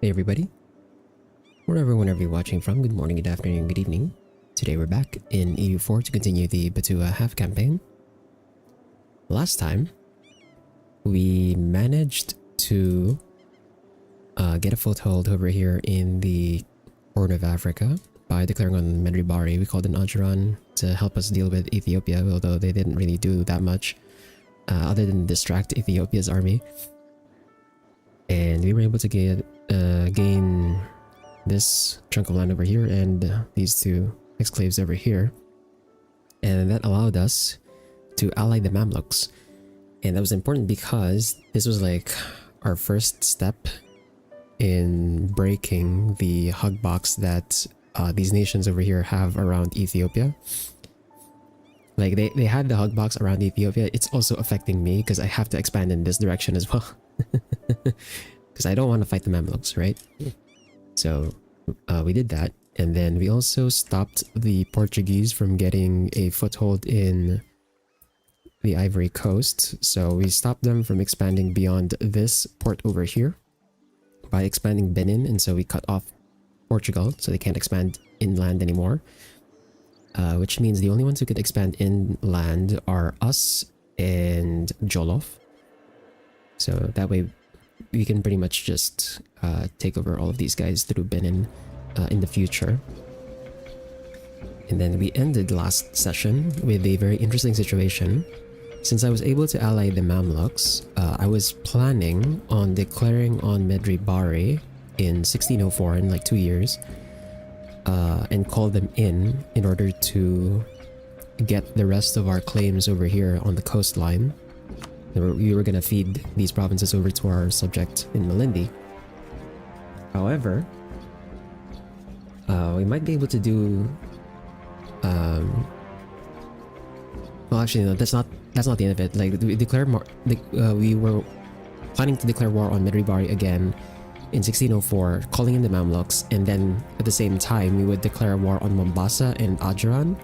Hey everybody, whenever you're watching from, good morning, good afternoon, good evening. Today we're back in EU4 to continue the Butua Half-Campaign. Last time, we managed to get a foothold over here in the Horn of Africa by declaring on Medribari. We called an Ajuran to help us deal with Ethiopia, although they didn't really do that much other than distract Ethiopia's army. And we were able to gain this chunk of land over here and these two exclaves over here. And that allowed us to ally the Mamluks. And that was important because this was like our first step in breaking the Hugbox that these nations over here have around Ethiopia. Like they had the Hugbox around Ethiopia. It's also affecting me because I have to expand in this direction as well. Because I don't want to fight the Mamluks, right? So we did that, and then we also stopped the Portuguese from getting a foothold in the Ivory Coast. So we stopped them from expanding beyond this port over here by expanding Benin, and so we cut off Portugal, so they can't expand inland anymore. Which means the only ones who could expand inland are us and Jollof. So that way we can pretty much just take over all of these guys through Benin in the future. And then we ended last session with a very interesting situation. Since I was able to ally the Mamluks, I was planning on declaring on Medribari in 1604 in like 2 years and call them in order to get the rest of our claims over here on the coastline. We were gonna feed these provinces over to our subject in Malindi. However, we might be able to do. Well, actually, no. That's not the end of it. Like we declared more. We were planning to declare war on Medribari again in 1604, calling in the Mamluks, and then at the same time we would declare war on Mombasa and Ajuran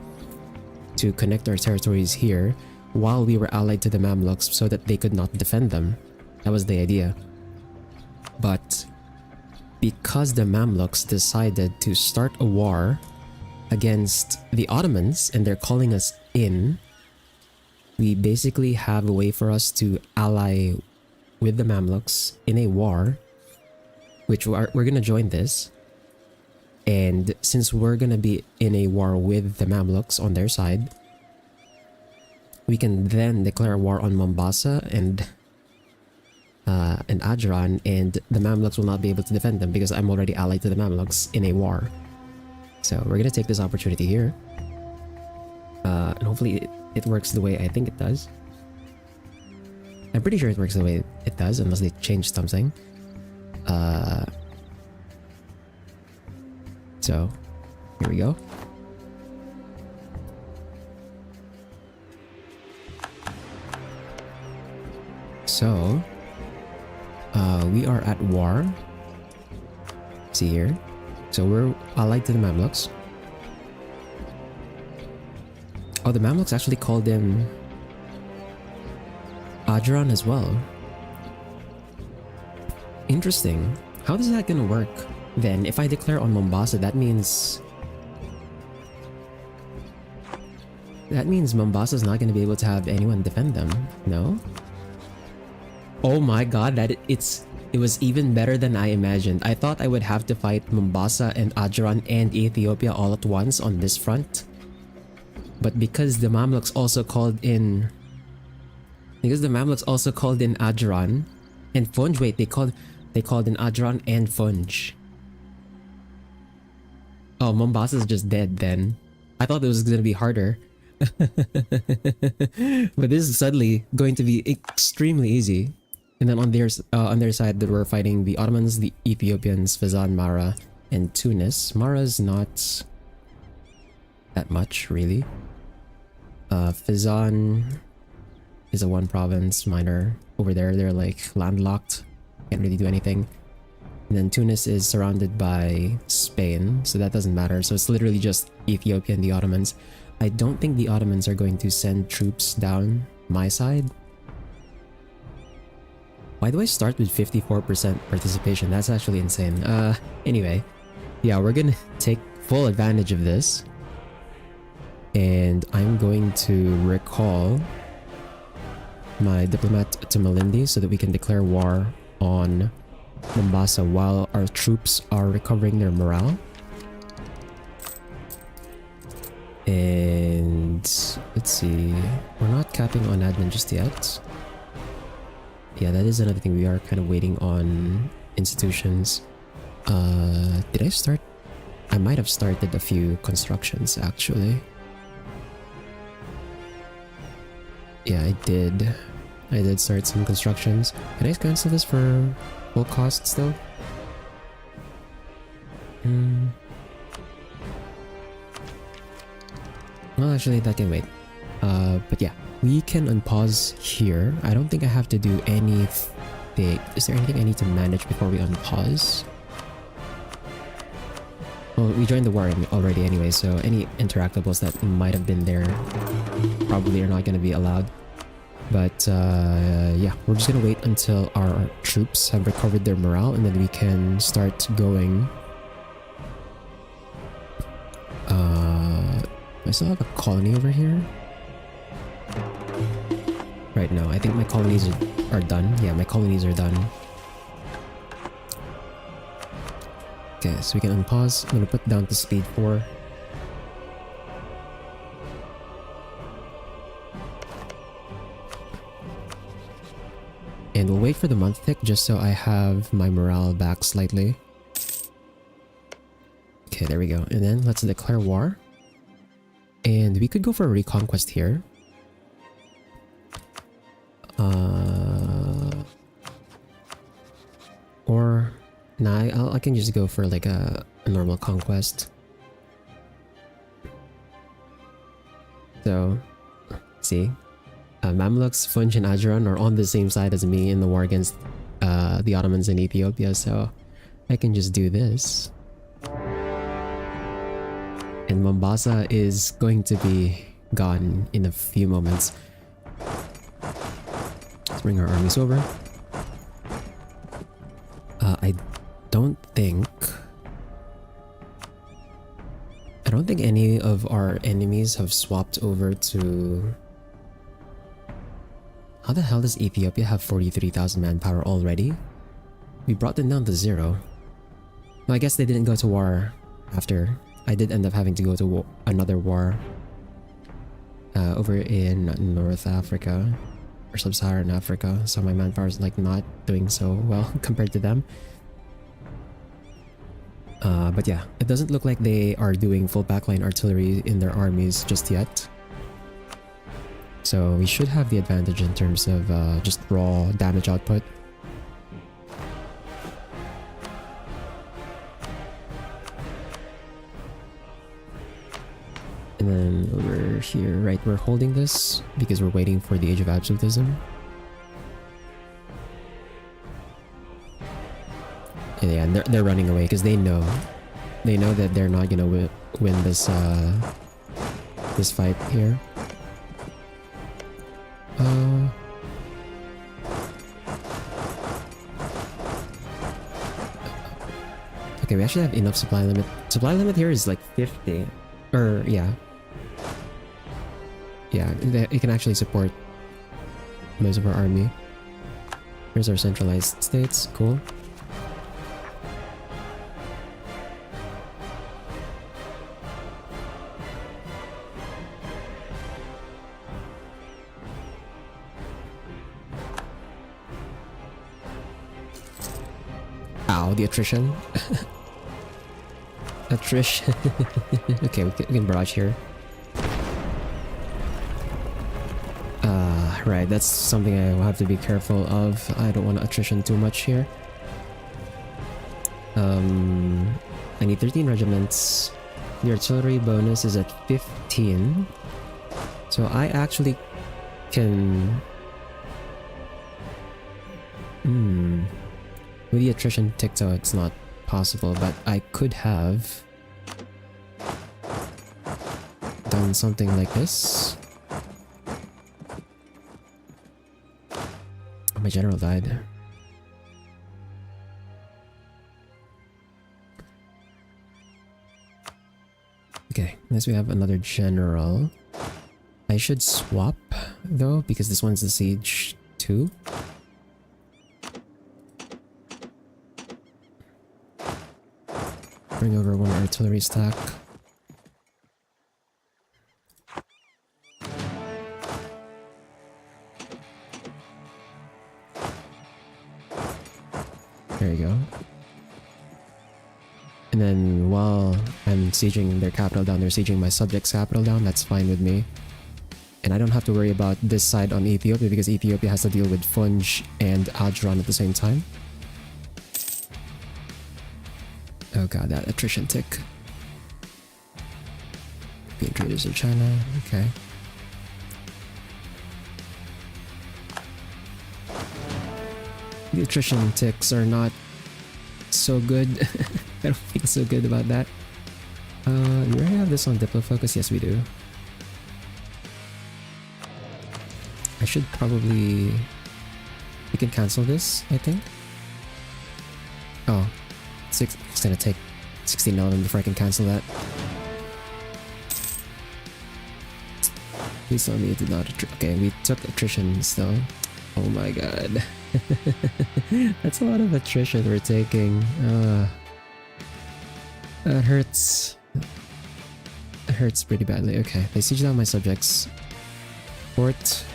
to connect our territories here, while we were allied to the Mamluks so that they could not defend them. That was the idea. But because the Mamluks decided to start a war against the Ottomans and they're calling us in, we basically have a way for us to ally with the Mamluks in a war, which we're gonna join this. And since we're gonna be in a war with the Mamluks on their side, we can then declare war on Mombasa and Ajuran, and the Mamluks will not be able to defend them because I'm already allied to the Mamluks in a war. So we're gonna take this opportunity here, and hopefully it works the way I think it does. I'm pretty sure it works the way it does, unless they change something. So here we go. So, we are at war. See here. So we're allied to the Mamluks. Oh, the Mamluks actually called them Ajuran as well. Interesting. How is that gonna work then? If I declare on Mombasa, that means Mombasa's not gonna be able to have anyone defend them, no? Oh my god, it was even better than I imagined. I thought I would have to fight Mombasa and Ajuran and Ethiopia all at once on this front. But because the Mamluks also called in Ajuran and Funj, wait, they called in Ajuran and Funj. Oh, Mombasa's just dead then. I thought it was gonna be harder. But this is suddenly going to be extremely easy. And then on their side, we're fighting the Ottomans, the Ethiopians, Fezzan, Mara, and Tunis. Mara's not that much, really. Fezzan is a one province minor. Over there, they're like landlocked. Can't really do anything. And then Tunis is surrounded by Spain, so that doesn't matter. So it's literally just Ethiopia and the Ottomans. I don't think the Ottomans are going to send troops down my side. Why Why do I start with 54% participation? That's actually insane. Anyway. Yeah, we're gonna take full advantage of this. And I'm going to recall my diplomat to Malindi so that we can declare war on Mombasa while our troops are recovering their morale. And let's see, we're not capping on admin just yet. Yeah, that is another thing. We are kind of waiting on institutions. Did I start? I might have started a few constructions actually. Yeah, I did. I did start some constructions. Can I cancel this for full cost still? Well, actually, that can wait. But yeah, we can unpause here. I don't think I have to do anything. Is there anything I need to manage before we unpause? Well, we joined the war already anyway, so any interactables that might have been there probably are not going to be allowed. But yeah, we're just going to wait until our troops have recovered their morale and then we can start going. I still have a colony over here. Right now, I think my colonies are done. Yeah, my colonies are done. Okay, so we can unpause. I'm gonna put down to speed 4. And we'll wait for the month tick just so I have my morale back slightly. Okay, there we go. And then let's declare war. And we could go for a reconquest here. Or nah, I can just go for like a normal conquest. So, see, Mamluks, Funj, and Ajuran are on the same side as me in the war against the Ottomans in Ethiopia. So, I can just do this. And Mombasa is going to be gone in a few moments. Let's bring our armies over. I don't think any of our enemies have swapped over to... How the hell does Ethiopia have 43,000 manpower already? We brought them down to 0. No, I guess they didn't go to war after. I did end up having to go to another war over in North Africa or Sub-Saharan Africa, so my manpower is like not doing so well compared to them. But yeah, it doesn't look like they are doing full backline artillery in their armies just yet. So we should have the advantage in terms of just raw damage output. And then over here, right, we're holding this because we're waiting for the Age of Absolutism. And yeah, they're running away because they know that they're not gonna win this this fight here. Okay, we actually have enough supply limit. Supply limit here is like 50. Or yeah. Yeah, it can actually support most of our army. Here's our centralized states. Cool. Ow, the attrition. Attrition. Okay, we can barrage here. Right, that's something I will have to be careful of. I don't want to attrition too much here. I need 13 regiments. The artillery bonus is at 15. So I actually can... With the attrition ticked out, it's not possible, but I could have done something like this. My general died. Unless we have another general. I should swap though, because this one's the siege 2. Bring over one artillery stack. There you go. And then while I'm sieging their capital down, they're sieging my subject's capital down. That's fine with me. And I don't have to worry about this side on Ethiopia because Ethiopia has to deal with Funj and Adran at the same time. Oh god, that attrition tick. Being traders in China, okay. The attrition ticks are not so good. I don't feel so good about that. Do we already have this on Diplo Focus? Yes, we do. I should probably... We can cancel this, I think. Oh. It's gonna take 16 of them before I can cancel that. Please tell me it did not... Okay, we took attrition still. Oh my god. That's a lot of attrition we're taking. That hurts. It hurts pretty badly. Okay, they siege down my subjects. Fort.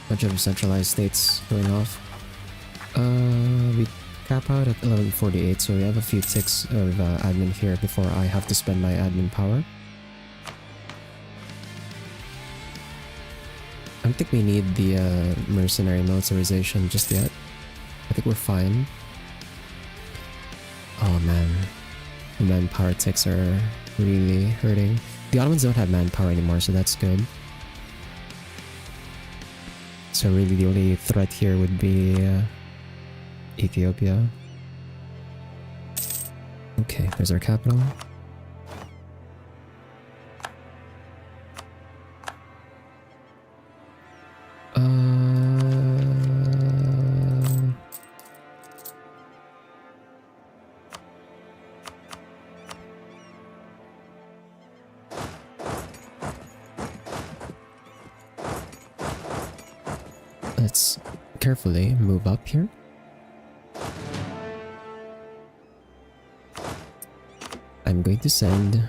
Bunch of centralized states going off. We cap out at 11:48, so we have a few ticks of admin here before I have to spend my admin power. I don't think we need the mercenary militarization just yet. I think we're fine. Oh man. The manpower ticks are really hurting. The Ottomans don't have manpower anymore, so that's good. So really the only threat here would be Ethiopia. Okay, there's our capital. Let's carefully move up here. I'm going to send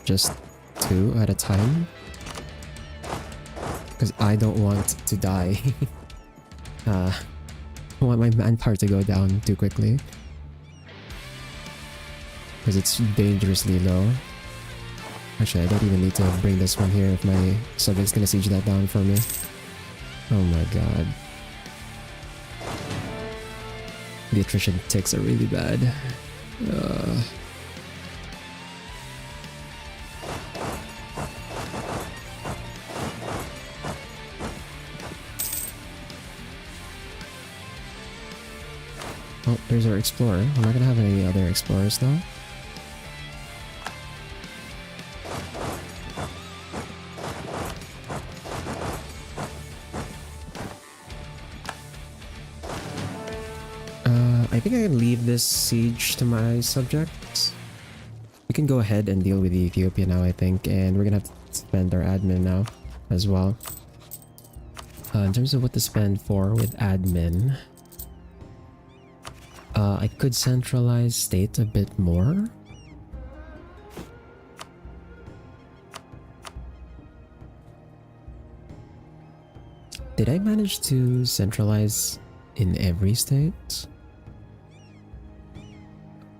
just 2 at a time because I don't want to die. I don't want my manpower to go down too quickly because it's dangerously low. Actually, I don't even need to bring this one here if my subject's gonna siege that down for me. Oh my god. The attrition ticks are really bad. Oh, there's our explorer. I'm not gonna have any other explorers though. I think I can leave this siege to my subjects. We can go ahead and deal with Ethiopia now, I think, and we're gonna have to spend our admin now as well. In terms of what to spend for with admin, I could centralize state a bit more. Did I manage to centralize in every state?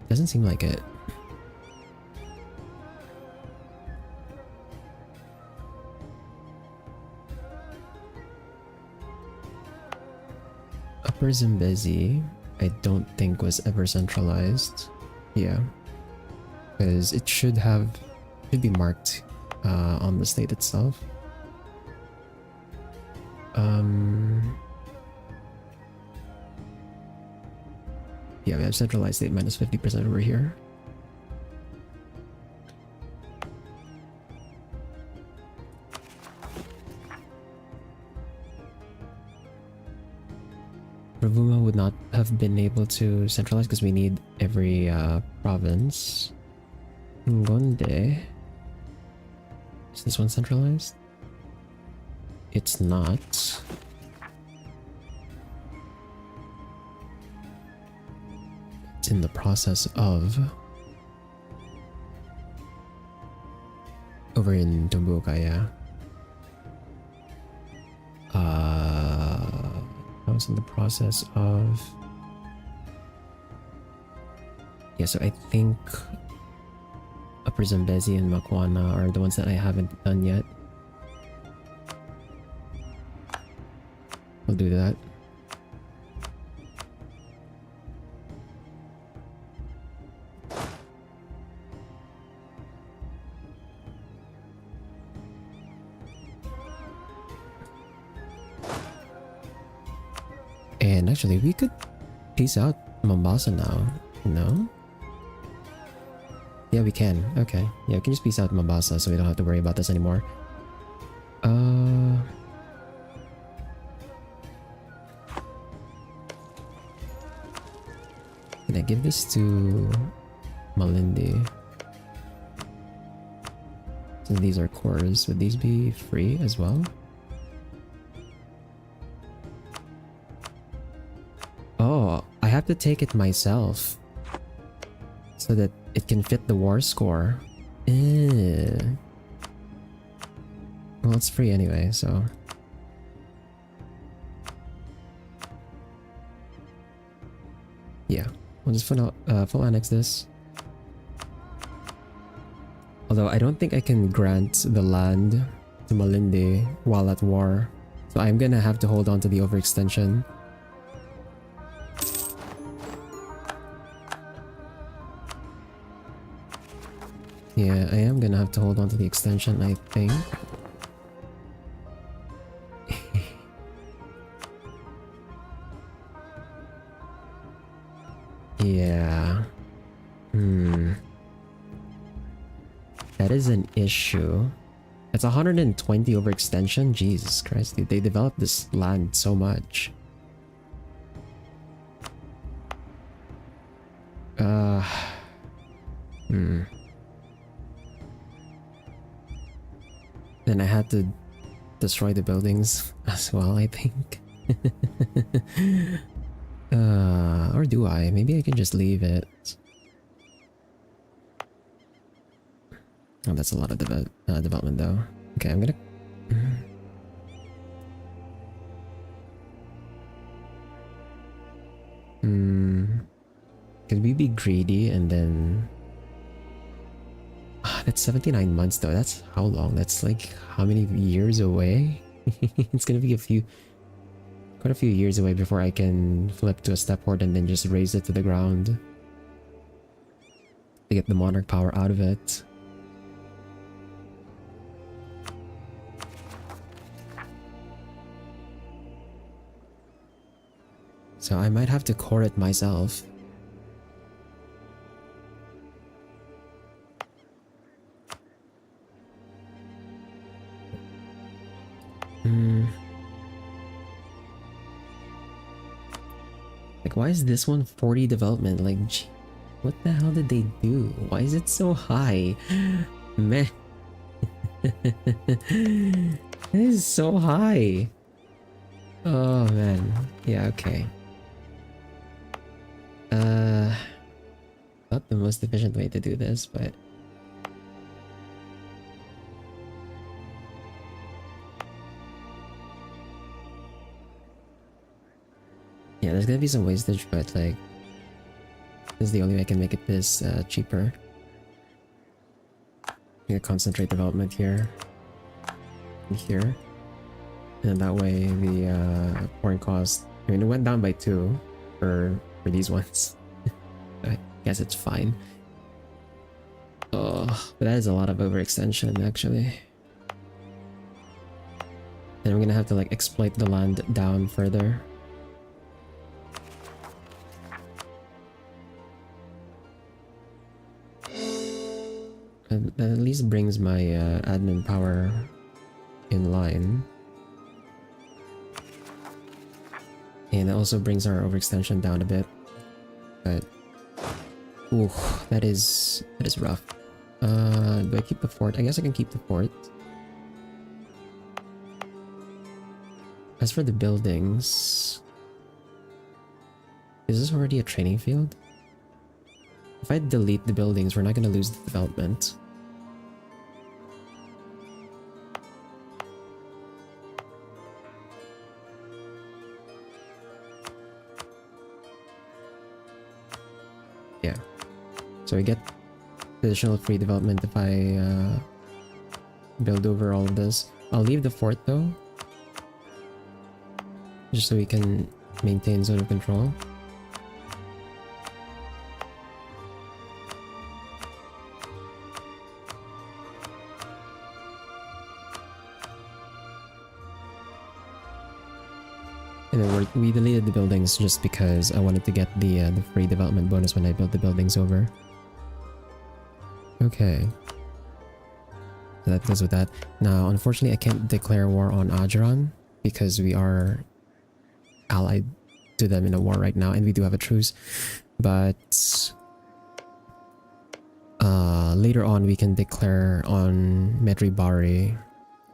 Doesn't seem like it. Upper Zambezi, I don't think was ever centralized. Yeah, because it should be marked on the state itself. Yeah, we have centralized state minus 50% over here. Ravuma would not have been able to centralize because we need every province. Ngonde. Is this one centralized? It's not. It's in the process of. Over in Tumbuka, yeah. I was in the process of. Yeah, so I think Upper Zambezi and Makwana are the ones that I haven't done yet. I'll do that. And actually, we could peace out Mombasa now, no? Yeah, we can. Okay. Yeah, we can just peace out Mombasa so we don't have to worry about this anymore. Can I give this to Malindi? So these are cores. Would these be free as well? Oh, I have to take it myself so that it can fit the war score. Well, it's free anyway, so. Yeah, we'll just full annex this. Although I don't think I can grant the land to Malindi while at war, so I'm gonna have to hold on to the overextension. Yeah, I am gonna have to hold on to the extension, I think. Yeah. That is an issue. It's 120 overextension? Jesus Christ, dude. They developed this land so much. Then I had to destroy the buildings as well, I think. Or do I? Maybe I can just leave it. Oh, that's a lot of development though. Okay, I'm gonna... Could we be greedy and then... That's 79 months though. That's how long? That's like how many years away? It's gonna be quite a few years away before I can flip to a step port and then just raise it to the ground to get the monarch power out of it. So I might have to core it myself. Like, why is this one 40 development? Like, gee, what the hell did they do? Why is it so high? Meh. It is so high. Oh man. Yeah, okay. Not the most efficient way to do this, but yeah, there's gonna be some wastage, but like this is the only way I can make it this cheaper. I'm gonna concentrate development here and here, and that way the pouring cost, I mean, it went down by 2 for these ones. I guess it's fine. Oh, but that is a lot of overextension actually. Then I'm gonna have to like exploit the land down further. And that at least brings my admin power in line. And that also brings our overextension down a bit. But ooh, that is rough. Do I keep the fort? I guess I can keep the fort. As for the buildings, is this already a training field? If I delete the buildings, we're not going to lose the development. Yeah. So we get additional free development if I build over all of this. I'll leave the fort though, just so we can maintain zone of control. And then we deleted the buildings just because I wanted to get the free development bonus when I build the buildings over. Okay. So that goes with that. Now, unfortunately, I can't declare war on Ajuran because we are allied to them in a war right now, and we do have a truce. But later on, we can declare on Medri Bari,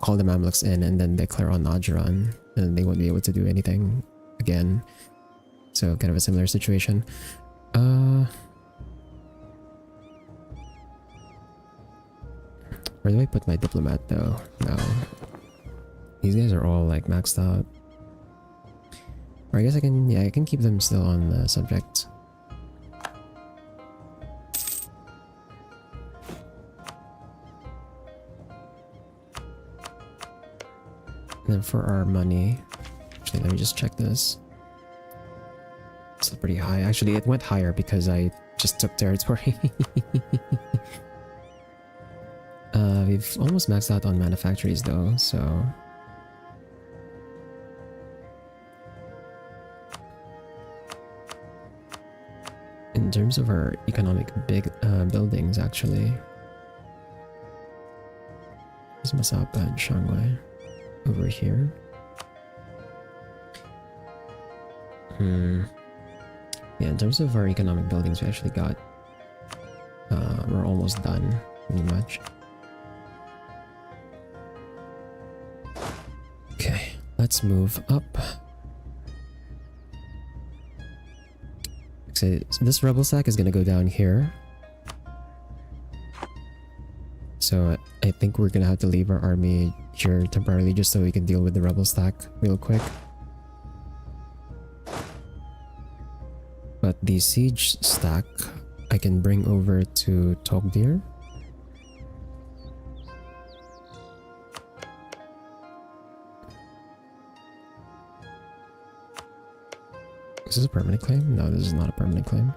call the Mamluks in, and then declare on Ajuran, and they won't be able to do anything again. So kind of a similar situation. Where do I put my diplomat though? No. These guys are all like maxed out. Or I guess I can, yeah, I can keep them still on the subject. And then for our money, actually let me just check this. It's still pretty high. Actually, it went higher because I just took territory. We've almost maxed out on manufactories though, so... In terms of our economic buildings, actually... There's Masapa and Shanghai over here. Yeah, in terms of our economic buildings, we actually got... we're almost done, pretty much. Okay, let's move up. So this rebel stack is gonna go down here. So I think we're gonna have to leave our army here temporarily just so we can deal with the rebel stack real quick. But the siege stack I can bring over to Togdir. Is this a permanent claim? No, this is not a permanent claim.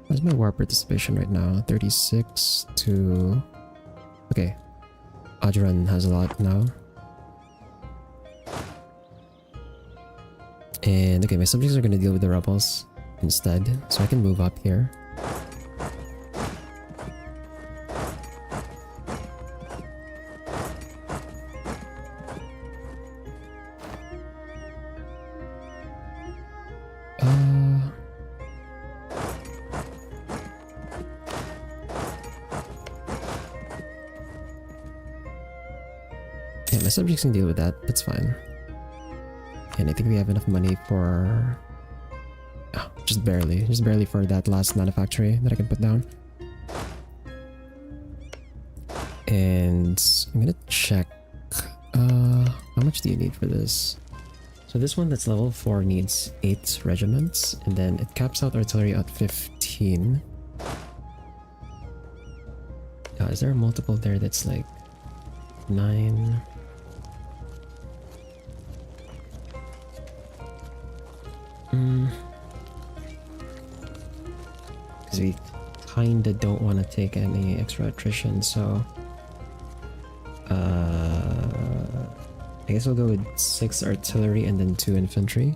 What's my war participation right now? 36 to... Okay. Ajuran has a lot now. And okay, my subjects are gonna deal with the rebels instead, so I can move up here. Yeah, my subjects can deal with that, that's fine. And I think we have enough money for... Oh, just barely for that last manufactory that I can put down. And I'm gonna check... how much do you need for this? So this one that's level 4 needs 8 regiments, and then it caps out artillery at 15. Is there a multiple there that's like 9? Because we kinda don't want to take any extra attrition, so I guess we'll go with 6 artillery and then 2 infantry.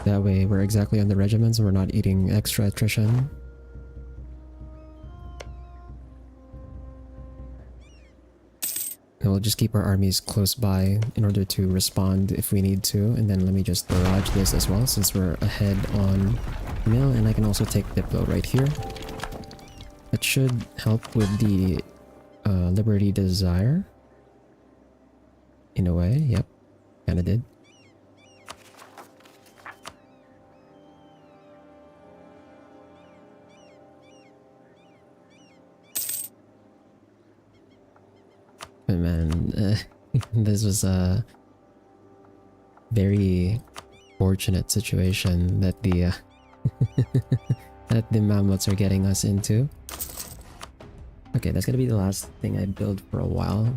That way we're exactly on the regiments and we're not eating extra attrition. And we'll just keep our armies close by in order to respond if we need to. And then let me just barrage this as well since we're ahead on mill, and I can also take Diplo right here. That should help with the Liberty Desire. In a way, yep. Kinda did. But man, this was a very fortunate situation that the that the Mamluks are getting us into. Okay, that's gonna be the last thing I build for a while.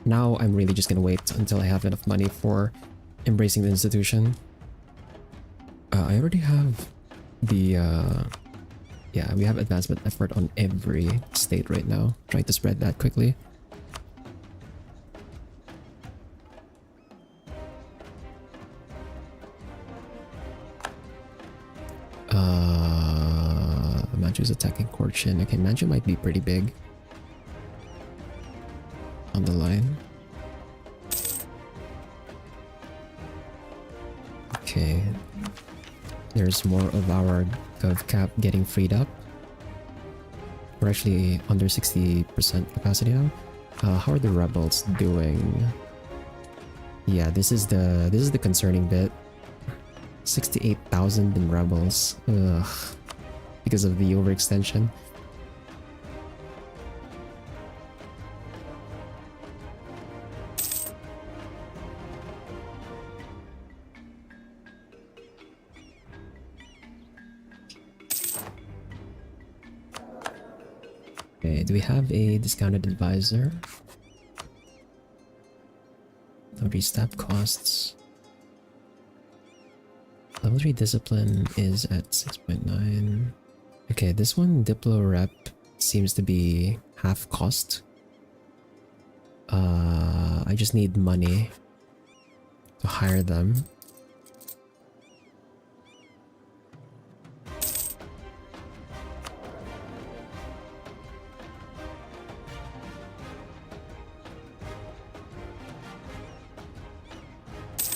Now I'm really just gonna wait until I have enough money for embracing the institution. I already have the yeah, we have advancement effort on every state right now. Trying to spread that quickly. Manchu's attacking Korchin. Okay, Manchu might be pretty big on the line. Okay, there's more of our gov cap getting freed up. We're actually under 60% capacity now. How are the rebels doing? Yeah, this is the concerning bit. 68,000 in rebels. Ugh. Because of the overextension. Okay, do we have a discounted advisor? Level stab costs. Level 3 discipline is at 6.9. Okay, this one, Diplo Rep, seems to be half cost. I just need money to hire them.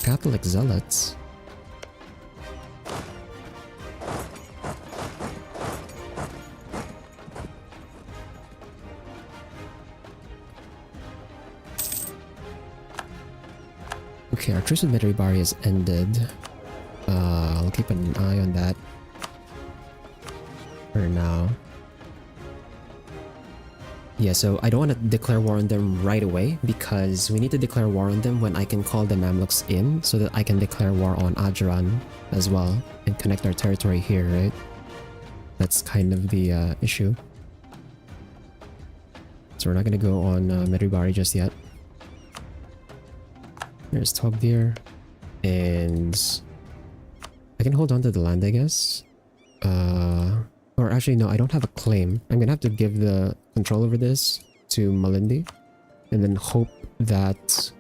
Catholic Zealots. Okay, our truce with Mitribari has ended. I'll keep an eye on that for now. Yeah, so I don't want to declare war on them right away because we need to declare war on them when I can call the Mamluks in so that I can declare war on Ajuran as well and connect our territory here, right? That's kind of the issue. So we're not going to go on Mitribari just yet. There's Togdir, and I can hold on to the land, I guess. Or actually, no, I don't have a claim. I'm gonna have to give the control over this to Malindi, and then hope that...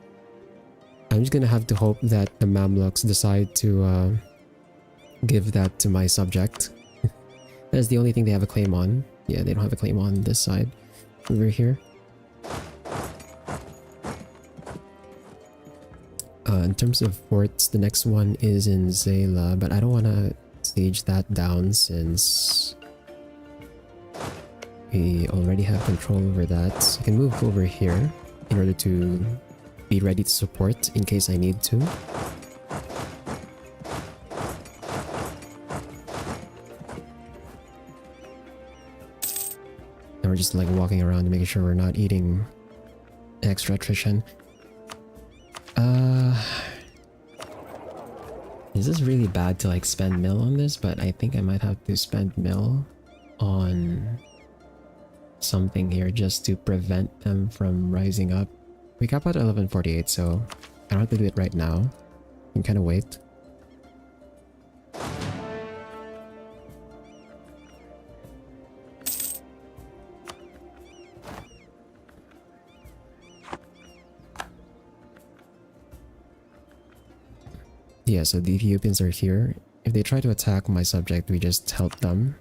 I'm just gonna have to hope that the Mamluks decide to give that to my subject. That's the only thing they have a claim on. Yeah, they don't have a claim on this side over here. In terms of forts, the next one is in Zayla, but I don't want to siege that down since we already have control over that. So I can move over here in order to be ready to support in case I need to. And we're just like walking around to make sure we're not eating extra attrition. Is this really bad to like spend mill on this? But I think I might have to spend mill on something here just to prevent them from rising up. We cap out at 11:48, so I don't have to do it right now. You can kind of wait. Yeah, so the Ethiopians are here. If they try to attack my subject, we just help them.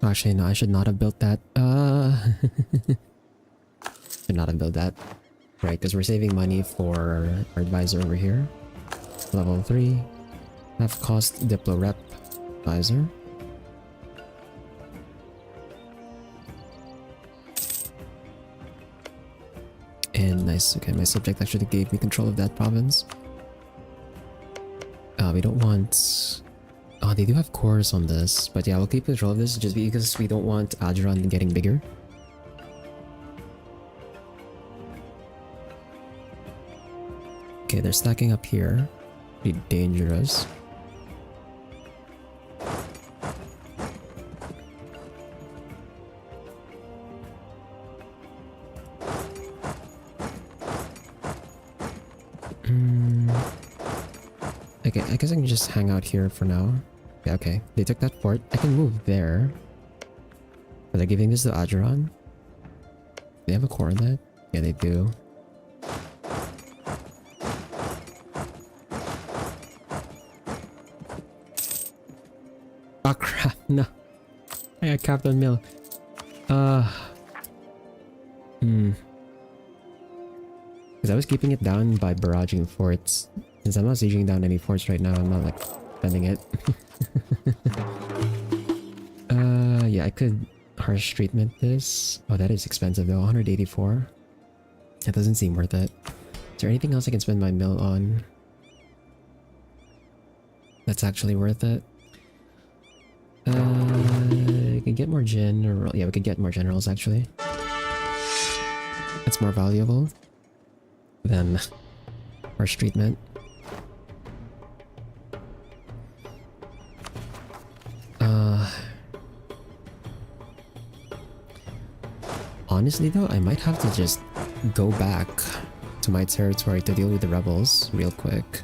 Actually, no, I should not have built that. Should not have built that. Right, because we're saving money for our advisor over here. Level 3. Half cost Diplo Rep advisor. And nice, okay, my subject actually gave me control of that province. We don't want... Oh, they do have cores on this, but yeah, we'll keep control of this just because we don't want Ajuran getting bigger. Okay, they're stacking up here. Pretty dangerous. Okay, I guess I can just hang out here for now. Yeah, okay. They took that fort. I can move there. Are they giving this to Ajuran? They have a core on that? Yeah, they do. Oh crap, no. I got capped on mill. Because I was keeping it down by barraging forts. Since I'm not sieging down any forts right now, I'm not like spending it. Yeah, I could harsh treatment this. Oh, that is expensive though, 184. That doesn't seem worth it. Is there anything else I can spend my mill on that's actually worth it? I can get more general. Yeah, we could get more generals actually. That's more valuable than harsh treatment. Honestly though, I might have to just go back to my territory to deal with the rebels real quick.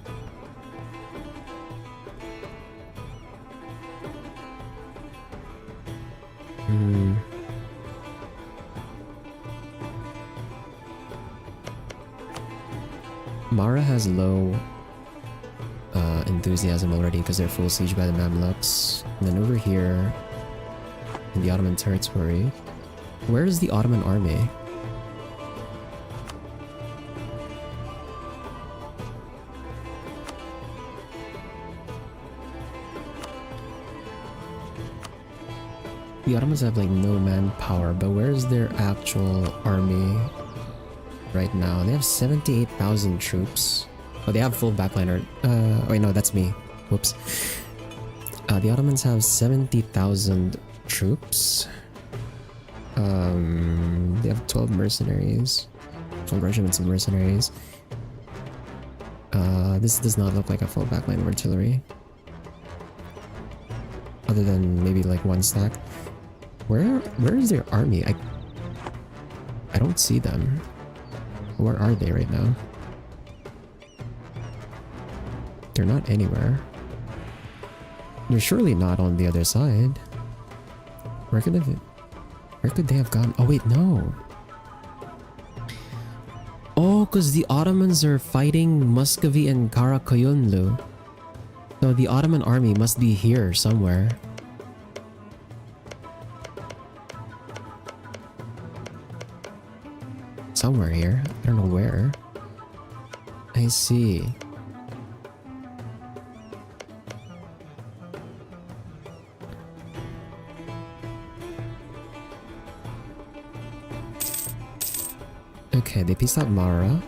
Mara has low enthusiasm already because they're full siege by the Mamluks. And then over here in the Ottoman territory, where is the Ottoman army? The Ottomans have like no manpower, but where's their actual army right now? They have 78,000 troops. Oh, they have full backliner. Wait, no, that's me. Whoops. The Ottomans have 70,000 troops. They have 12 mercenaries. 12 regiments of mercenaries. This does not look like a full backline of artillery. Other than maybe like one stack. Where is their army? I don't see them. Where are they right now? They're not anywhere. They're surely not on the other side. Where could they have gone? Oh wait, no. Oh, because the Ottomans are fighting Muscovy and Karakoyunlu. So the Ottoman army must be here somewhere. Somewhere here. I don't know where. I see. Okay, they pieced out Mara.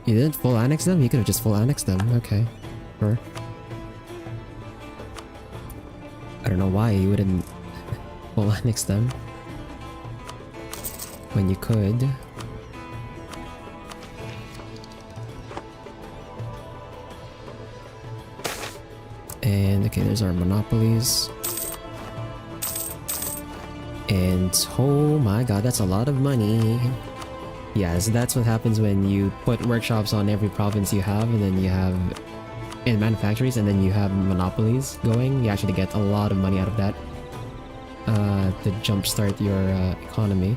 You didn't full annex them? You could have just full annexed them. Okay. Sure. I don't know why you wouldn't full annex them when you could. Okay, there's our monopolies. And oh my god, that's a lot of money. Yeah, so that's what happens when you put workshops on every province you have, and then you have in manufactories, and then you have monopolies going. You actually get a lot of money out of that to jumpstart your economy.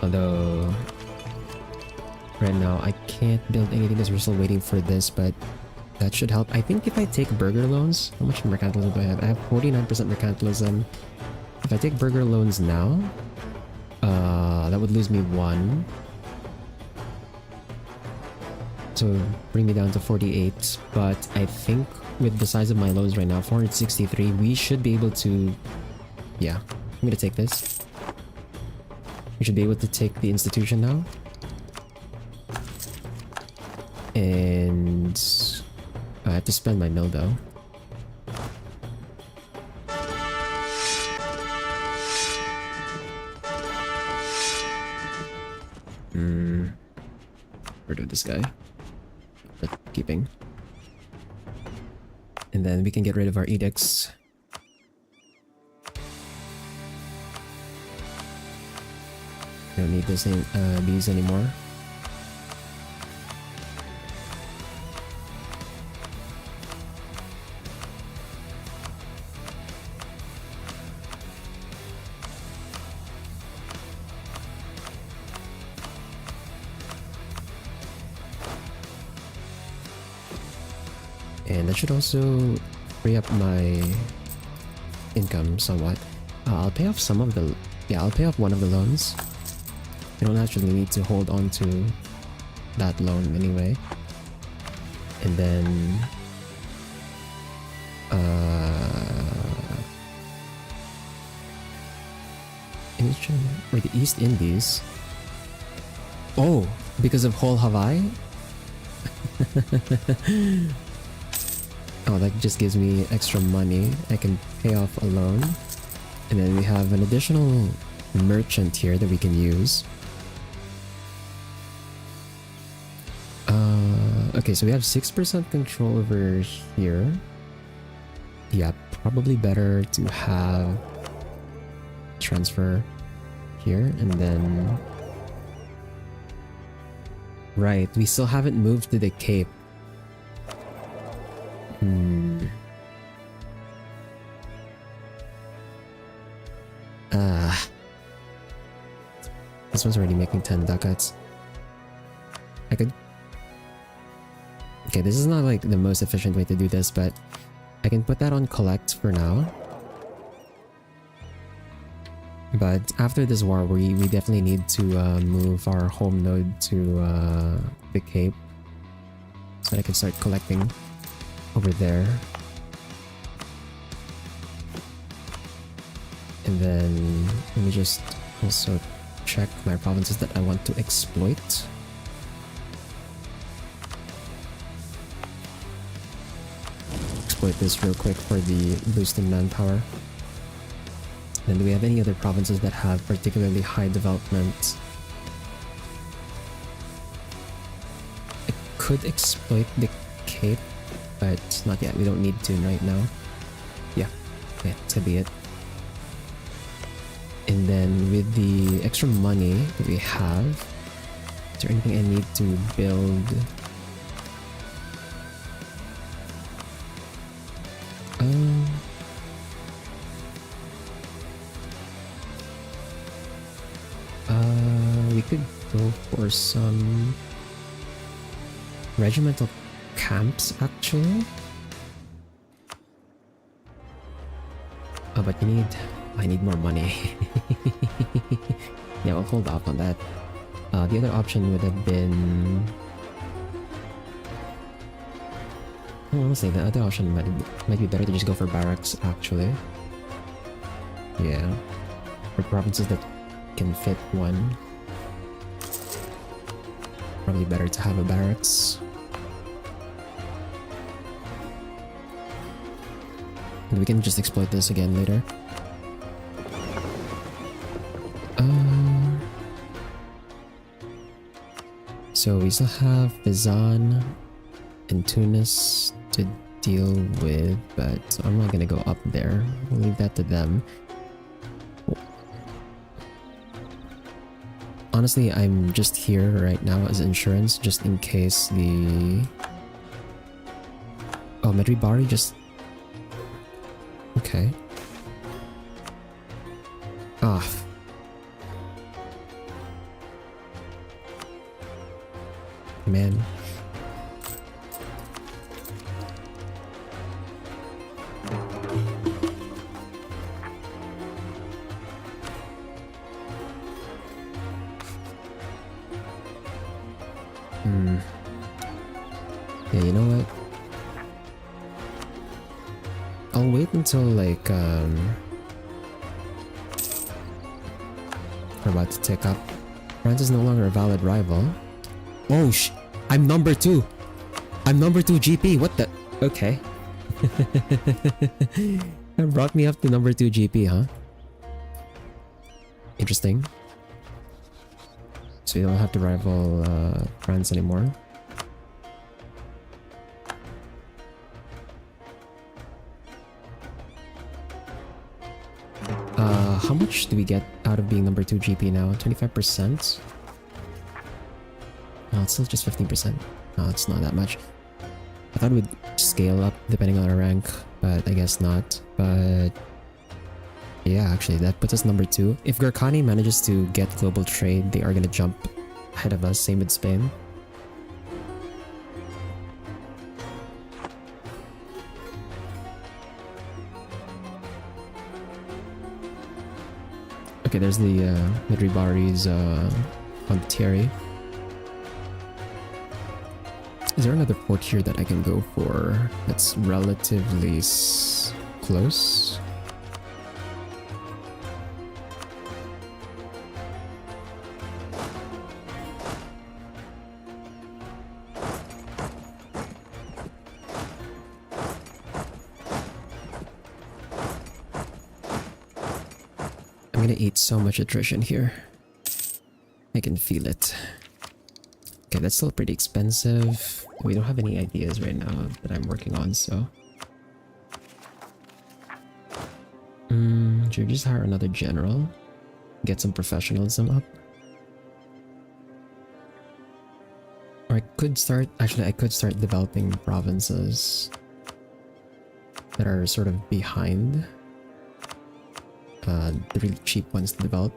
Although right now I can't build anything because we're still waiting for this, but that should help. I think if I take burger loans, how much mercantilism do I have? I have 49% mercantilism. If I take burger loans now, that would lose me 1. So bring me down to 48. But I think with the size of my loans right now, 463, we should be able to... Yeah, I'm gonna take this. We should be able to take the institution now. And I have to spend my mill though. Rid of this guy. But keeping. And then we can get rid of our edicts. We don't need this these anymore. And that should also free up my income somewhat. I'll pay off some of the... Yeah, I'll pay off one of the loans. I don't actually need to hold on to that loan anyway. And then... or the East Indies. Oh! Because of whole Hawaii? Oh, that just gives me extra money. I can pay off a loan. And then we have an additional merchant here that we can use. Okay, so we have 6% control over here. Yeah, probably better to have transfer here and then... Right, we still haven't moved to the Cape. This one's already making 10 ducats. I could... Okay, this is not like the most efficient way to do this, but I can put that on collect for now. But after this war, we definitely need to move our home node to the Cape so that I can start collecting over there. And then let me just also check my provinces that I want to exploit. Exploit this real quick for the boost in manpower. Then do we have any other provinces that have particularly high development? I could exploit the Cape, but not yet. We don't need to right now. Yeah, that's gonna be it. And then with the extra money that we have, is there anything I need to build? We could go for some regimental camps actually. Oh, but I need more money. Yeah, we'll hold off on that. The other option would have been... honestly, the other option might be better to just go for barracks, actually. Yeah. For provinces that can fit one. Probably better to have a barracks. And we can just exploit this again later. So we still have Bizan and Tunis to deal with, but I'm not gonna go up there. We'll leave that to them. Honestly, I'm just here right now as insurance, just in case the... Oh, Medribari just... Okay. Ah. Man. Yeah, you know what? I'll wait until like we're about to tick up. France is no longer a valid rival. Oh I'm number 2. I'm number 2 GP. What the? Okay. That brought me up to number 2 GP, huh? Interesting. So you don't have to rival France anymore. How much do we get out of being number 2 GP now? 25%? Oh, it's still just 15%. No, it's not that much. I thought it would scale up depending on our rank, but I guess not. But yeah, actually, that puts us number 2. If Gurkhani manages to get global trade, they are gonna jump ahead of us. Same with Spain. Okay, there's the Midribari's on Thierry. Is there another port here that I can go for that's relatively close? I'm gonna eat so much attrition here. I can feel it. Okay, that's still pretty expensive. We don't have any ideas right now that I'm working on, so... should we just hire another general? Get some professionalism up? Or I could start... Actually, I could start developing provinces that are sort of behind the really cheap ones to develop.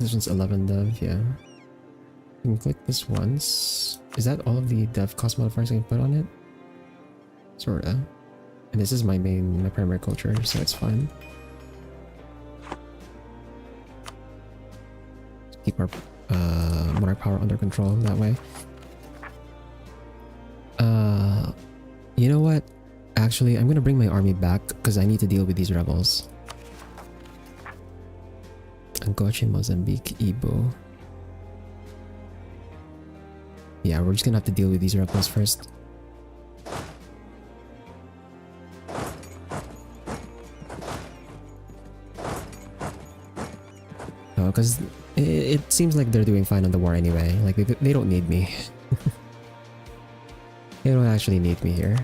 This one's 11 dev, yeah. You can click this once. Is that all of the dev cost modifiers I can put on it? Sorta. And this is my primary culture, so it's fine. Keep our monarch power under control that way. You know what? Actually, I'm gonna bring my army back because I need to deal with these rebels. Angoche, Mozambique, Ibo. Yeah, we're just gonna have to deal with these rebels first. No, because it seems like they're doing fine on the war anyway. Like, they don't need me. They don't actually need me here.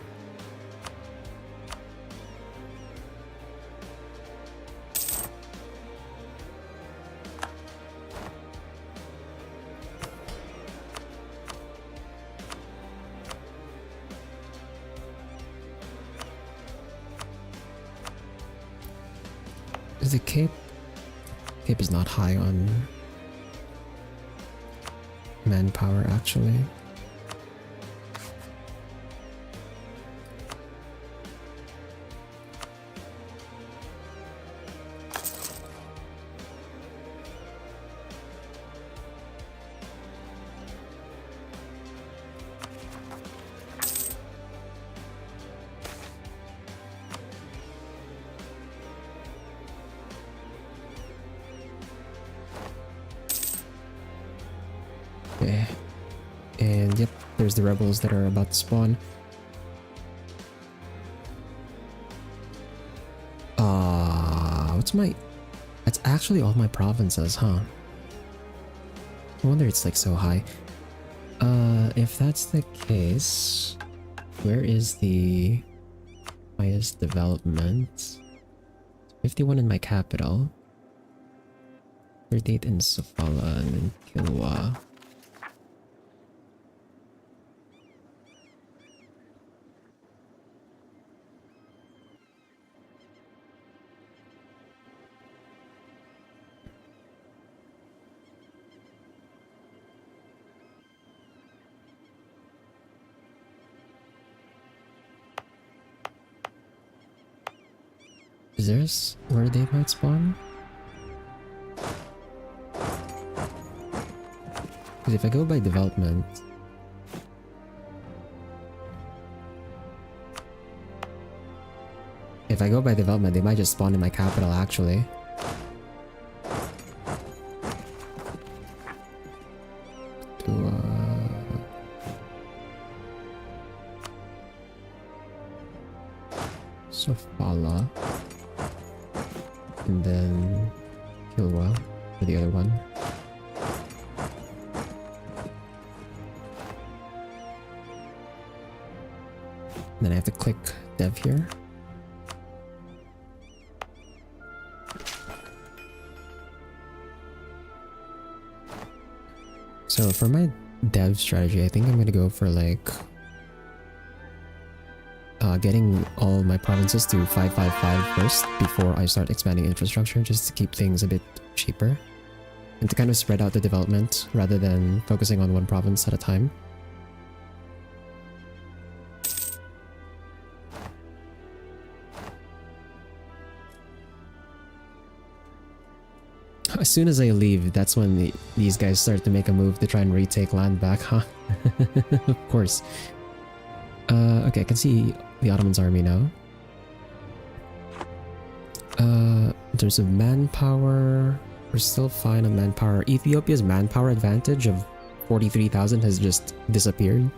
Is the Cape? Cape is not high on manpower, actually. Okay. And yep, there's the rebels that are about to spawn. What's my... That's actually all my provinces, huh? No wonder it's like so high. If that's the case, where is the highest development? 51 in my capital, 38 in Sofala, and then Kilwa. Is there where they might spawn? Because if I go by development, they might just spawn in my capital actually. Sofala. And then Kilwa for the other one. Then I have to click dev here. So for my dev strategy, I think I'm gonna go for like getting all my provinces to 555 first before I start expanding infrastructure, just to keep things a bit cheaper and to kind of spread out the development rather than focusing on one province at a time. As soon as I leave, that's when these guys start to make a move to try and retake land back, huh? Of course. Okay, I can see the Ottoman's army now. In terms of manpower, we're still fine on manpower. Ethiopia's manpower advantage of 43,000 has just disappeared.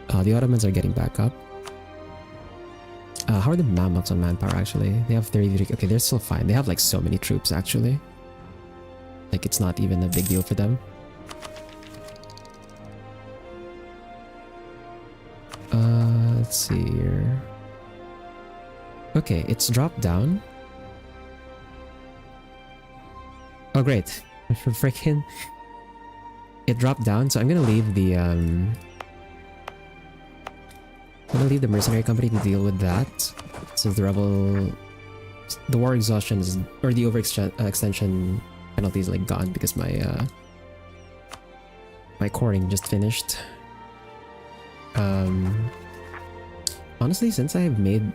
The Ottomans are getting back up. How are the Mamluks on manpower actually? They have 33. Okay, they're still fine. They have like so many troops actually. Like it's not even a big deal for them. Let's see here. Okay, it's dropped down. Oh great. Freaking it dropped down, so I'm gonna leave the mercenary company to deal with that. Since the war exhaustion is, or the overextension penalty is like gone because my coring just finished. Honestly, since I have made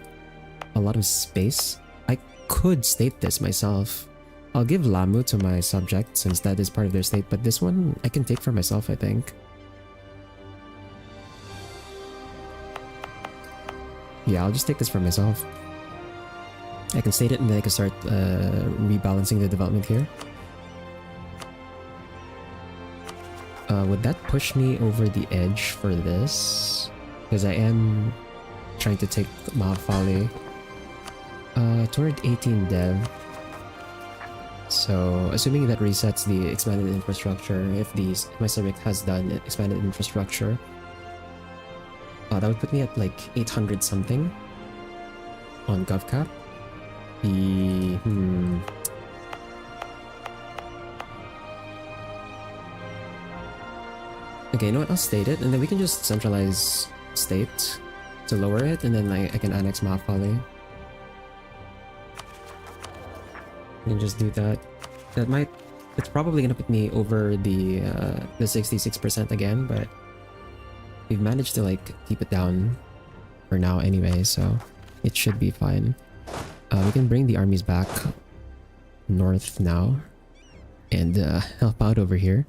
a lot of space, I could state this myself. I'll give Lamu to my subject since that is part of their state, but this one I can take for myself, I think. Yeah, I'll just take this for myself. I can state it and then I can start rebalancing the development here. Would that push me over the edge for this? Because I am trying to take Mahafali toward 18 dev. So assuming that resets the expanded infrastructure, if my subject has done expanded infrastructure, that would put me at like 800 something on GovCap. Okay, you know what? I'll state it, and then we can just centralize state to lower it, and then I can annex Mahafali. And just do that. It's probably gonna put me over the 66% again, but we've managed to like keep it down for now anyway, so it should be fine. We can bring the armies back north now and help out over here.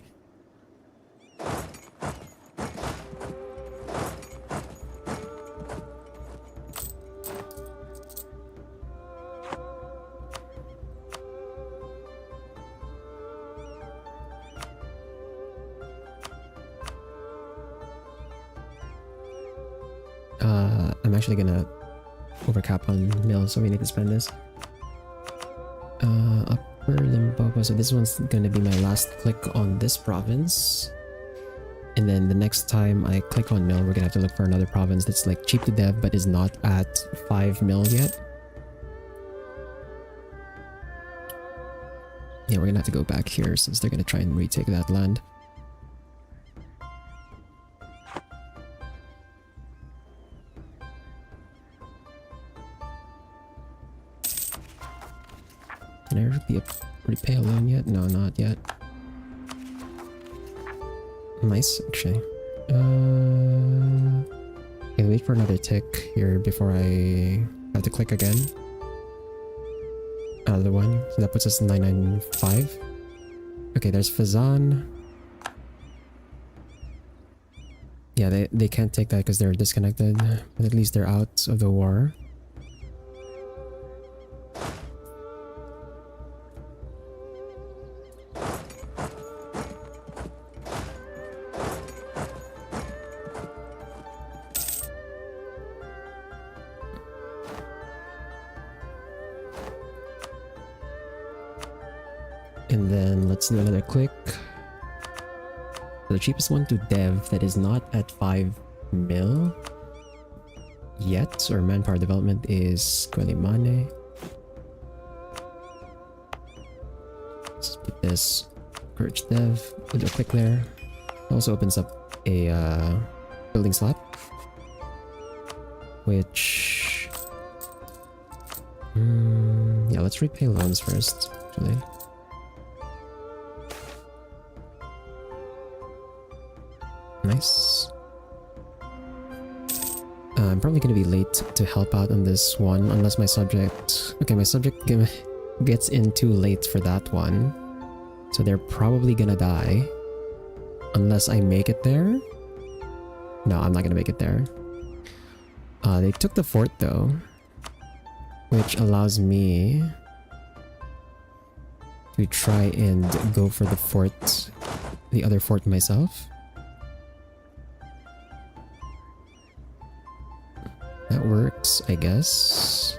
I'm actually gonna overcap on mills, so we need to spend this. Upper Limpopo. So this one's gonna be my last click on this province. And then the next time I click on mill, we're gonna have to look for another province that's like cheap to dev but is not at 5 mil yet. Yeah, we're gonna have to go back here since they're gonna try and retake that land. Can I repay a loan yet? No, not yet. Nice, actually. Okay, wait for another tick here before I have to click again. Another one. So that puts us in 995. Okay, there's Fazan. Yeah, they can't take that because they're disconnected. But at least they're out of the war. And then let's do another click. The cheapest one to dev that is not at 5 mil yet, or manpower development, is Gualimane. Let's put this Courage Dev, put a click there. It also opens up a building slot, which yeah, let's repay loans first, actually. Nice. I'm probably gonna be late to help out on this one unless my subject... Okay, my subject gets in too late for that one. So they're probably gonna die. Unless I make it there? No, I'm not gonna make it there. They took the fort though, which allows me to try and go for the fort, the other fort myself. That works, I guess.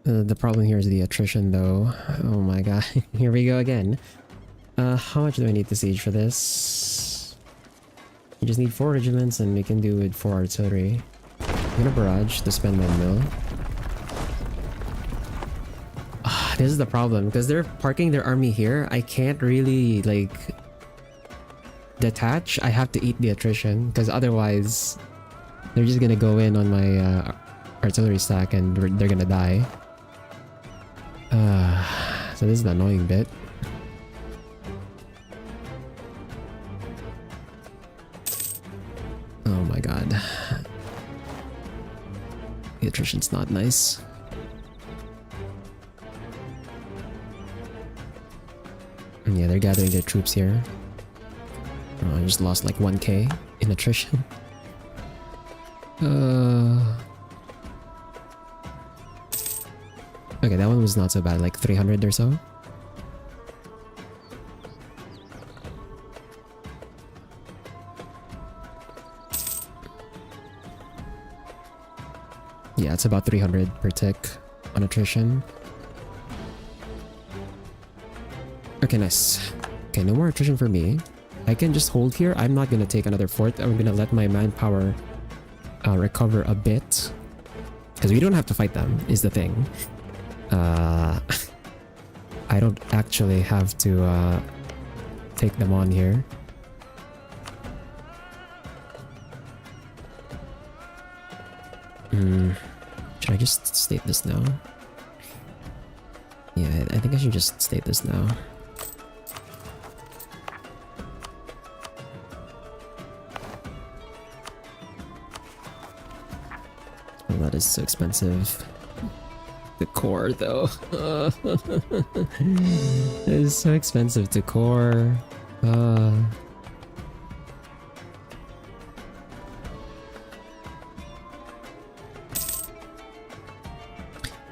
The problem here is the attrition though. Oh my god, here we go again. How much do I need to siege for this? You just need 4 regiments and we can do with 4 artillery. I'm gonna barrage to spend my mill. This is the problem, because they're parking their army here. I can't really like detach. I have to eat the attrition, because otherwise they're just gonna go in on my artillery stack and they're gonna die. So this is the annoying bit. Oh my god. The attrition's not nice. Yeah, they're gathering their troops here. Oh, I just lost like 1k in attrition. Okay, that one was not so bad, like 300 or so. Yeah, it's about 300 per tick on attrition. Okay, nice. Okay, no more attrition for me. I can just hold here. I'm not gonna take another fort. I'm gonna let my manpower recover a bit. Because we don't have to fight them, is the thing. I don't actually have to take them on here. Should I just state this now? Yeah, I think I should just state this now. Oh, that is so expensive. The core though. It is so expensive to core.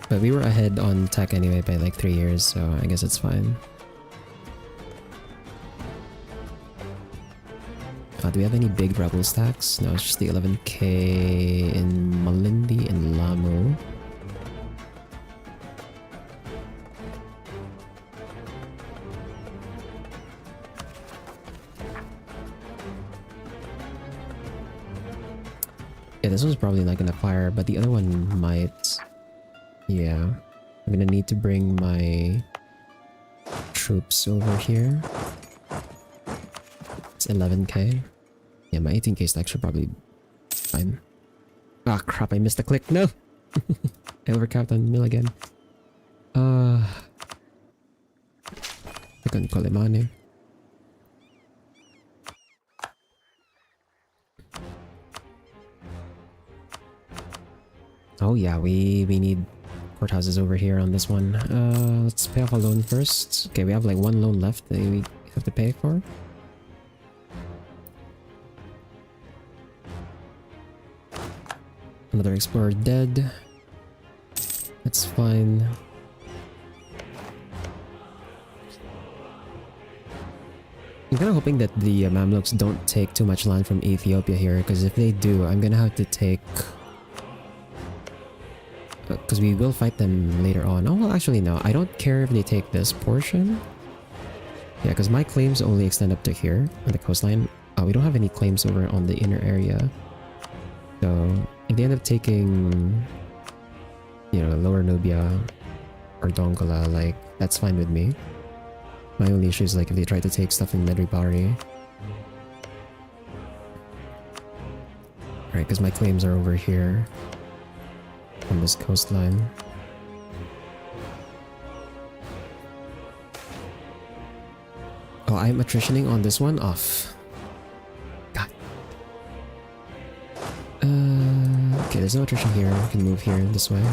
But we were ahead on tech anyway by like 3 years, so I guess it's fine. Do we have any big rebel stacks? No, it's just the 11k in Malindi and Lamu. Yeah, this one's probably not gonna fire, but the other one might. Yeah. I'm gonna need to bring my troops over here. It's 11k. Yeah, my 18k stack should probably fine. Ah, crap, I missed the click. No! I overcapped on mill again. Click on Kolemane. Oh yeah, we need courthouses over here on this one. Let's pay off a loan first. Okay, we have like one loan left that we have to pay for. Another explorer dead. That's fine. I'm kind of hoping that the Mamluks don't take too much land from Ethiopia here, because if they do, I'm gonna have to take... Because we will fight them later on. Oh, well, actually, no. I don't care if they take this portion. Yeah, because my claims only extend up to here on the coastline. We don't have any claims over on the inner area. So, if they end up taking, you know, Lower Nubia or Dongola, like, that's fine with me. My only issue is, like, if they try to take stuff in Medribari. Right, because my claims are over here on this coastline. Oh, I'm attritioning on this one off. God. Okay, there's no attrition here. We can move here this way.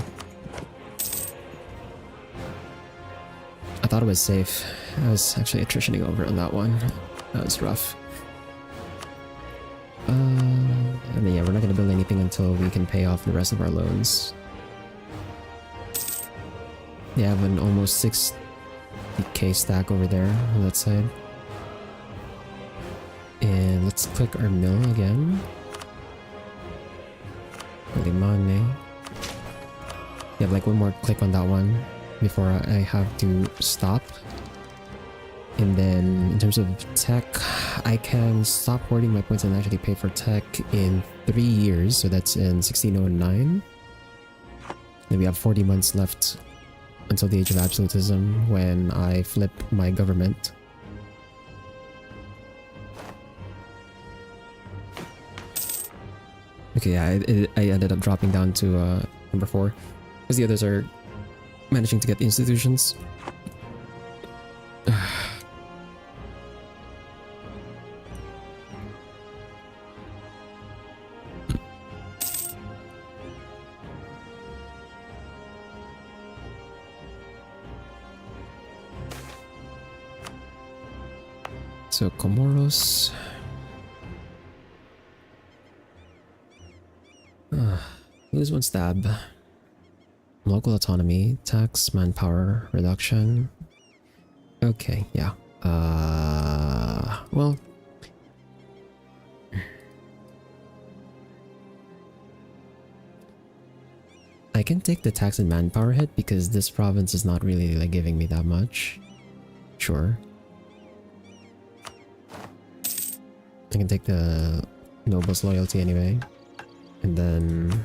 I thought it was safe. I was actually attritioning over on that one. That was rough. I mean, yeah, we're not gonna build anything until we can pay off the rest of our loans. They have an almost 60k stack over there on that side. And let's click our mill again. Limane. You have like one more click on that one before I have to stop. And then in terms of tech, I can stop hoarding my points and actually pay for tech in 3 years. So that's in 1609. Then we have 40 months left until the Age of Absolutism when I flip my government. Okay, yeah, I ended up dropping down to number 4 because the others are managing to get the institutions. So Comoros. Lose 1 stab. Local autonomy, tax, manpower reduction. Okay, yeah. Well. I can take the tax and manpower hit because this province is not really like giving me that much. Sure. I can take the Noble's loyalty anyway. And then...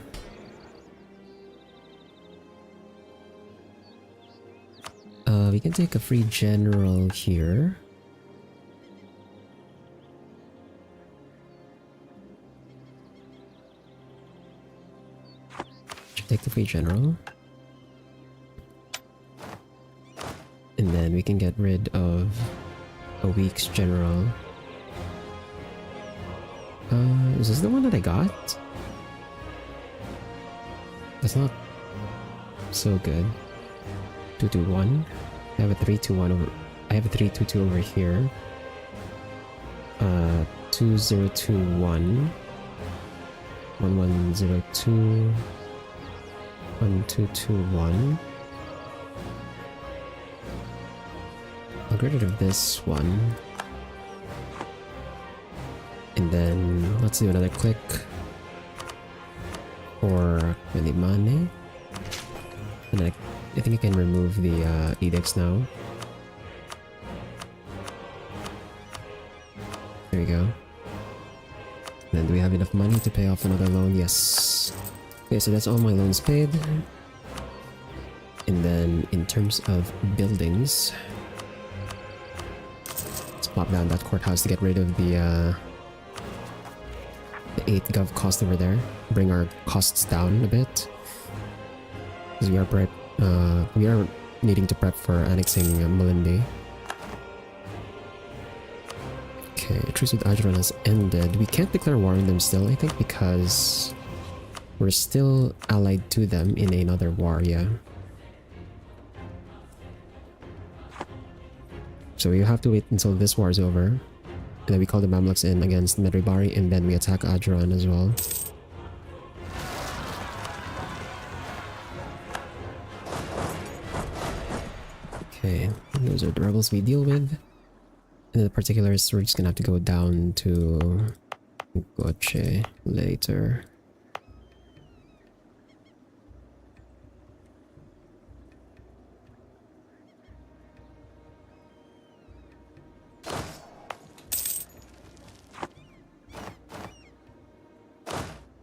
we can take a free general here. Should take the free general. And then we can get rid of a week's general. Is this the one that I got? That's not so good. 221. I have a 321 over. I have a 322 over here. 2021. 1102. 1221. I'll get rid of this one. And then let's do another click for Kalimane. And then I think I can remove the edicts now. There we go. Then do we have enough money to pay off another loan? Yes. Okay, so that's all my loans paid. And then in terms of buildings, let's pop down that courthouse to get rid of the 8 gov cost over there. Bring our costs down a bit. Because we are needing to prep for annexing Malindi. Okay, truce with Ajuran has ended. We can't declare war on them still, I think, because we're still allied to them in another war, yeah. So we have to wait until this war is over. And then we call the Mamluks in against Medribari, and then we attack Ajuran as well. Okay, those are the rebels we deal with. And the particulars, we're just gonna have to go down to Goche later.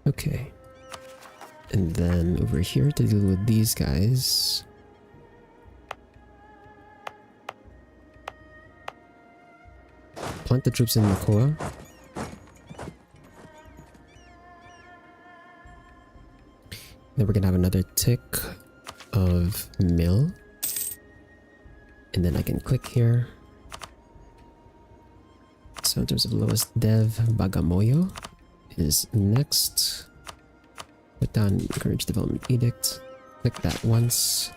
Okay. And then over here to deal with these guys. Plant the troops in Makoa. Then we're gonna have another tick of mill. And then I can click here. So in terms of lowest dev, Bagamoyo is next. Put down encourage development edict. Click that once.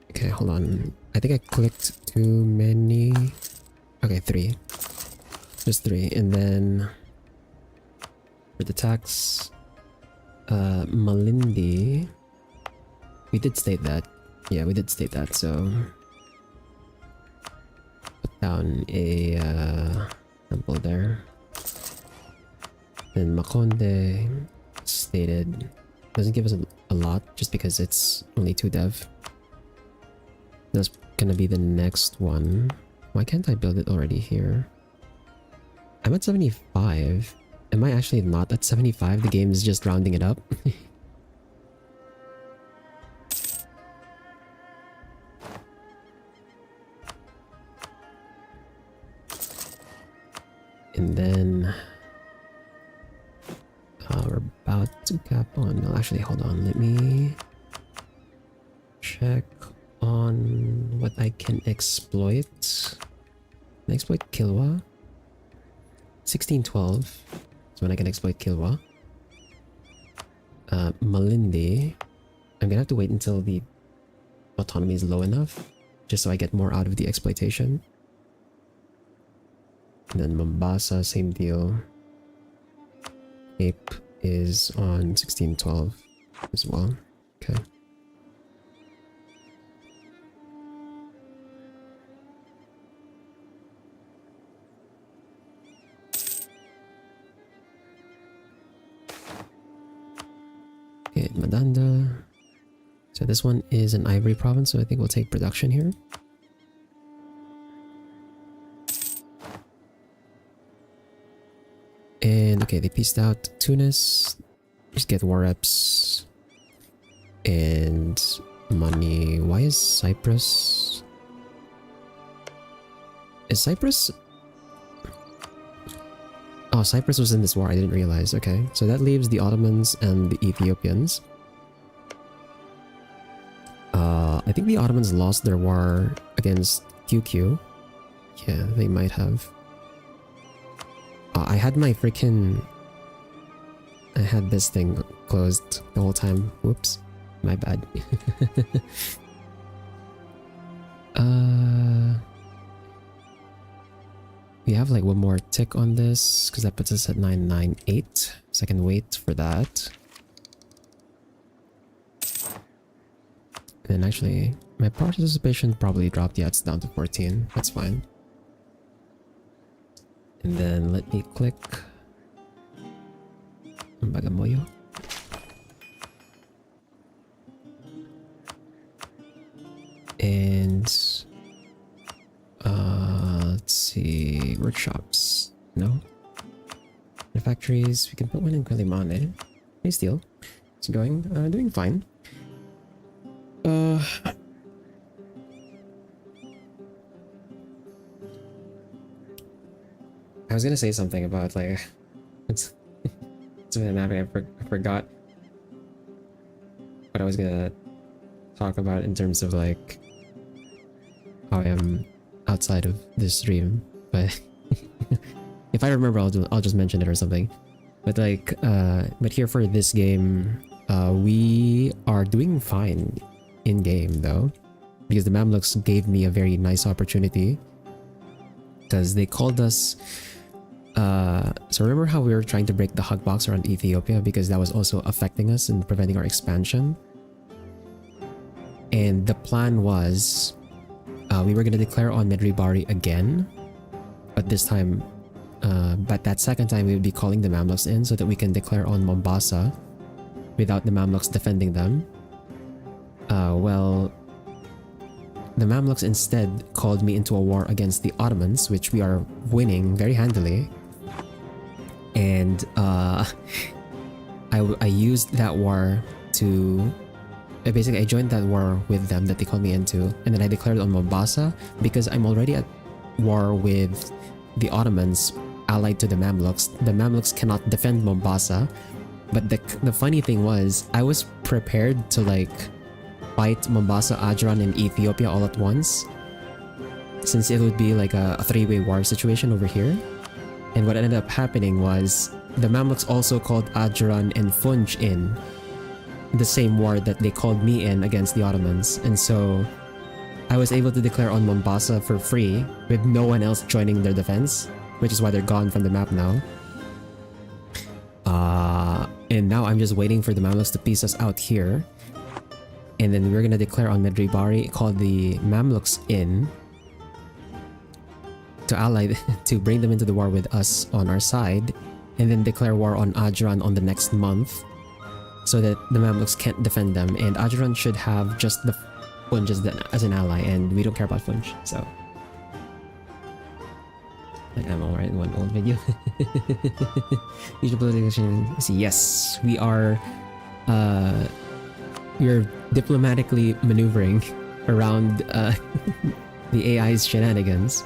Okay, hold on. I think I clicked too many. Okay, 3. Just 3. And then for the tax, Malindi, we did state that. Yeah, we did state that. So put down a temple there. Then Makonde stated doesn't give us a lot just because it's only 2 dev. That's gonna be the next one. Why can't I build it already here? I'm at 75. Am I actually not at 75? The game is just rounding it up. And then we're about to cap on. No, actually, hold on. Let me check on what I can exploit. Can I exploit Kilwa? 1612 is when I can exploit Kilwa. Malindi, I'm gonna have to wait until the autonomy is low enough, just so I get more out of the exploitation. And then Mombasa, same deal. Ape is on 1612 as well. Okay. Okay, Madanda. So this one is an ivory province, so I think we'll take production here. And okay, they pieced out Tunis. Just get war reps. And money. Why is Cyprus? Is Cyprus? Oh, Cyprus was in this war, I didn't realize. Okay, so that leaves the Ottomans and the Ethiopians. I think the Ottomans lost their war against QQ. Yeah, they might have. I had my freaking I had this thing closed the whole time. Whoops. My bad. We have like one more tick on this because that puts us at 998. So I can wait for that. And actually, my participation probably dropped. Yeah, it's down to 14. That's fine. And then let me click Bagamoyo. And let's see, workshops. No. The factories, we can put one in Quelimane. Hey, Steel. It's going, doing fine. I was gonna say something about like it's been happening. I forgot what I was gonna talk about in terms of like how I am outside of this stream, but if I remember, I'll just mention it or something. But like, but here for this game, we are doing fine in game though, because the Mamluks gave me a very nice opportunity. Because they called us. So remember how we were trying to break the Hugbox around Ethiopia because that was also affecting us and preventing our expansion. And the plan was, we were gonna declare on Medribari again, but this time, but that second time we would be calling the Mamluks in so that we can declare on Mombasa without the Mamluks defending them. Well, the Mamluks instead called me into a war against the Ottomans, which we are winning very handily. And I used that war to... Basically, I joined that war with them that they called me into, and then I declared on Mombasa because I'm already at war with the Ottomans allied to the Mamluks. The Mamluks cannot defend Mombasa, but the funny thing was, I was prepared to like fight Mombasa, Ajran, and Ethiopia all at once, since it would be like a three-way war situation over here. And what ended up happening was the Mamluks also called Ajran and Funj in the same war that they called me in against the Ottomans, and so I was able to declare on Mombasa for free with no one else joining their defense, which is why they're gone from the map now. And now I'm just waiting for the Mamluks to piece us out here, and then we're gonna declare on Medribari, call the Mamluks in to ally to bring them into the war with us on our side, and then declare war on Ajran on the next month, so that the Mamluks can't defend them, and Ajran should have just the Funj as an ally, and we don't care about Funj, so... Like I'm alright in one old video. Yes, we are... we're diplomatically maneuvering around the AI's shenanigans.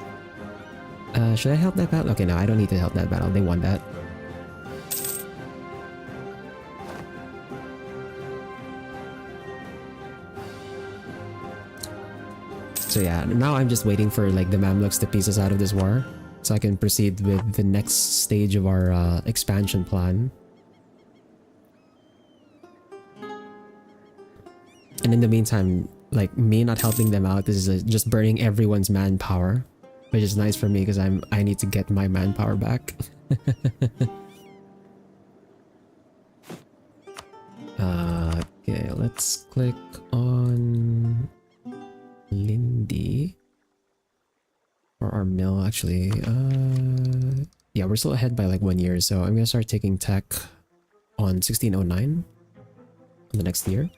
Should I help that battle? Okay, no, I don't need to help that battle, they won that. So yeah, now I'm just waiting for like the Mamluks to piece us out of this war, so I can proceed with the next stage of our expansion plan. And in the meantime, like me not helping them out, this is just burning everyone's manpower, which is nice for me because I need to get my manpower back. Okay, let's click on Lindy or our mill. Actually, yeah, we're still ahead by like 1 year, so I'm gonna start taking tech on 1609 on the next year.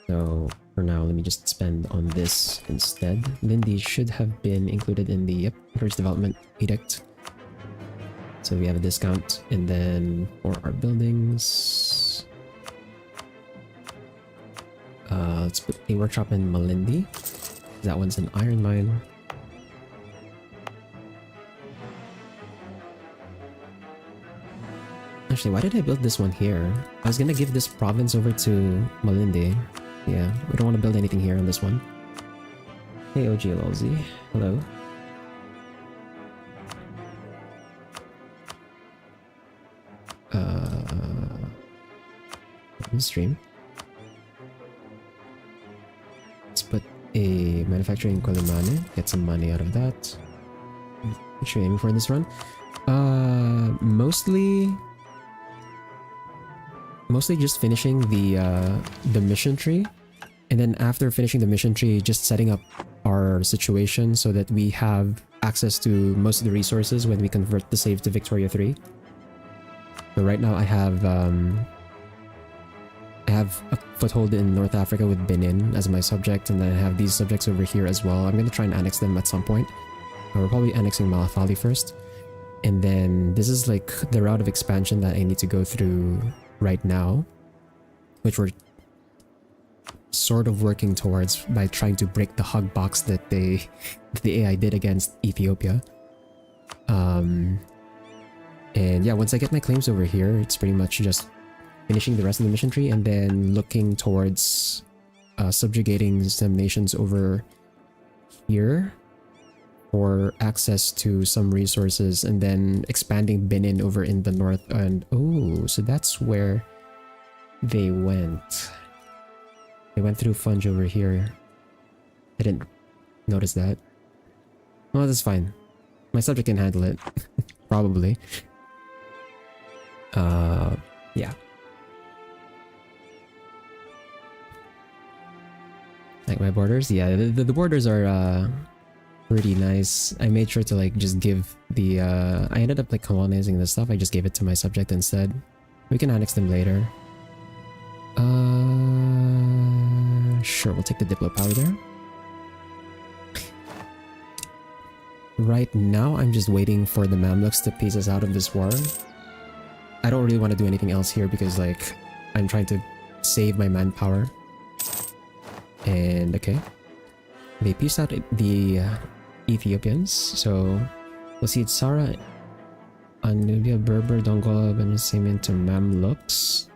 So for now, let me just spend on this instead. Lindy should have been included in the Encourage Development Edict, so we have a discount. And then for our buildings, let's put a workshop in Malindi. That one's an iron mine. Actually, why did I build this one here? I was gonna give this province over to Malindi. Yeah, we don't want to build anything here on this one. Hey OGLZ, hello. in stream. Let's put a manufacturing Kolimane, get some money out of that. What should we aim for this run? Mostly just finishing the mission tree, and then after finishing the mission tree, just setting up our situation so that we have access to most of the resources when we convert the save to Victoria 3. So right now I have a foothold in North Africa with Benin as my subject, and then I have these subjects over here as well. I'm going to try and annex them at some point. We're probably annexing Malafali first. And then this is like the route of expansion that I need to go through right now, which we're sort of working towards by trying to break the Hugbox that the AI did against Ethiopia. And yeah, once I get my claims over here, it's pretty much just finishing the rest of the mission tree and then looking towards subjugating some nations over here for access to some resources, and then expanding Benin over in the north. And oh, so that's where they went. They went through Funge over here. I didn't notice that. Well, that's fine. My subject can handle it. Probably. Yeah. Like my borders? Yeah, the borders are pretty nice. I made sure to like just give the I ended up like colonizing this stuff. I just gave it to my subject instead. We can annex them later. Sure, we'll take the Diplo power there. Right now, I'm just waiting for the Mamluks to piece us out of this war. I don't really want to do anything else here because like I'm trying to save my manpower. And okay, they pieced out the Ethiopians, so we'll see. It's Sarah, Anubia, Berber, Dongola, Benisimian to Mamluks.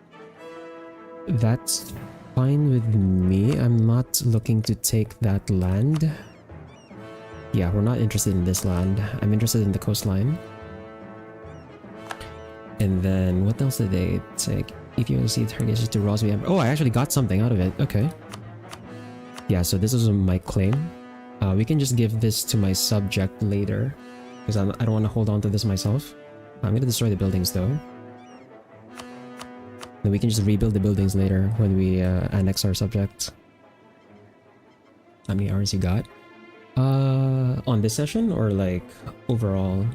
That's fine with me. I'm not looking to take that land. Yeah, we're not interested in this land. I'm interested in the coastline. And then what else did they take? If you see targets to Rosby. Oh, I actually got something out of it. Okay. Yeah, so this is my claim. We can just give this to my subject later, because I don't want to hold on to this myself. I'm going to destroy the buildings though. Then we can just rebuild the buildings later when we annex our subject. How many hours you got? On this session or like overall?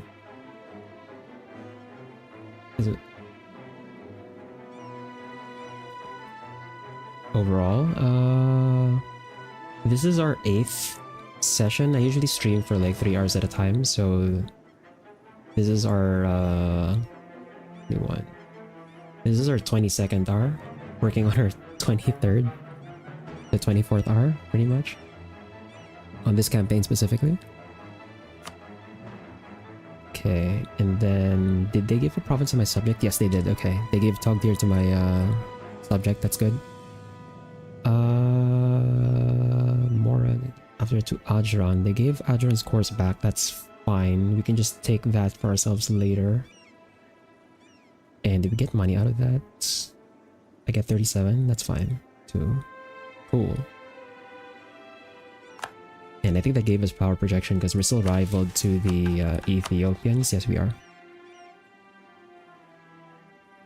Is it overall? This is our 8th session. I usually stream for like 3 hours at a time, so this is our new one. This is our 22nd hour, working on our 23rd, the 24th hour, pretty much, on this campaign specifically. Okay, and then did they give a province to my subject? Yes, they did. Okay, they gave Togdir to my subject. That's good. Mora after to Adran. They gave Adran's course back. That's fine. We can just take that for ourselves later. And did we get money out of that? I get 37. That's fine too. Cool. And I think that gave us power projection because we're still rivaled to the Ethiopians. Yes, we are.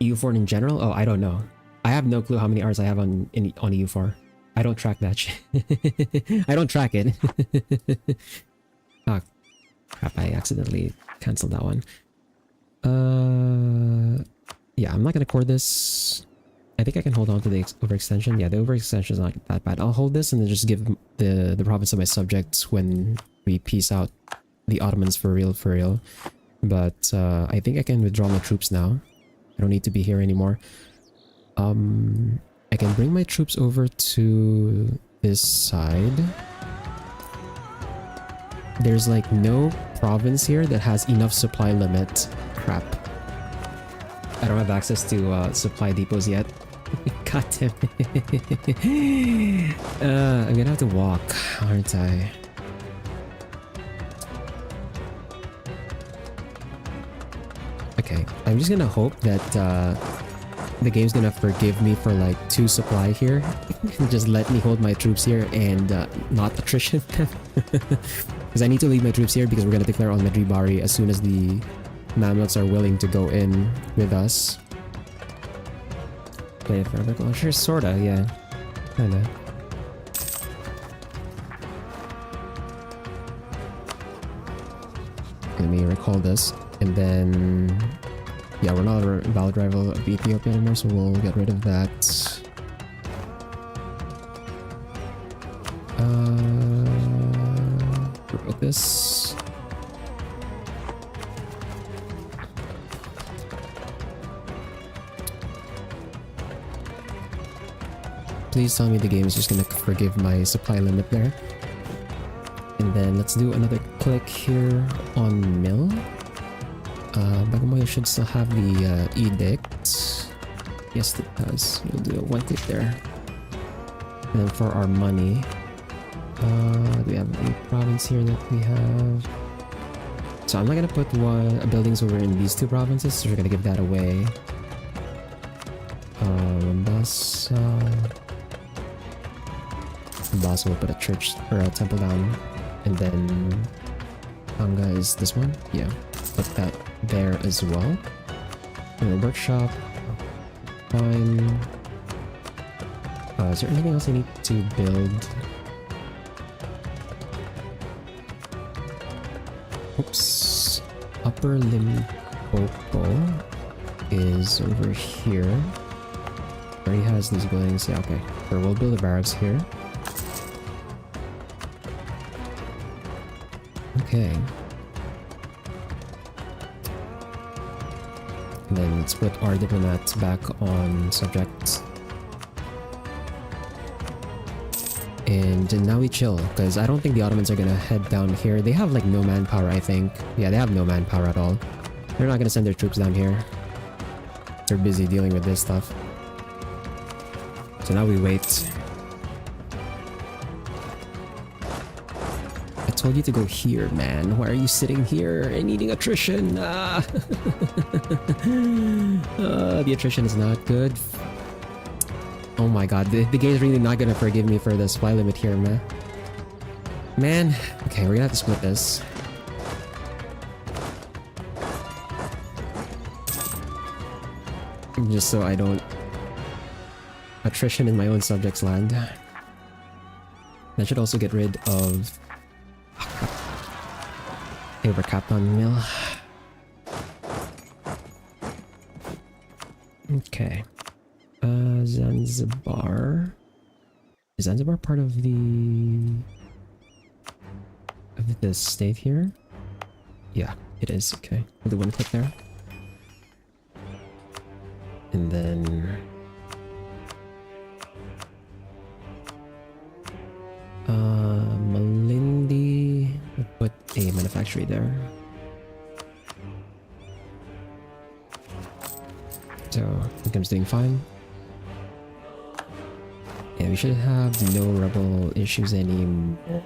EU4 in general? Oh, I don't know. I have no clue how many hours I have on EU4. I don't track that shit. I don't track it. Ah, crap, I accidentally canceled that one. Yeah, I'm not gonna core this. I think I can hold on to the overextension. Yeah, the overextension is not that bad. I'll hold this and then just give the province of my subjects when we piece out the Ottomans for real. But I think I can withdraw my troops now. I don't need to be here anymore. I can bring my troops over to this side. There's like no province here that has enough supply limit. Crap. I don't have access to supply depots yet. God damn it. I'm gonna have to walk, aren't I? Okay, I'm just gonna hope that the game's gonna forgive me for like 2 supply here. Just let me hold my troops here and not attrition. Because I need to leave my troops here because we're gonna declare on Medjugorje as soon as the Mamluks are willing to go in with us. Play a fabric launcher? Sorta, yeah. Kinda. Let me recall this. And then... yeah, we're not a valid rival of Ethiopia anymore, so we'll get rid of that. Provoke this. Please tell me the game is just gonna forgive my supply limit there. And then let's do another click here on mill. Bagamoyo should still have the edict. Yes, it does. We'll do a 1 click there. And then for our money, do we have any province here that we have? So I'm not gonna put buildings over in these 2 provinces, so we're gonna give that away. Mombasa will put a church or a temple down, and then Tanga is this one. Yeah, put that there as well. And the workshop. Fine. Is there anything else I need to build? Oops. Upper Limpopo is over here. Already has these buildings. Yeah, okay. So we'll build the barracks here. Okay. And then let's put our diplomats back on subject. And now we chill, because I don't think the Ottomans are gonna head down here. They have like no manpower, I think. Yeah, they have no manpower at all. They're not gonna send their troops down here. They're busy dealing with this stuff. So now we wait. I told you to go here, man. Why are you sitting here and eating attrition? The attrition is not good. Oh my god, the game's really not gonna forgive me for the supply limit here, man. Okay, we're gonna have to split this. Just so I don't... attrition in my own subject's land. I should also get rid of... they were capped on mill. Okay. Zanzibar. Is Zanzibar part of the state here? Yeah, it is. Okay. We'll do 1 click there. And then Malindi, we'll put a manufactory there. So income's doing fine. Yeah, we should have no rebel issues anymore.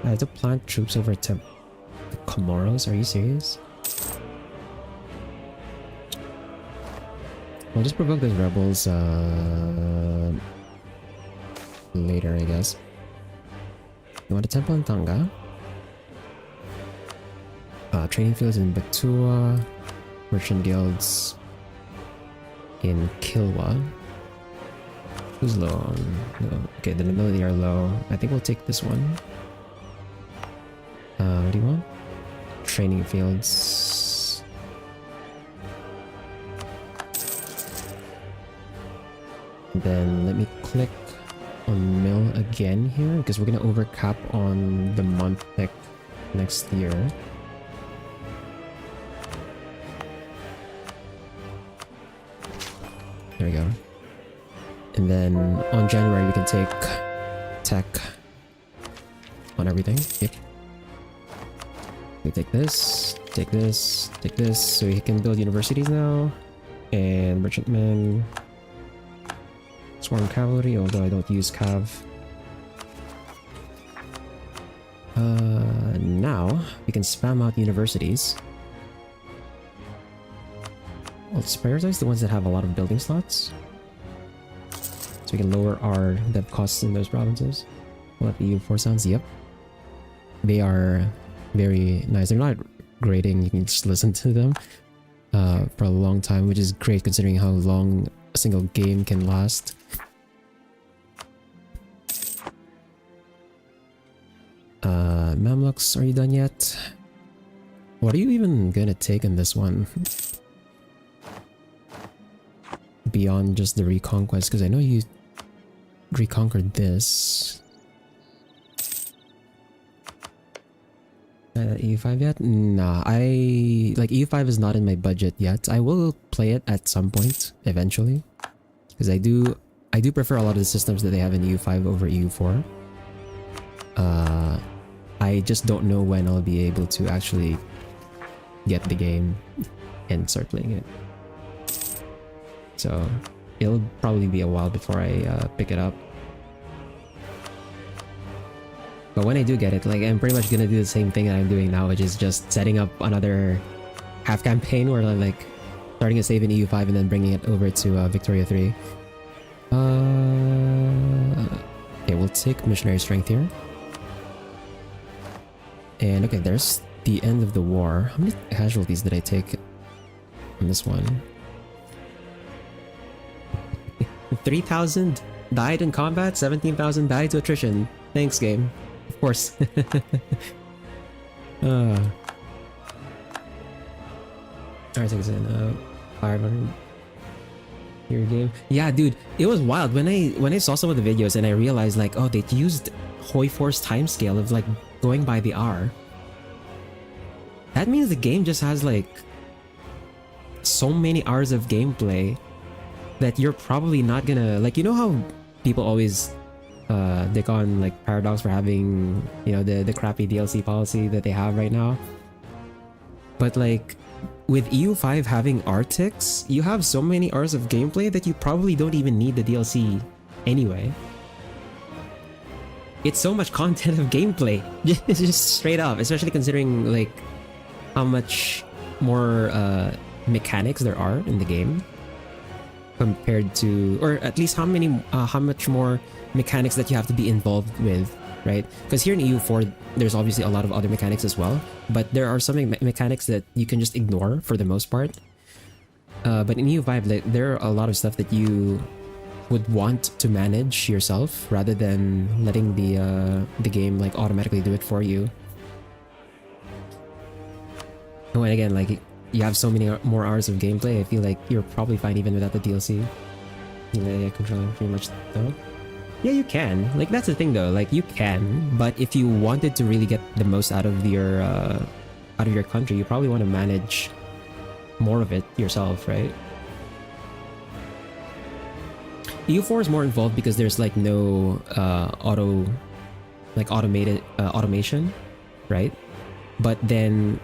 I have to plant troops over to the Comoros. Are you serious? I'll just provoke those rebels later, I guess. You want a temple in Tanga? Training fields in Butua. Merchant guilds in Kilwa. Who's low on? No. Okay, the nobility are low. I think we'll take this one. What do you want? Training fields. And then let me click on mill again here because we're gonna overcap on the month next year. There we go. And then on January we can take tech on everything. Yep. We take this, take this, take this, so he can build universities now. And merchantmen. Swarm cavalry, although I don't use cav. Now we can spam out universities let's prioritize the ones that have a lot of building slots, so we can lower our dev costs in those provinces. What the EU4 sounds? Yep, they are very nice. They're not grating. You can just listen to them for a long time, which is great considering how long a single game can last. Mamluks, are you done yet? What are you even gonna take in this one? Beyond just the reconquest, because I know you reconquered this. EU5 yet? Nah, like EU5 is not in my budget yet. I will play it at some point eventually, because I do prefer a lot of the systems that they have in EU5 over EU4. I just don't know when I'll be able to actually get the game and start playing it. So it'll probably be a while before I pick it up. But when I do get it, like, I'm pretty much gonna do the same thing that I'm doing now, which is just setting up another half campaign where I'm like starting a save in EU5 and then bringing it over to Victoria 3. Okay, we'll take missionary strength here. And okay, there's the end of the war. How many casualties did I take on this one? 3,000 died in combat, 17,000 died to attrition. Thanks, game. Of course. Alright, take us in. 500. Your game. Yeah, dude, it was wild when I saw some of the videos and I realized, like, oh, they used Hoi4's timescale of like going by the hour. That means the game just has like so many hours of gameplay that you're probably not gonna, like, you know how people always dick on like Paradox for having, you know, the crappy DLC policy that they have right now. But like with EU5 having Arctics, you have so many hours of gameplay that you probably don't even need the DLC anyway. It's so much content of gameplay. Just straight up, especially considering like how much more mechanics there are in the game compared to, or at least how much more mechanics that you have to be involved with, right? Because here in EU4 there's obviously a lot of other mechanics as well, but there are some mechanics that you can just ignore for the most part. But in EU5, like, there are a lot of stuff that you would want to manage yourself rather than letting the game like automatically do it for you. Oh, and again, like, you have so many more hours of gameplay, I feel like you're probably fine even without the DLC. Yeah, controller pretty much though. Yeah, you can. Like, that's the thing though, like, you can, but if you wanted to really get the most out of your country, you probably want to manage more of it yourself, right? EU4 is more involved because there's like no automated automation, right? But then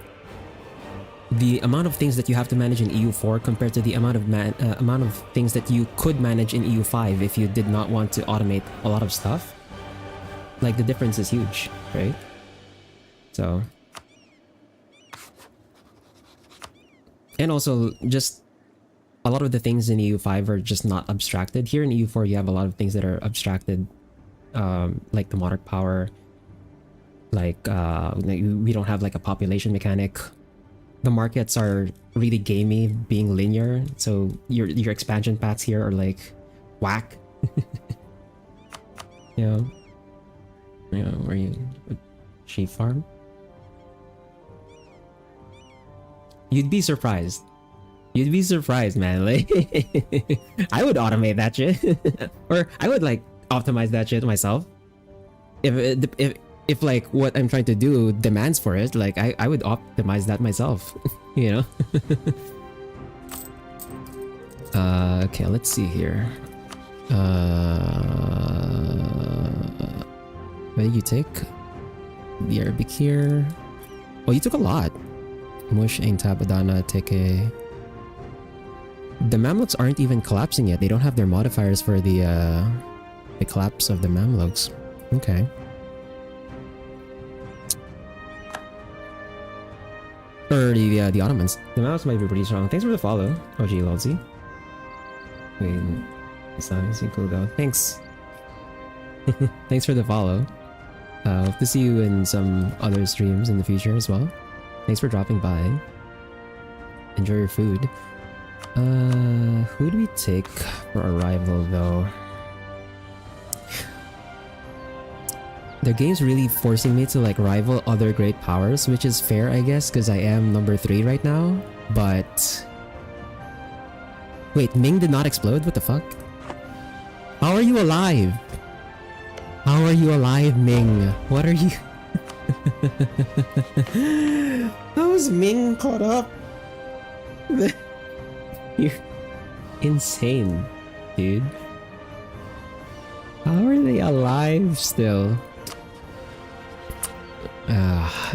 the amount of things that you have to manage in EU4 compared to the amount of things that you could manage in EU5 if you did not want to automate a lot of stuff, like, the difference is huge, right? So, and also just a lot of the things in EU5 are just not abstracted. Here in EU4 you have a lot of things that are abstracted, like the monarch power, like we don't have like a population mechanic. The markets are really gamey, being linear, so your expansion paths here are like whack. You know, where you sheep farm? You'd be surprised. You'd be surprised, man. Like, I would automate that shit, or I would like optimize that shit myself. If like what I'm trying to do demands for it, like I would optimize that myself, you know? Okay, let's see here. What did you take? The Arabic here. Oh, you took a lot. Mush, Ain Tabadana, Teke. The Mamluks aren't even collapsing yet. They don't have their modifiers for the collapse of the Mamluks. Okay. Or the Ottomans. The mouse might be pretty strong. Thanks for the follow, OG Lolzy. Wait, it's not cool though. Thanks. Thanks for the follow. Hope to see you in some other streams in the future as well. Thanks for dropping by. Enjoy your food. Who do we take for our rival though? The game's really forcing me to like rival other great powers, which is fair I guess because I am number 3 right now, but... Wait, Ming did not explode? What the fuck? How are you alive? How are you alive, Ming? What are you... How is Ming caught up? You're insane, dude. How are they alive still?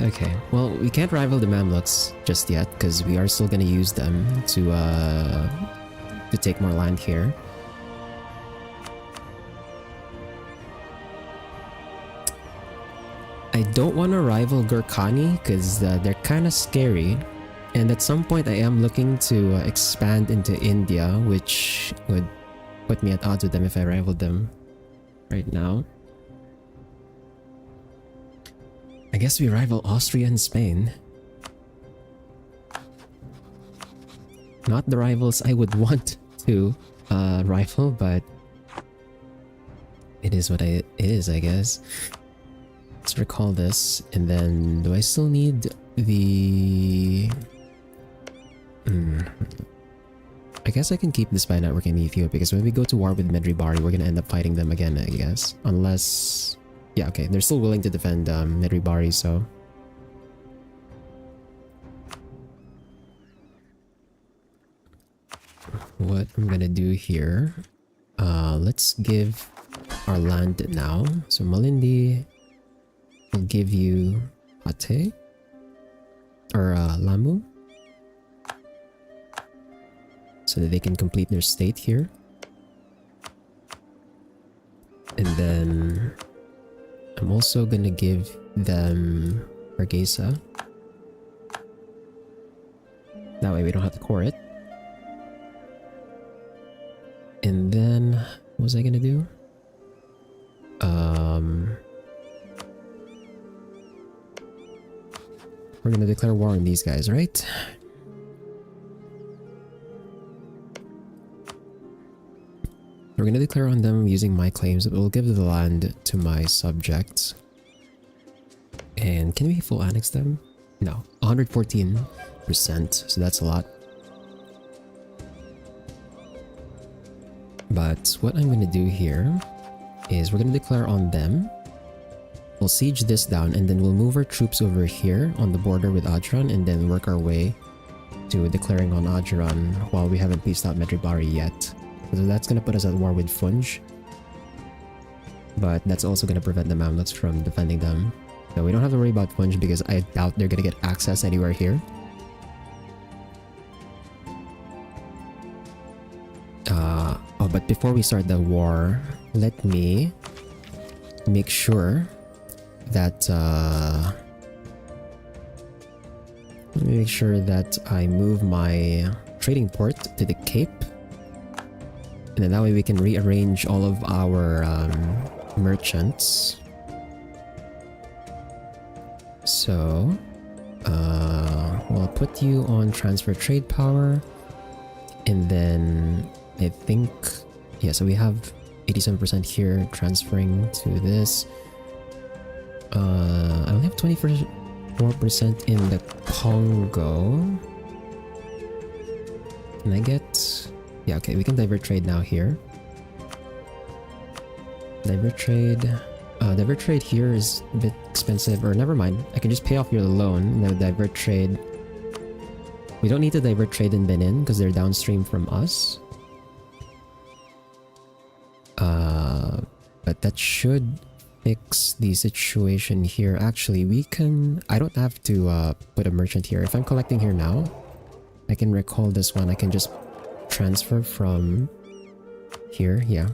Okay. Well, we can't rival the Mamluks just yet because we are still gonna use them to take more land here. I don't want to rival Gurkhani because they're kind of scary, and at some point I am looking to expand into India, which would put me at odds with them if I rivaled them right now. I guess we rival Austria and Spain. Not the rivals I would want to rival, but it is what it is, I guess. Let's recall this, and then do I still need the... I guess I can keep the spy network in Ethiopia because when we go to war with Medribari, we're gonna end up fighting them again, I guess. Unless... Yeah, okay, they're still willing to defend Medribari, so... What I'm gonna do here... let's give our land now. So Malindi will give you Ate or Lamu, so that they can complete their state here. And then I'm also gonna give them Hargeisa. That way we don't have to core it. And then what was I gonna do? We're gonna declare war on these guys, right? We're gonna declare on them using my claims. We'll give the land to my subjects. And can we full annex them? No, 114%, so that's a lot. But what I'm gonna do here is we're gonna declare on them. We'll siege this down, and then we'll move our troops over here on the border with Ajran, and then work our way to declaring on Ajran while we haven't pieced out Medribari yet. So that's gonna put us at war with Funj. But that's also gonna prevent the Mamluks from defending them. So we don't have to worry about Funj because I doubt they're gonna get access anywhere here. Oh, but before we start the war, let me make sure that I move my trading port to the Cape, and then that way we can rearrange all of our merchants. So we'll put you on transfer trade power, and then I think, yeah, so we have 87% here transferring to this. I only have 24% in the Congo. Can I get... Yeah, okay, we can divert trade now here. Divert trade here is a bit expensive, or never mind. I can just pay off your loan and then divert trade. We don't need to divert trade in Benin because they're downstream from us. But that should fix the situation here. Actually, we can... I don't have to put a merchant here. If I'm collecting here now, I can recall this one. I can just transfer from here. Yeah.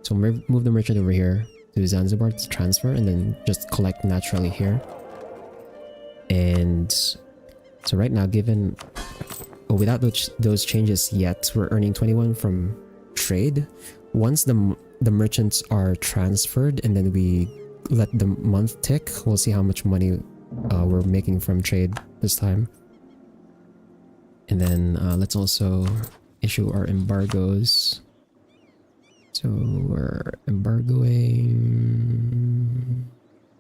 So move the merchant over here to Zanzibar to transfer, and then just collect naturally here. And So right now, given... Oh, without those changes yet, we're earning 21 from trade. Once the merchants are transferred and then we let the month tick, we'll see how much money we're making from trade this time. And then let's also issue our embargoes. So we're embargoing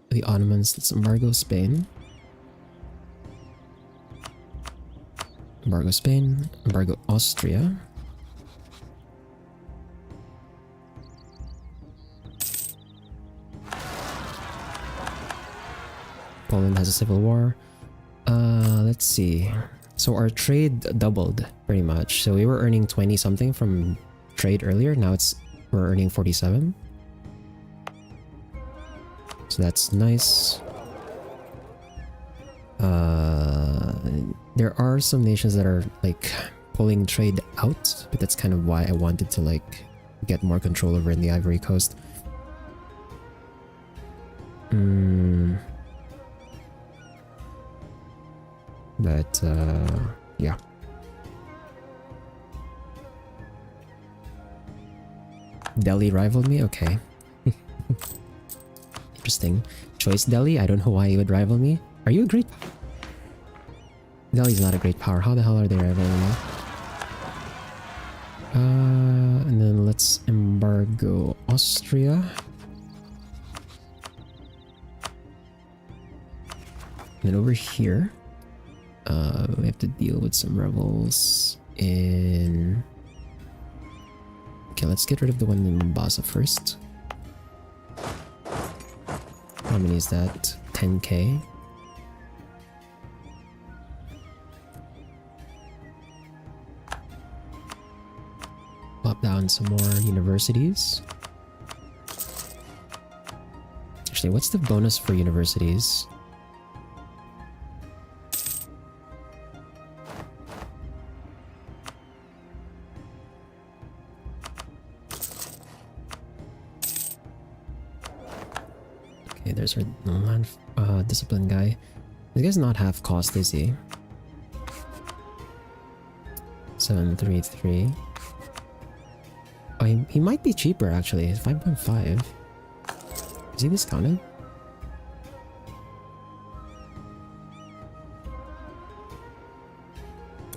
the Ottomans. Let's embargo Spain. Embargo Spain. Embargo Austria. Poland has a civil war. Let's see. So our trade doubled pretty much. So we were earning 20 something from trade earlier. Now we're earning 47. So that's nice. There are some nations that are like pulling trade out, but that's kind of why I wanted to like get more control over in the Ivory Coast. But yeah. Delhi rivaled me? Okay. Interesting. Choice Delhi? I don't know why you would rival me. Are you a great... Delhi's not a great power. How the hell are they rivaling me? And then let's embargo Austria. And then over here, we have to deal with some rebels in... Okay, let's get rid of the one in Mombasa first. How many is that? 10k. Pop down some more universities. Actually, what's the bonus for universities? Okay, there's our land discipline guy. This guy's not half cost, is he? 733. Oh, he might be cheaper actually. 5.5. Is he discounted?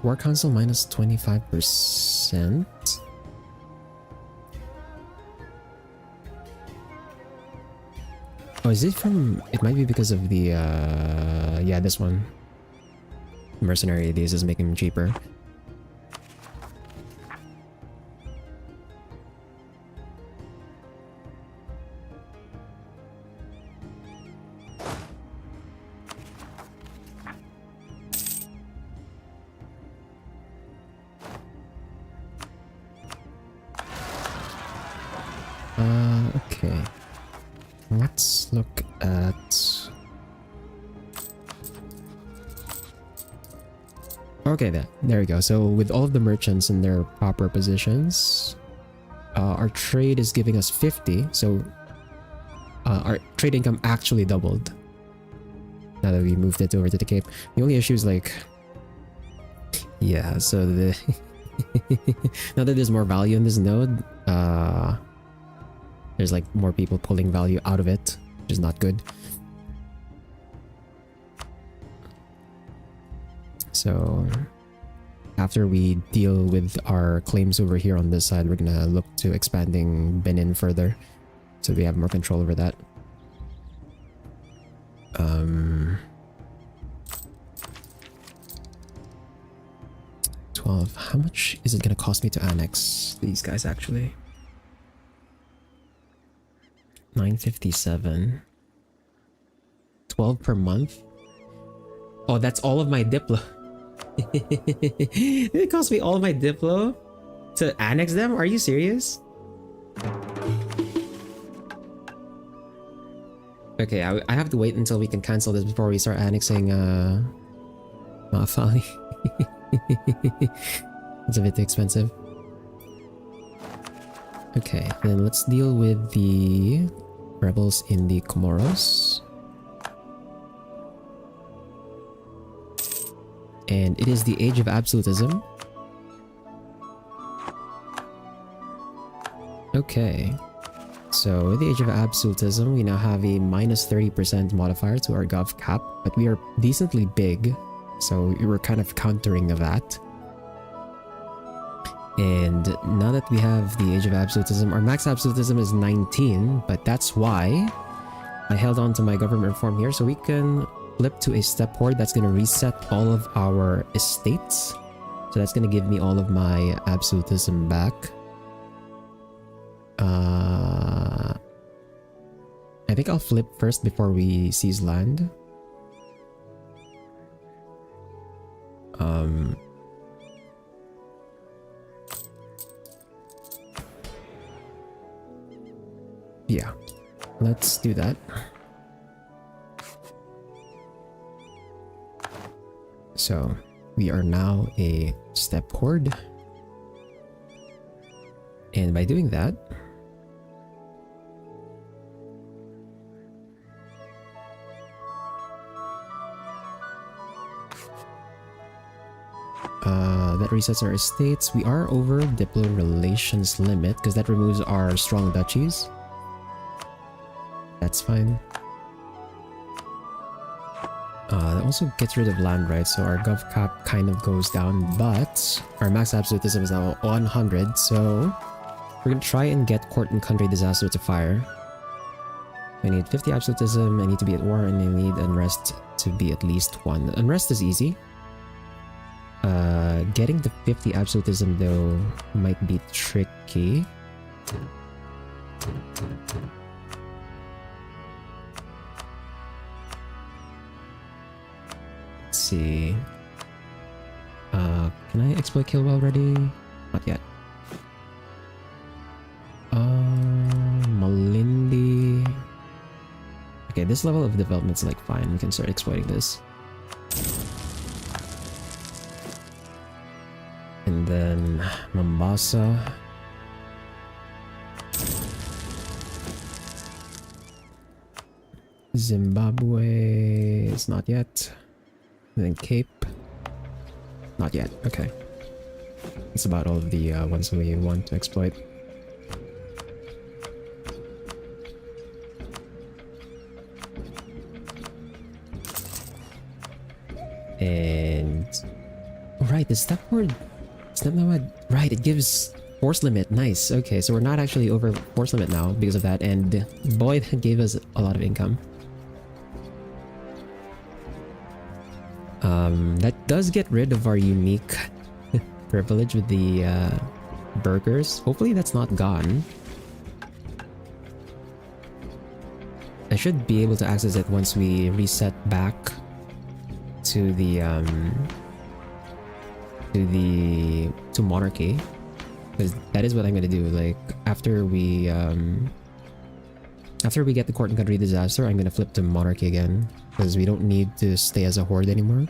War Council minus 25%. Oh, is it from... It might be because of the... Yeah, this one. Mercenary Days is making him cheaper. Okay. Let's look at... Okay, there we go. So with all of the merchants in their proper positions, our trade is giving us 50. So our trade income actually doubled now that we moved it over to the Cape. The only issue is like... Yeah, so the... now that there's more value in this node, there's like more people pulling value out of it, which is not good. So after we deal with our claims over here on this side, we're gonna look to expanding Benin further, so we have more control over that. 12. How much is it gonna cost me to annex these guys actually? 957. 12 per month? Oh, that's all of my Diplo. Did it cost me all of my Diplo to annex them? Are you serious? Okay, I have to wait until we can cancel this before we start annexing Mafali. It's a bit too expensive. Okay, then let's deal with the rebels in the Comoros. And it is the age of absolutism. Okay. So with the age of absolutism, we now have a minus 30% modifier to our gov cap, but we are decently big, so we were kind of countering that. And now that we have the age of absolutism, our max absolutism is 19, but that's why I held on to my government reform here, so we can flip to a step horde that's going to reset all of our estates. So that's going to give me all of my absolutism back. I think I'll flip first before we seize land. Yeah, let's do that. So we are now a step horde, and by doing that, that resets our estates. We are over Diplo relations limit because that removes our strong duchies. That's fine. That also gets rid of land rights, so our gov cap kind of goes down, but our max absolutism is now 100, so we're gonna try and get court and country disaster to fire. I need 50 absolutism, I need to be at war, and I need unrest to be at least 1. Unrest is easy. Getting to 50 absolutism though might be tricky. Let's see. Can I exploit kill already? Not yet. Malindi. Okay, this level of development's like fine. We can start exploiting this. And then Mombasa. Zimbabwe is not yet. And then Cape. Not yet. Okay. That's about all of the ones we want to exploit. And right, the step word. Right, it gives force limit. Nice. Okay, so we're not actually over force limit now because of that, and boy, that gave us a lot of income. That does get rid of our unique privilege with the burgers. Hopefully that's not gone. I should be able to access it once we reset back to the to monarchy, because that is what I'm gonna do. Like after we get the court and country disaster, I'm gonna flip to monarchy again because we don't need to stay as a horde anymore.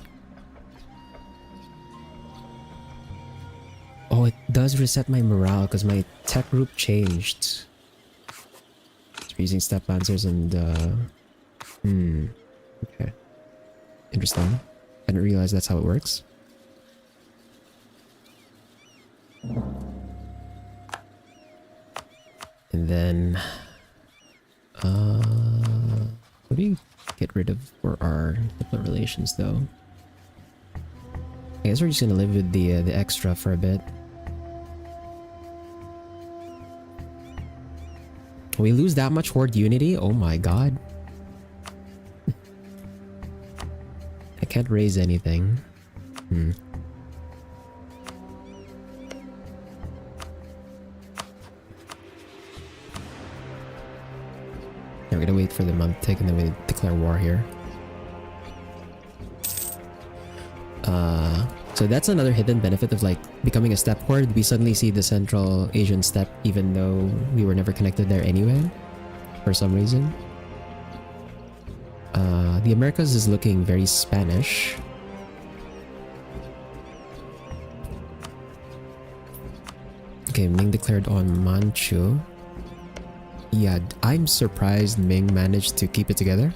Oh, it does reset my morale because my tech group changed. It's using step lancers and okay, interesting. I didn't realize that's how it works. And then what do you get rid of for our diplomatic relations though? I guess we're just gonna live with the extra for a bit. We lose that much horde unity? Oh my god. I can't raise anything. We're gonna wait for the month tick and then we declare war here. So that's another hidden benefit of like becoming a step horde. We suddenly see the Central Asian steppe even though we were never connected there anyway, for some reason. The Americas is looking very Spanish. Okay, Ming declared on Manchu. Yeah, I'm surprised Ming managed to keep it together.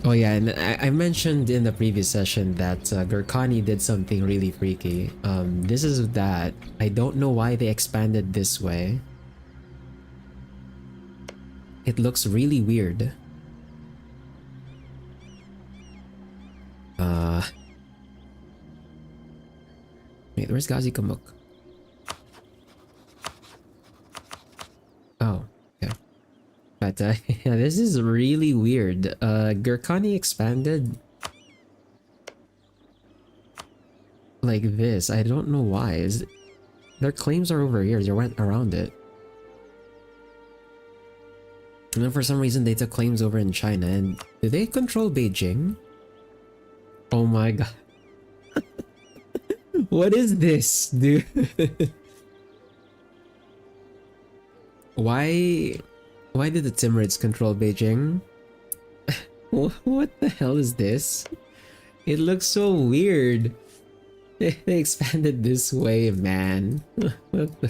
Oh, yeah, and I mentioned in the previous session that Gurkhani did something really freaky. This is that. I don't know why they expanded this way. It looks really weird. Wait, where's Ghazi Kamuk? Oh, okay. But yeah, this is really weird. Gurkhani expanded like this. I don't know why. Their claims are over here. They went around it. And then for some reason they took claims over in China. And do they control Beijing? Oh my god. What is this, dude? Why did the Timurids control Beijing? What the hell is this? It looks so weird. They expanded this way, man. What the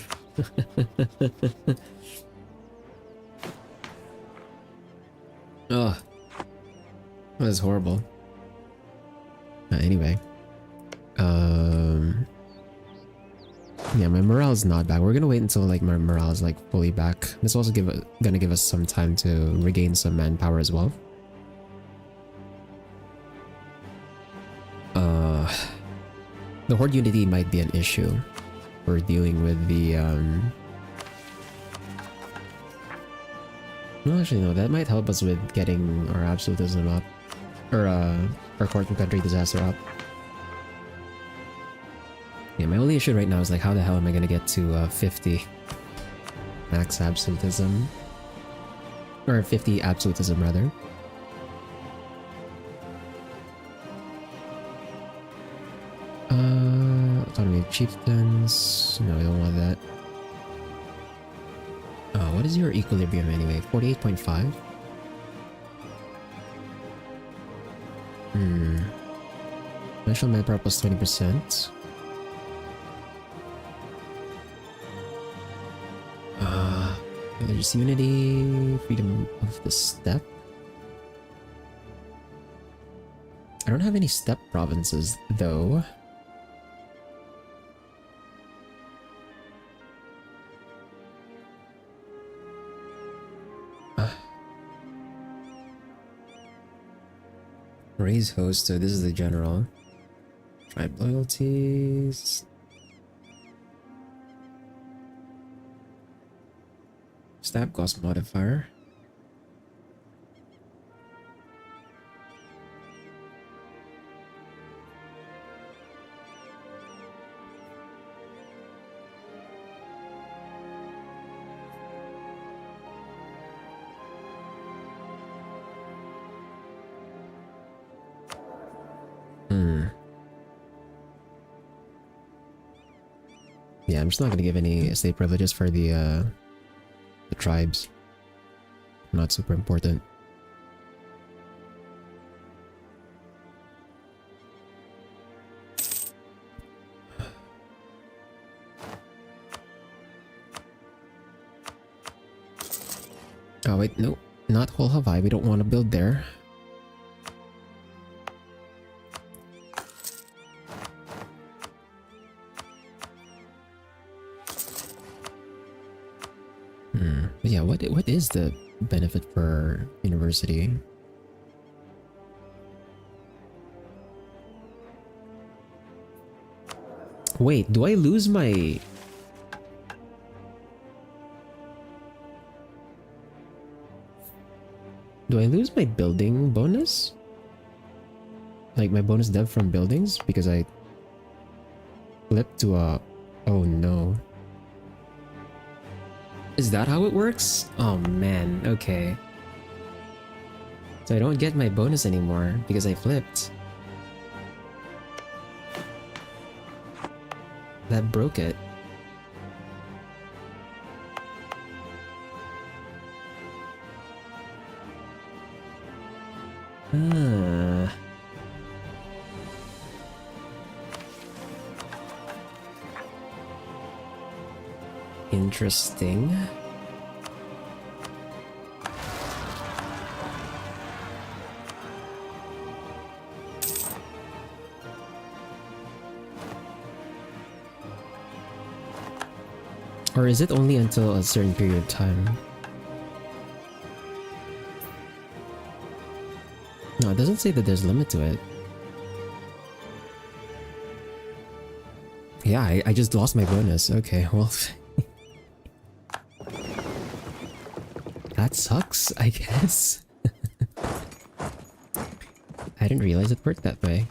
oh, that was horrible. Anyway, yeah, my morale is not back. We're gonna wait until like my morale is like fully back. This is also gonna give us some time to regain some manpower as well. The horde unity might be an issue for dealing with the no, actually no, that might help us with getting our absolutism up, or our court and country disaster up. Yeah, my only issue right now is like, how the hell am I gonna get to 50 max absolutism, or 50 absolutism rather. Autonomy of chieftains. No, I don't want that. What is your equilibrium anyway? 48.5? National manpower plus 20%. There's unity, freedom of the steppe. I don't have any steppe provinces though. Raise host, so this is the general. Tribe loyalties. Stab cost modifier. Yeah, I'm just not gonna give any estate privileges for the tribes. Not super important. Oh wait, no, not Whole Hawaii. We don't want to build there. But yeah, what is the benefit for university? Wait, do I lose my... Do I lose my building bonus? Like my bonus dev from buildings because I flipped to a... Oh no. Is that how it works? Oh man, okay. So I don't get my bonus anymore because I flipped. That broke it. Interesting. Or is it only until a certain period of time? No, it doesn't say that there's a limit to it. Yeah, I just lost my bonus. Okay, well... that sucks, I guess. I didn't realize it worked that way.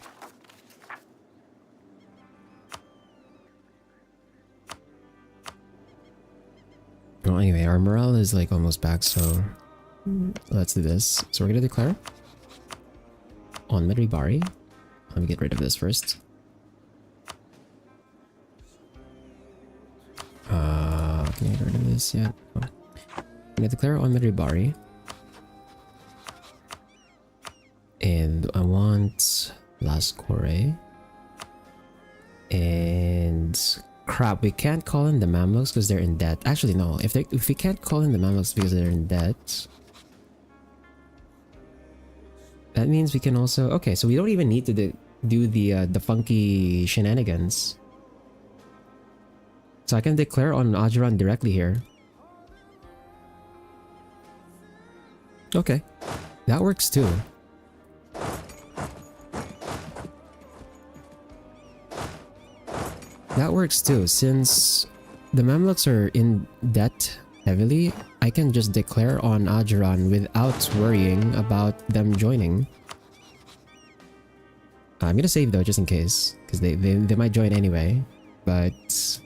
Well, anyway, our morale is like almost back, so let's do this. So we're gonna declare on Midribari. Let me get rid of this first. Can I get rid of this yet? Oh. I'm gonna declare on Midribari. And I want Las Corre. And crap, we can't call in the Mamluks because they're in debt. Actually, no. If we can't call in the Mamluks because they're in debt, that means we can also... Okay, so we don't even need to do the funky shenanigans. So I can declare on Ajuran directly here. Okay, that works too. That works too, since the Mamluks are in debt heavily, I can just declare on Ajuran without worrying about them joining. I'm gonna save though, just in case, because they might join anyway, but...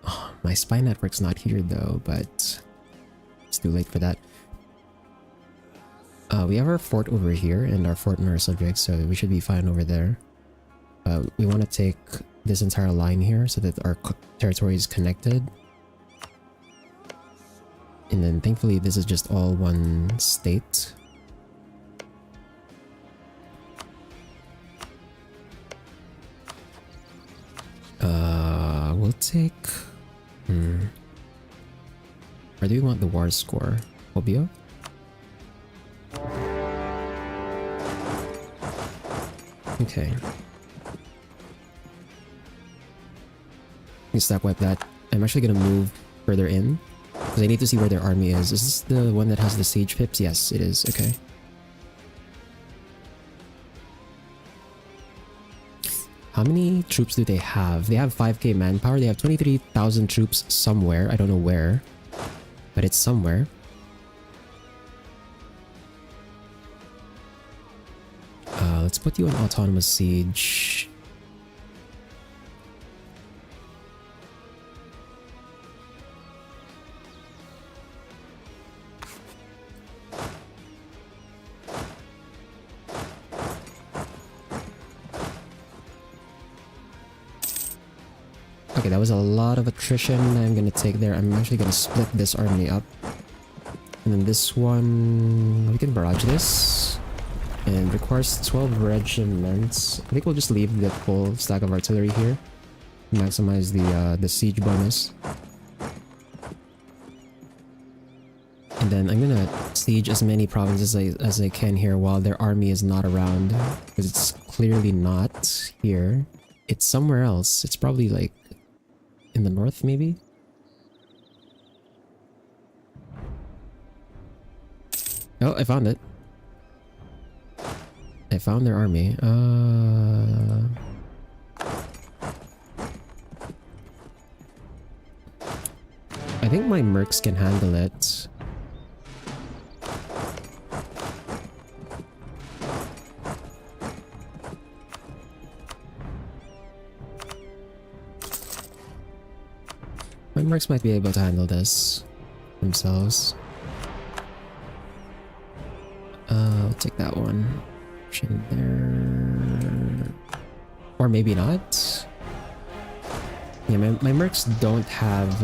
Oh, my spy network's not here though, but it's too late for that. We have our fort over here and our fort and our subjects, so we should be fine over there. We want to take this entire line here so that our territory is connected. And then thankfully this is just all one state. We'll take... Where do we want the war score? Obio? Okay. Stack wipe that. I'm actually gonna move further in because I need to see where their army is. Is this the one that has the siege pips? Yes, it is. Okay. How many troops do they have? They have 5k manpower. They have 23,000 troops somewhere. I don't know where, but it's somewhere. Let's put you on autonomous siege. Okay, that was a lot of attrition I'm gonna take there. I'm actually gonna split this army up. And then this one... we can barrage this. And requires 12 regiments. I think we'll just leave the full stack of artillery here. Maximize the siege bonus. And then I'm gonna siege as many provinces as I can here while their army is not around. Because it's clearly not here. It's somewhere else. It's probably like in the north, maybe? Oh, I found it. I found their army. I think my mercs can handle it. My mercs might be able to handle this themselves. I'll take that one. There. Or maybe not. Yeah, my mercs don't have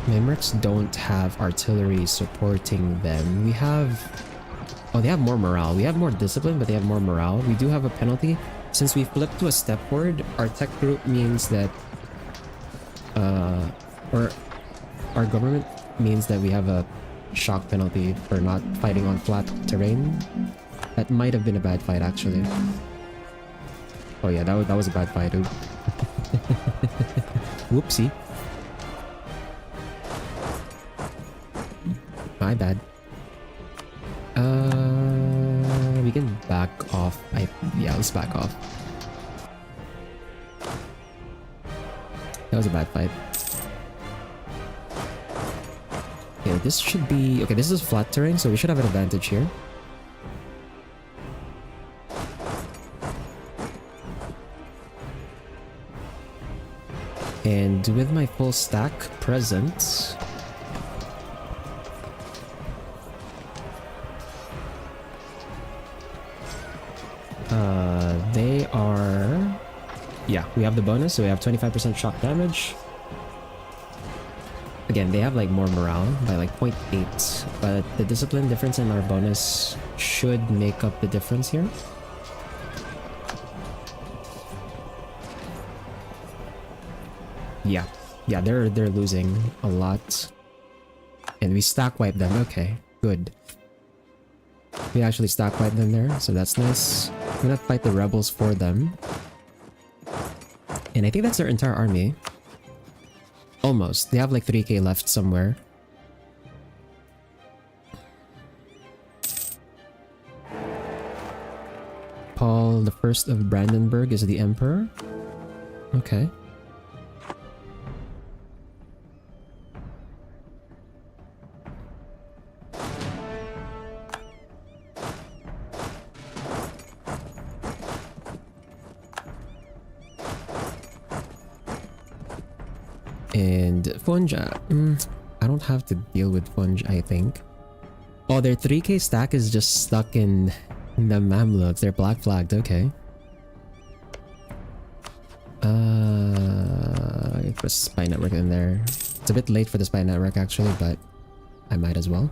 my mercs don't have artillery supporting them. We have... oh, they have more morale. We have more discipline, but they have more morale. We do have a penalty. Since we flipped to a step forward, our tech group means that or our government means that we have a shock penalty for not fighting on flat terrain. That might have been a bad fight, actually. Oh yeah, that was a bad fight. Ooh. Whoopsie. My bad. We can back off. Yeah, let's back off. That was a bad fight. Yeah, this should be... Okay, this is flat terrain, so we should have an advantage here. And with my full stack present... they are... Yeah, we have the bonus, so we have 25% shock damage. Again, they have like more morale by like 0.8, but the discipline difference in our bonus should make up the difference here. Yeah, they're losing a lot. And we stack wipe them, okay, good. We actually stack wipe them there, so that's nice. I'm gonna fight the rebels for them. And I think that's their entire army. Almost. They have like 3k left somewhere. Paul the First of Brandenburg is the emperor. Okay. And Funge, I don't have to deal with Funge, I think. Oh, their 3k stack is just stuck in the Mamluks. They're black flagged, okay. I put a spy network in there. It's a bit late for the spy network actually, but I might as well.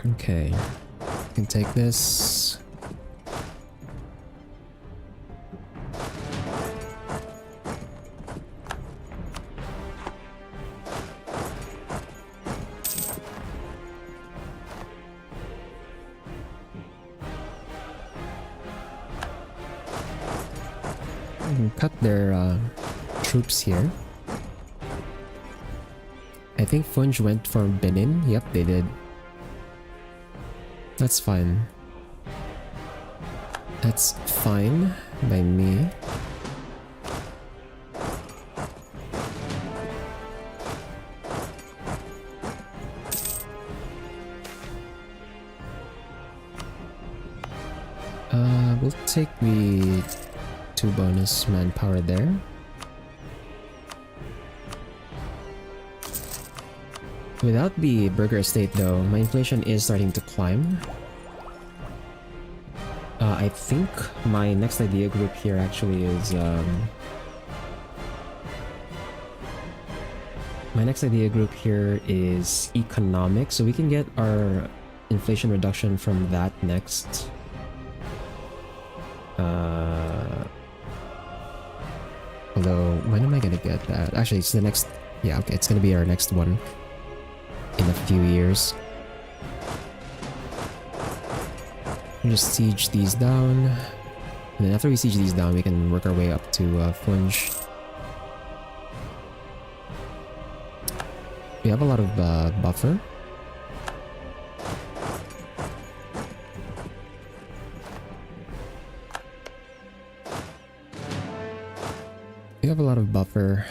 Okay. Can take this. I can cut their troops here. I think Funge went for Benin. Yep, they did. That's fine. That's fine by me. We'll take the 2 bonus manpower there. Without the burger estate though, my inflation is starting to climb. I think my next idea group here actually is my next idea group here is economic, so we can get our inflation reduction from that next. Although, when am I gonna get that? Actually, it's the next... Yeah, okay, it's gonna be our next one in a few years. We'll just siege these down. And then after we siege these down, we can work our way up to Funge. We have a lot of buffer. We have a lot of buffer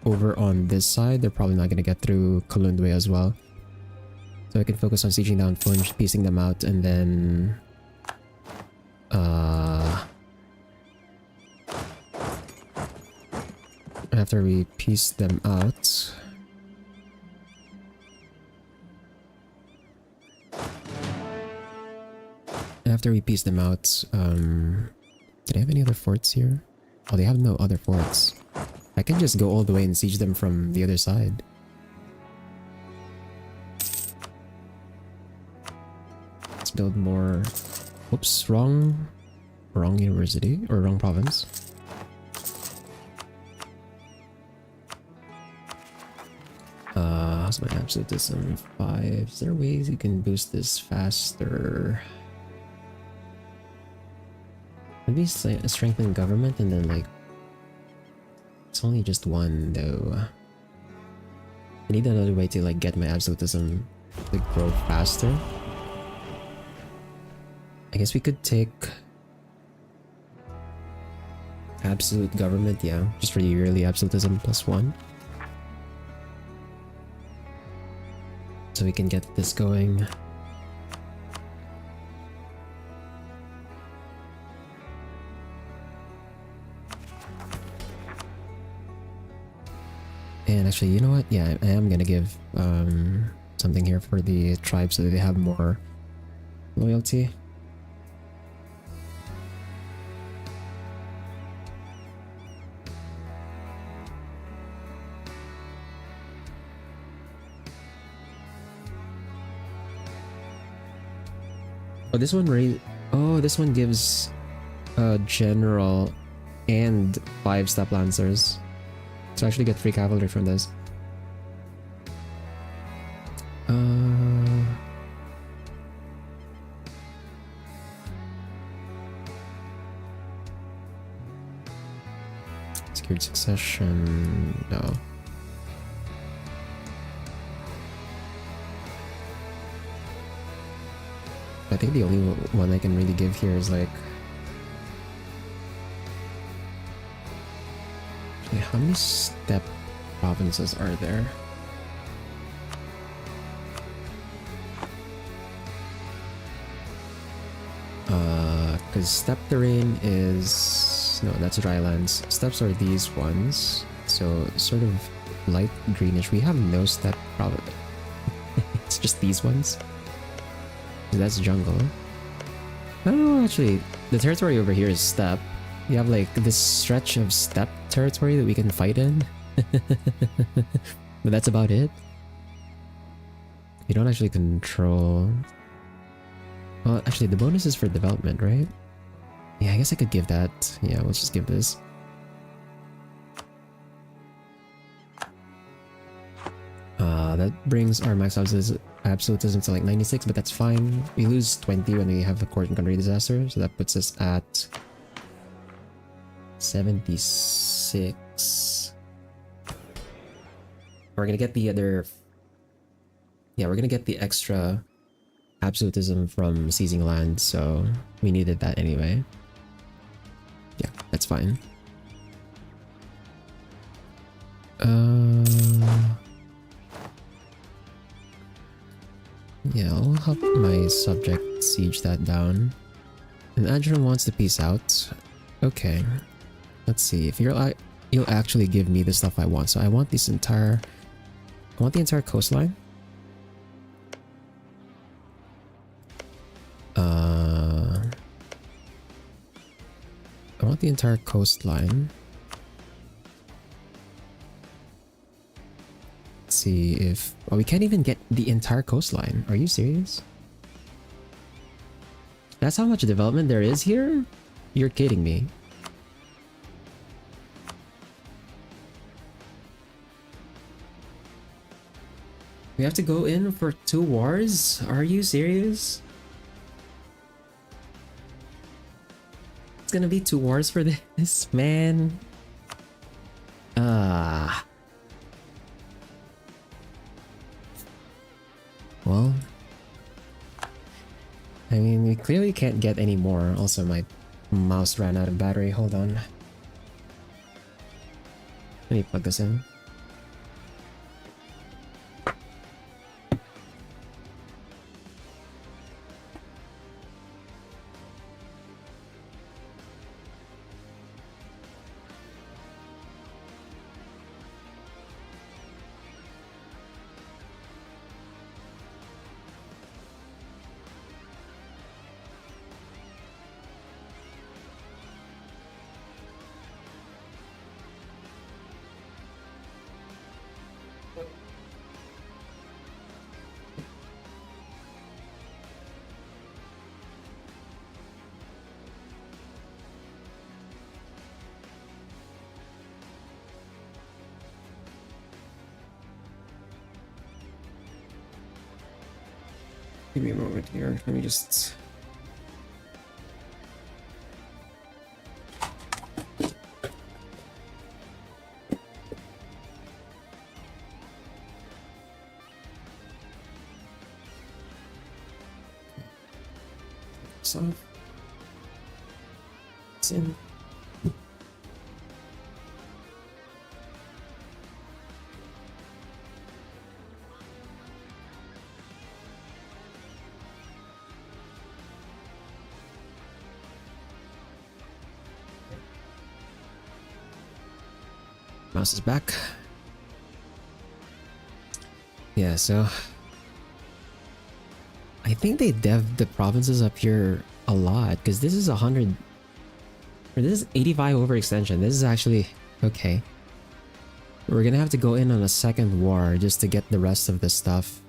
over on this side. They're probably not going to get through Kalundwe as well. So I can focus on sieging down Funge, piecing them out, and then... after we piece them out... After we piece them out, did I have any other forts here? Oh, they have no other forts. I can just go all the way and siege them from the other side. Let's build more... Oops, wrong university, or wrong province. How's my absolutism? 5. Is there ways you can boost this faster? Maybe strengthen government and then like... It's only just 1 though. I need another way to like get my absolutism to grow faster. I guess we could take absolute government, yeah, just for yearly absolutism +1. So we can get this going. And actually, you know what? Yeah, I am gonna give something here for the tribe so that they have more loyalty. Oh, this one this one gives general and 5 step lancers. So I actually get free cavalry from this. Secured succession, no. I think the only one I can really give here is like... Actually, how many steppe provinces are there? Because steppe terrain is... No, that's drylands. Steppes are these ones. So, sort of light greenish. We have no steppe province. It's just these ones. That's jungle. Oh, actually, the territory over here is steppe. We have like this stretch of steppe territory that we can fight in. But that's about it. We don't actually control... Well, actually, the bonus is for development, right? Yeah, I guess I could give that. Yeah, let's just give this. That brings our max absolutism to like 96, but that's fine. We lose 20 when we have the court and country disaster, so that puts us at 76. We're gonna get the other... Yeah, we're gonna get the extra absolutism from seizing land, so we needed that anyway. Yeah, that's fine. Yeah, I'll help my subject siege that down. And Adrian wants to peace out. Okay. Let's see. If you'll actually give me the stuff I want. So I want this entire... I want the entire coastline. I want the entire coastline. See if... Oh, we can't even get the entire coastline. Are you serious? That's how much development there is here? You're kidding me. We have to go in for 2 wars? Are you serious? It's gonna be 2 wars for this, man. Well, I mean, we clearly can't get any more. Also, my mouse ran out of battery. Hold on. Let me plug this in. Give me a moment here. Let me just. So. It's in. Mouse is back. Yeah, so I think they dev'd the provinces up here a lot because this is 100 or this is 85 overextension. This is actually okay. We're gonna have to go in on a second war just to get the rest of the stuff.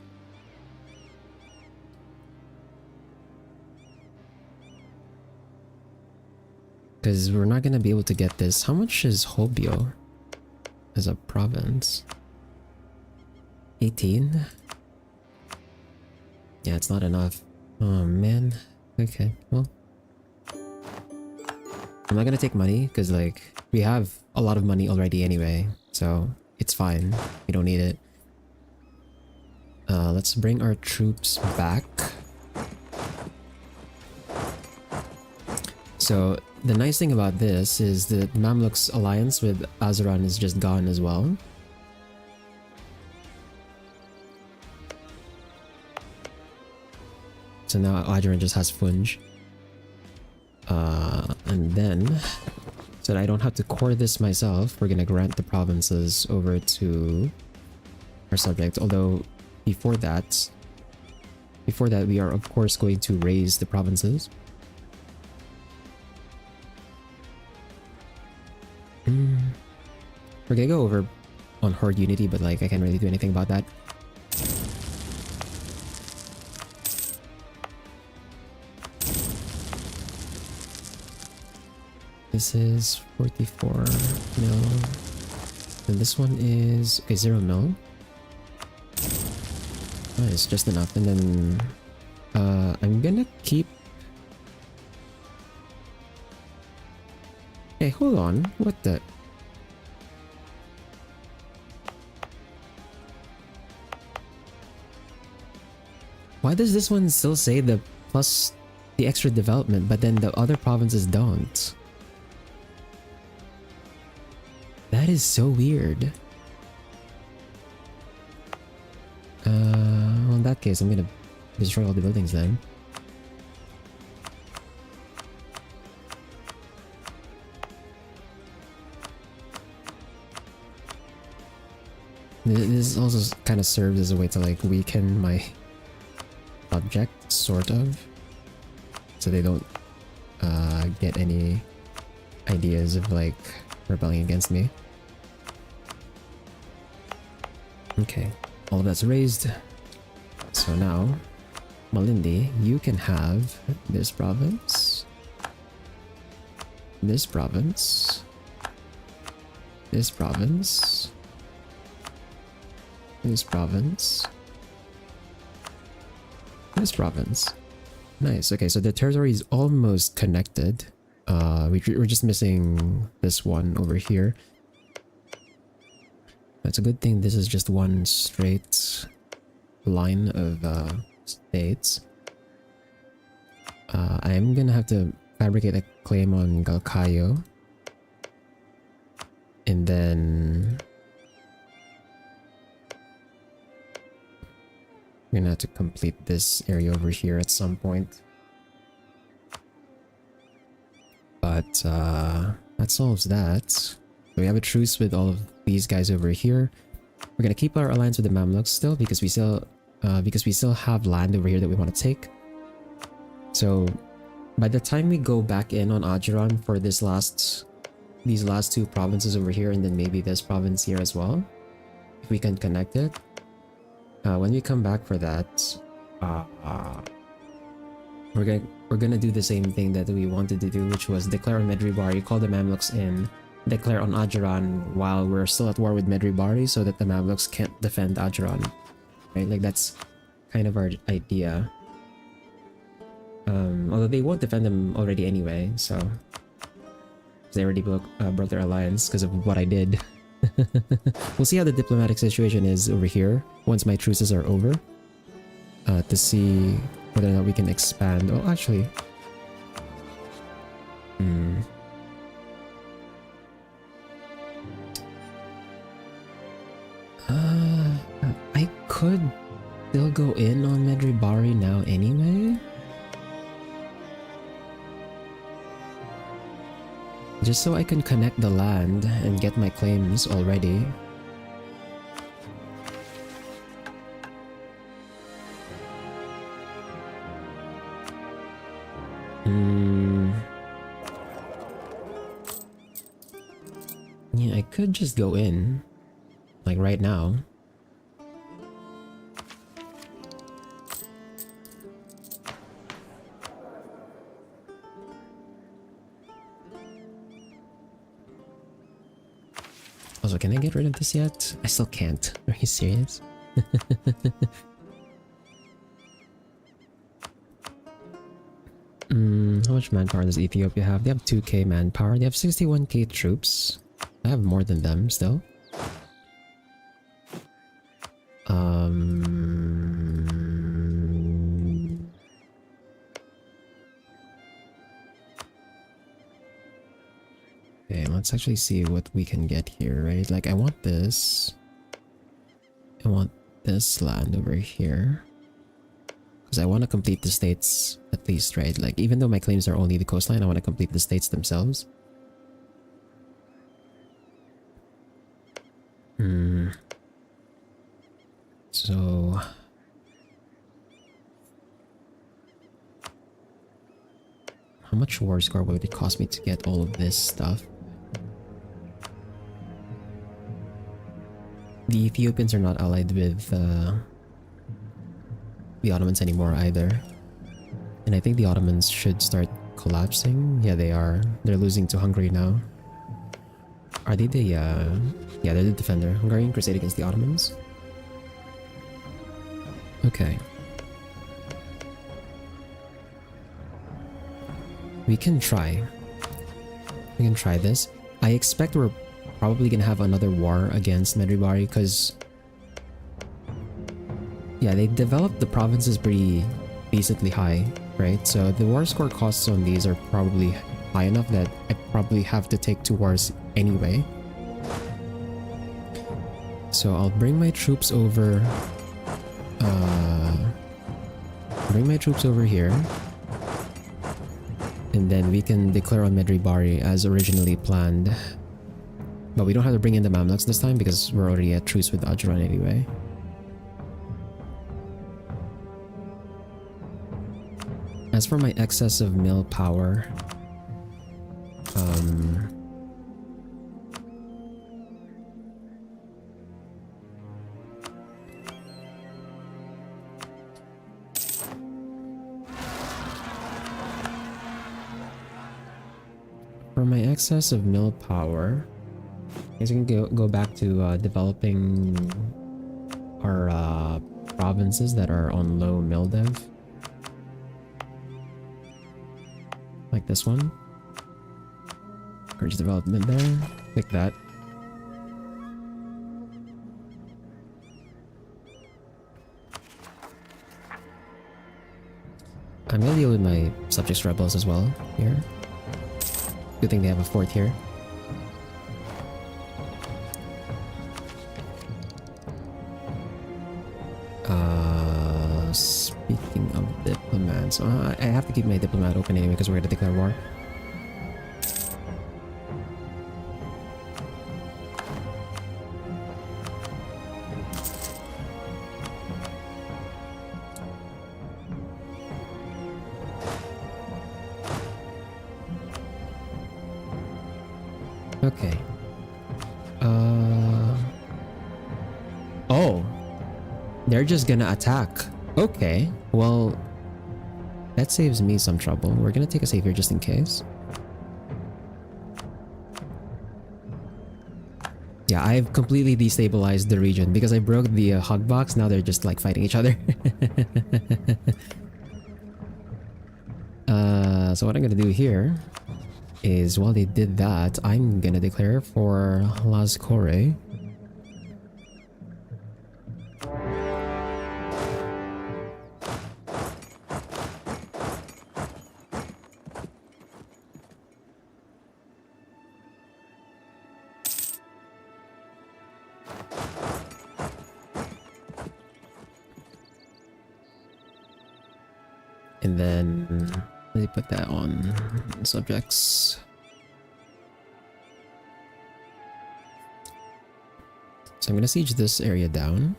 Because we're not gonna be able to get this. How much is Hobyo as a province? 18? Yeah, it's not enough. Oh man. Okay, well. I'm not gonna take money because like we have a lot of money already anyway, so it's fine. We don't need it. Let's bring our troops back. So the nice thing about this is that Mamluk's alliance with Azeran is just gone as well. So now Azeran just has Funj. And then, so that I don't have to core this myself, we're gonna grant the provinces over to our subject. Although before that we are of course going to raise the provinces. We're gonna go over on Horde Unity, but like I can't really do anything about that. This is 44 mil. And this one is okay, 0 mil. Nice, just enough. And then I'm gonna keep. Hey, hold on. What the? Why does this one still say the plus the extra development, but then the other provinces don't? That is so weird. Well, in that case, I'm gonna destroy all the buildings then. This also kind of serves as a way to like weaken my subject, sort of, so they don't get any ideas of like rebelling against me. Okay, all of that's raised. So now, Malindi, you can have this province, this province, this province, this province, this province. Nice. Okay, so the territory is almost connected. We're just missing this one over here. That's a good thing. This is just one straight line of states. I'm gonna have to fabricate a claim on Galkayo, and then we're gonna have to complete this area over here at some point. But that solves that. So we have a truce with all of these guys over here. We're gonna keep our alliance with the Mamluks still because we still have land over here that we want to take. So by the time we go back in on Ajiran for these last two provinces over here, and then maybe this province here as well, if we can connect it, when we come back for that, we're gonna do the same thing that we wanted to do, which was declare on Medribari, call the Mamluks in, declare on Ajiran while we're still at war with Medribari, so that the Mamluks can't defend Ajiran. Right? Like that's kind of our idea. Although they won't defend them already anyway, so they already broke their alliance because of what I did. We'll see how the diplomatic situation is over here once my truces are over, to see whether or not we can expand. Oh, actually, I could still go in on Medribari now anyway. Just so I can connect the land and get my claims already. Yeah, I could just go in, like right now. Also, can I get rid of this yet? I still can't. Are you serious? How much manpower does Ethiopia have? They have 2k manpower. They have 61k troops. I have more than them still. Okay, let's actually see what we can get here, right? Like, I want this. I want this land over here. Because I want to complete the states at least, right? Like, even though my claims are only the coastline, I want to complete the states themselves. So... how much war score would it cost me to get all of this stuff? The Ethiopians are not allied with the Ottomans anymore either. And I think the Ottomans should start collapsing. Yeah, they are. They're losing to Hungary now. Are they the... yeah, they're the defender. Hungarian crusade against the Ottomans. Okay. We can try. We can try this. I expect we're probably gonna have another war against Medribari because... yeah, they developed the provinces pretty decently high, right? So the war score costs on these are probably high enough that I probably have to take 2 wars anyway. So I'll bring my troops over... bring my troops over here. And then we can declare on Medribari as originally planned. But we don't have to bring in the Mamluks this time because we're already at truce with Ajuran anyway. As for my excess of mill power, I guess we can go back to developing our provinces that are on low mill dev. Like this one. Encourage development there. Click that. I'm gonna deal with my subjects rebels as well here. Good thing they have a fort here. Speaking of diplomats, I have to keep my diplomat open anyway because we're gonna declare war. Okay. Oh. They're just gonna attack. Okay. Well, that saves me some trouble. We're gonna take a save here just in case. Yeah, I've completely destabilized the region because I broke the Hugbox. Now they're just like fighting each other. So what I'm gonna do here is while they did that, I'm gonna declare for Las Core. And then let me put that on subjects. So I'm gonna siege this area down.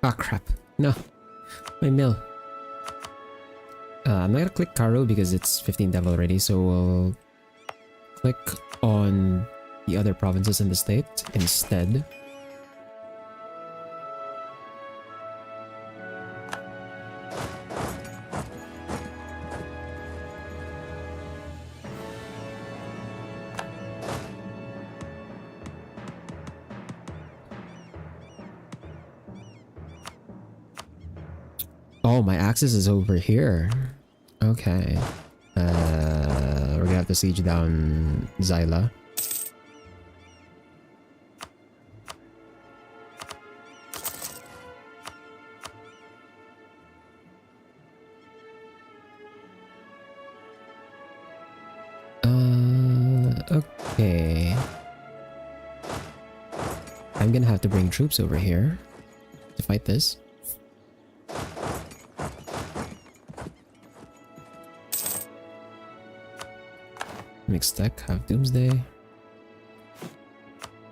Ah, crap. No. My mill. I'm not gonna click Caro because it's 15 devil already, so we'll click on the other provinces in the state instead. Oh, my axis is over here. Okay. We're gonna have to siege down Zyla. Okay. I'm gonna have to bring troops over here to fight this. Mixed deck, have Doomsday. I'm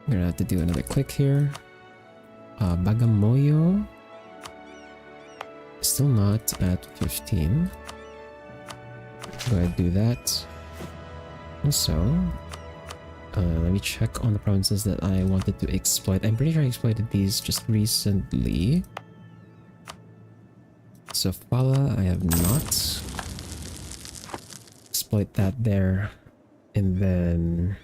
gonna have to do another click here. Bagamoyo. Still not at 15. Go ahead and do that. Also, let me check on the provinces that I wanted to exploit. I'm pretty sure I exploited these just recently. Sofala, I have not. Exploit that there. And then...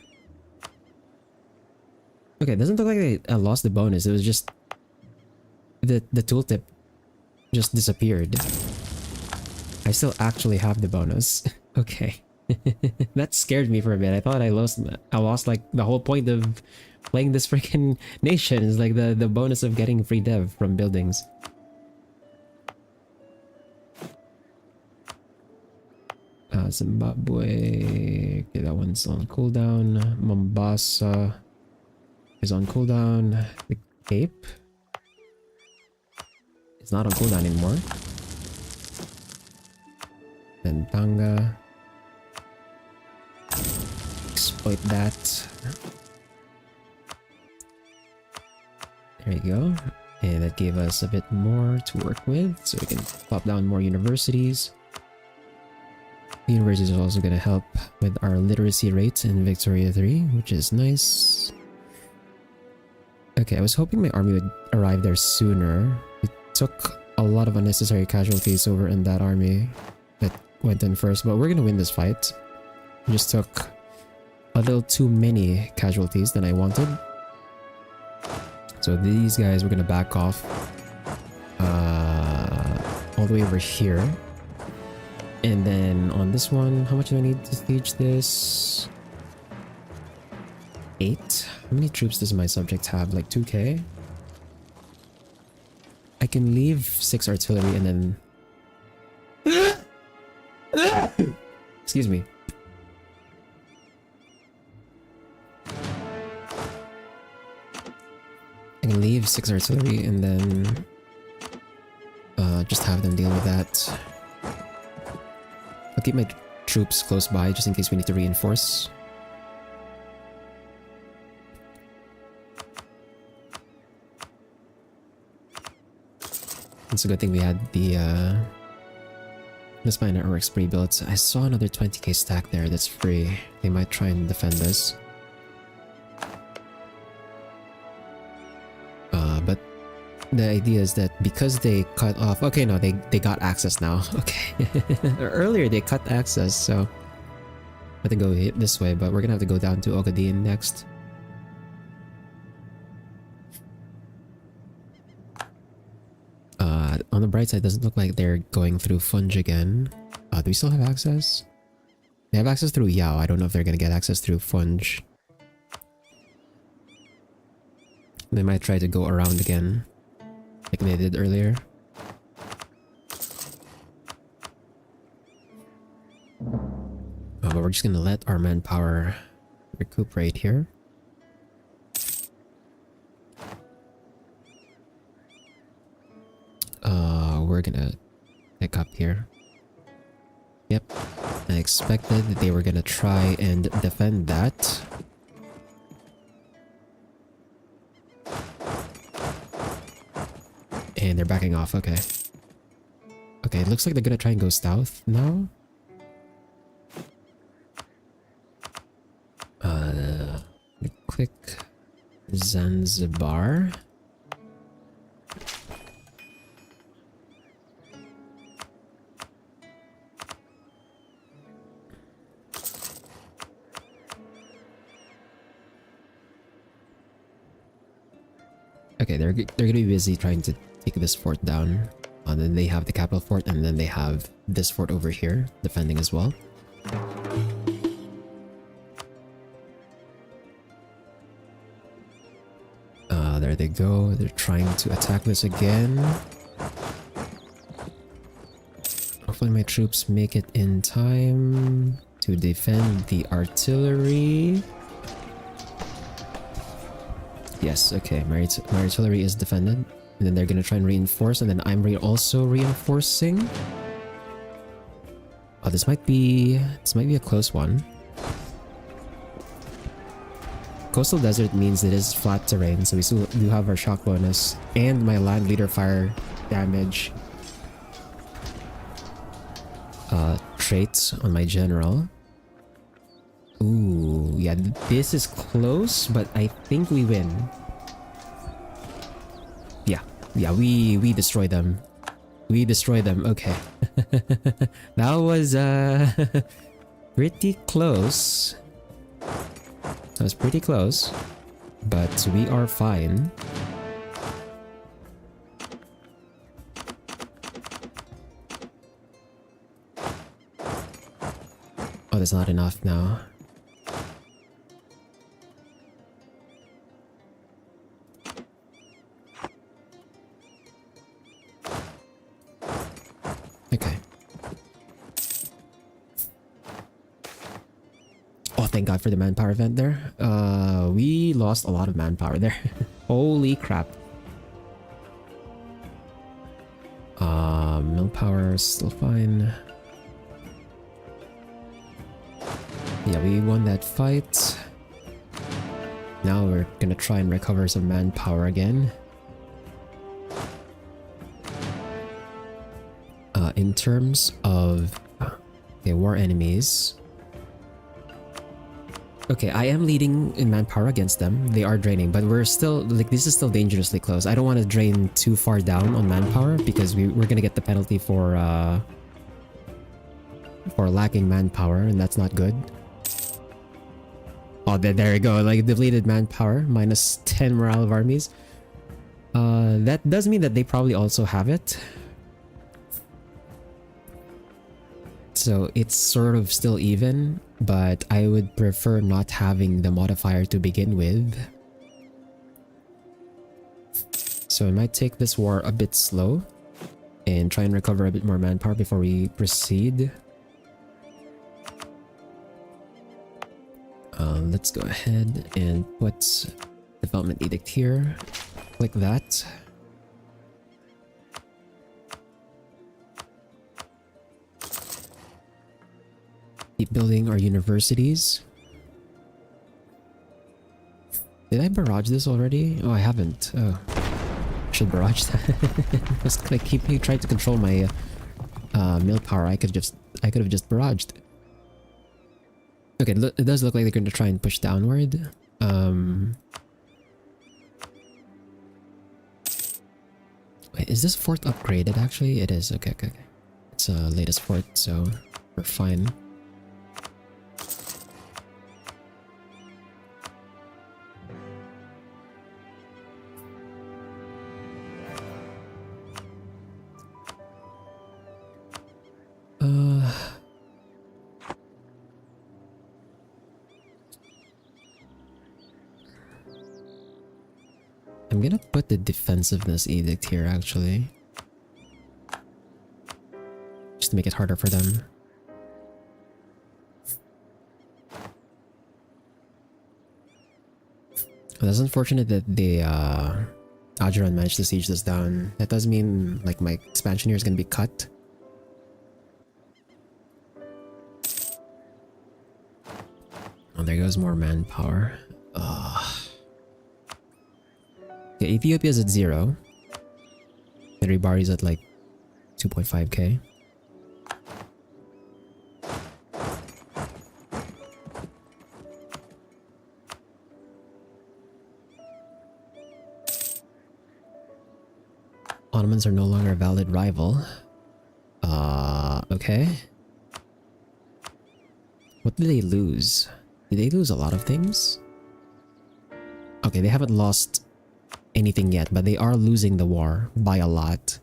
Okay, it doesn't look like I lost the bonus. It was just... The tooltip just disappeared. I still actually have the bonus. Okay. That scared me for a bit. I thought I lost like the whole point of playing this freaking nation is like the bonus of getting free dev from buildings. Zimbabwe. Okay, that one's on cooldown. Mombasa is on cooldown. The Cape is not on cooldown anymore. Then Tanga. Exploit that. There you go. And that gave us a bit more to work with, so we can pop down more universities. The universities are also going to help with our literacy rates in Victoria 3, which is nice. Okay, I was hoping my army would arrive there sooner. It took a lot of unnecessary casualties over in that army that went in first, but we're going to win this fight. It just took a little too many casualties than I wanted. So these guys we're going to back off all the way over here. And then on this one, how much do I need to siege this? 8? How many troops does my subject have? Like 2k? I can leave 6 artillery and then... Excuse me. I can leave 6 artillery and then... just have them deal with that. I'll keep my troops close by just in case we need to reinforce. It's a good thing we had the Spy Networks pre-built. I saw another 20k stack there that's free. They might try and defend this. But the idea is that because they cut off... Okay, no, they got access now. Okay. Earlier they cut access, so... I have to go this way, but we're gonna have to go down to Ogadin next. On the bright side, it doesn't look like they're going through Funge again. Do we still have access? They have access through Yao. I don't know if they're gonna get access through Funge. They might try to go around again, like they did earlier. But we're just gonna let our manpower recuperate here. We're gonna pick up here. Yep, I expected that they were gonna try and defend that. And they're backing off, okay. Okay, it looks like they're gonna try and go south now. Click Zanzibar. Okay, they're gonna be busy trying to take this fort down. And then they have the capital fort, and then they have this fort over here defending as well. There they go. They're trying to attack this again. Hopefully my troops make it in time to defend the artillery. Yes, okay, my artillery is defended. And then they're gonna try and reinforce, and then I'm also reinforcing. Oh, this might be a close one. Coastal desert means it is flat terrain, so we still do have our shock bonus and my land leader fire damage traits on my general. Ooh, yeah, this is close, but I think we win. Yeah, we destroy them. We destroy them. Okay. That was pretty close. That was pretty close, but we are fine. Oh, that's not enough now. Okay. Oh, thank God for the manpower event there. We lost a lot of manpower there. Holy crap. Mill power is still fine. Yeah, we won that fight. Now we're gonna try and recover some manpower again. In terms of war enemies. Okay, I am leading in manpower against them. They are draining, but we're still, like, this is still dangerously close. I don't want to drain too far down on manpower because we're gonna get the penalty for lacking manpower, and that's not good. Oh, there you go, like, depleted manpower, minus 10 morale of armies. That does mean that they probably also have it. So it's sort of still even, but I would prefer not having the modifier to begin with. So I might take this war a bit slow and try and recover a bit more manpower before we proceed. Let's go ahead and put development edict here. Click that. Keep building our universities. Did I barrage this already? Oh, I haven't. Oh, I should barrage that. Just like keep trying to control my mill power. I could have just barraged. Okay, it does look like they're going to try and push downward. Wait, is this fort upgraded? Actually, it is. Okay. It's latest fort, so we're fine. I'm gonna put the defensiveness edict here actually. Just to make it harder for them. Well, that's unfortunate that the Ajuran managed to siege this down. That does mean like my expansion here is gonna be cut. Oh, there goes more manpower. Okay, Ethiopia's at 0. Ribari's at like 2.5k. Ottomans are no longer a valid rival. Okay. What did they lose? Did they lose a lot of things? Okay, they haven't lost anything yet, but they are losing the war by a lot.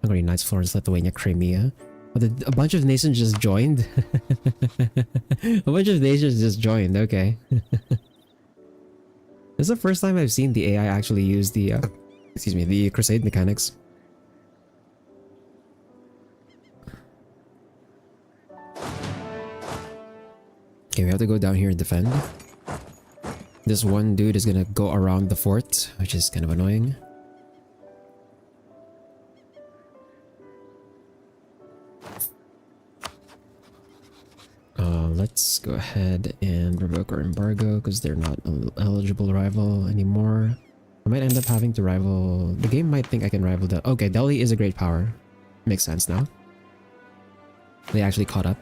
Hungary, Knights, Florence, Lithuania, Crimea. Oh, a bunch of nations just joined? A bunch of nations just joined, okay. This is the first time I've seen the AI actually use the, excuse me, the crusade mechanics. Okay, we have to go down here and defend. This one dude is gonna go around the fort, which is kind of annoying. Let's go ahead and revoke our embargo because they're not an eligible rival anymore. I might end up having to rival... The game might think I can rival the... Okay, Delhi is a great power. Makes sense now. They actually caught up.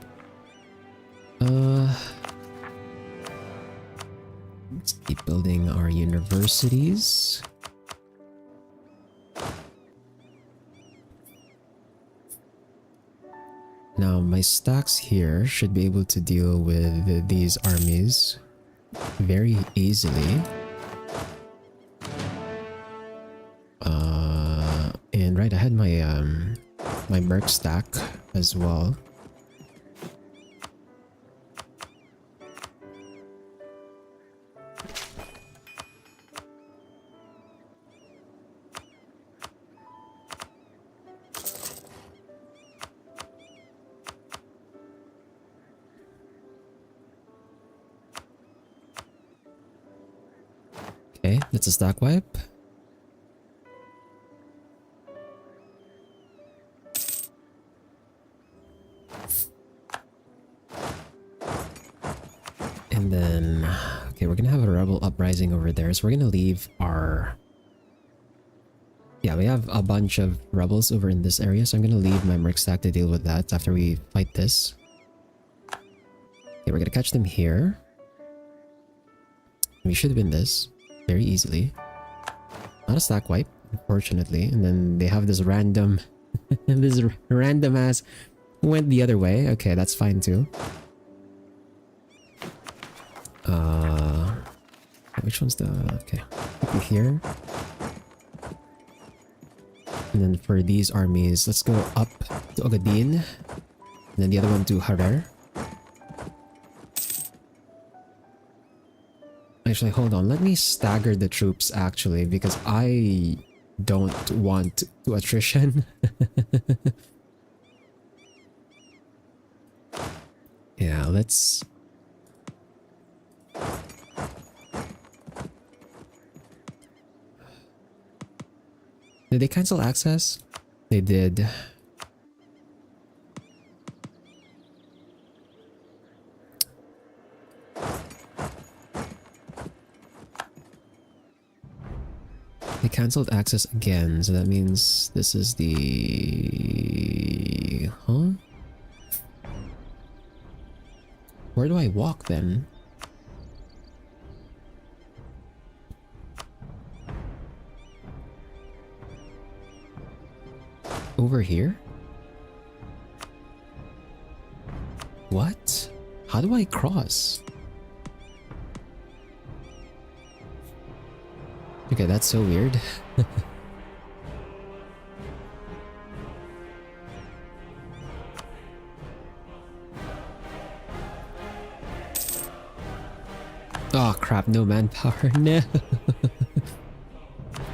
Let's keep building our universities. Now, my stacks here should be able to deal with these armies very easily. And right, I had my my merc stack as well. Okay, that's a stack wipe. And then, okay, we're gonna have a rebel uprising over there, so we're gonna leave our... Yeah, we have a bunch of rebels over in this area, so I'm gonna leave my merc stack to deal with that after we fight this. Okay, we're gonna catch them here. We should win this very easily. Not a stack wipe, unfortunately. And then they have this random... this random ass went the other way. Okay, that's fine too. Which one's the... Okay, here. And then for these armies, let's go up to Ogadin. And then the other one to Harar. Actually, hold on. Let me stagger the troops, actually, because I don't want to attrition. Yeah, let's... Did they cancel access? They did. They cancelled access again, so that means this is the... Huh? Where do I walk then? Over here? What? How do I cross? Okay, that's so weird. Oh crap, no manpower, no.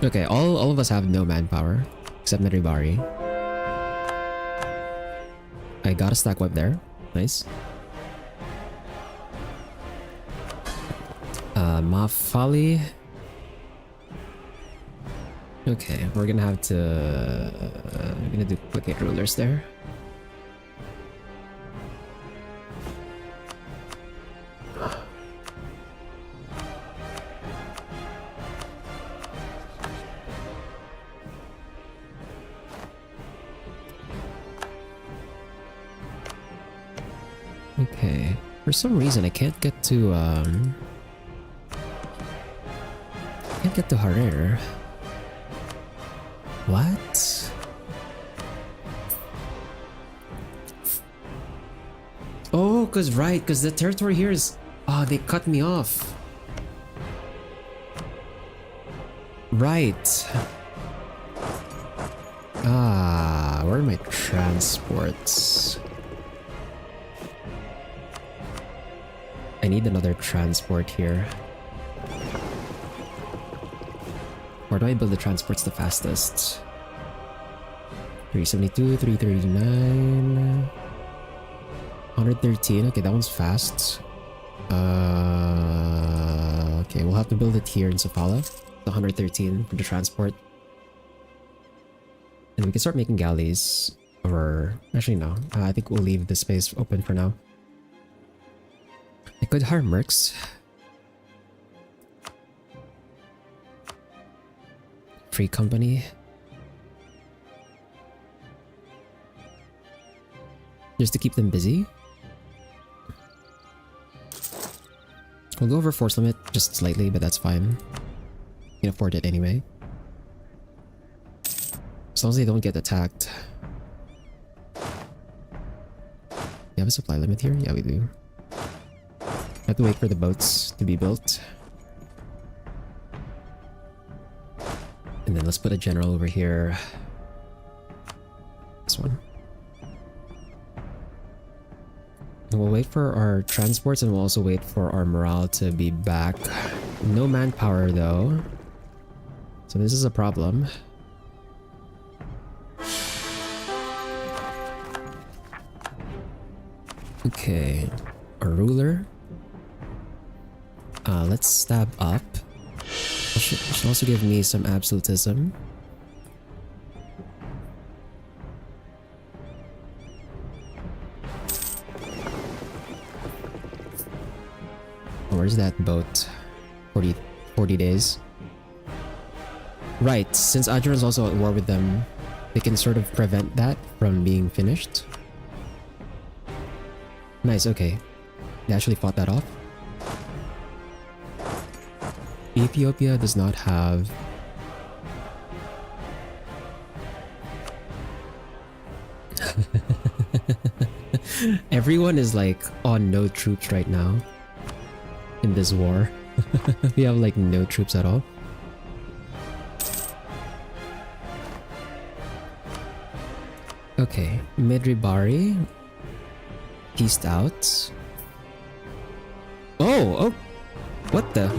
Okay, all of us have no manpower except Medribari. I got a stack wipe there. Nice. Mafali. Okay, we're gonna have to... we're gonna duplicate rulers there. Okay, for some reason I can't get to Harer. What? Oh, cause the territory here is... Oh, they cut me off. Right. Ah, where are my transports? I need another transport here. Where do I build the transports the fastest? 372, 339... 113, okay, that one's fast. Okay, we'll have to build it here in Sofala. The 113 for the transport. And we can start making galleys. Or... actually no, I think we'll leave this space open for now. I could hire mercs. Free company. Just to keep them busy. We'll go over force limit just slightly, but that's fine. We can afford it anyway. As long as they don't get attacked. You have a supply limit here? Yeah, we do. I have to wait for the boats to be built. And then let's put a general over here. This one. And we'll wait for our transports and we'll also wait for our morale to be back. No manpower though. So this is a problem. Okay. A ruler. Let's stab up. She'll also give me some absolutism. Where's that boat? 40 days. Right, since Ajuran's also at war with them, they can sort of prevent that from being finished. Nice, okay. They actually fought that off. Ethiopia does not have... Everyone is like on no troops right now in this war. We have like no troops at all. Okay, Medribari pieced out. Oh, what the?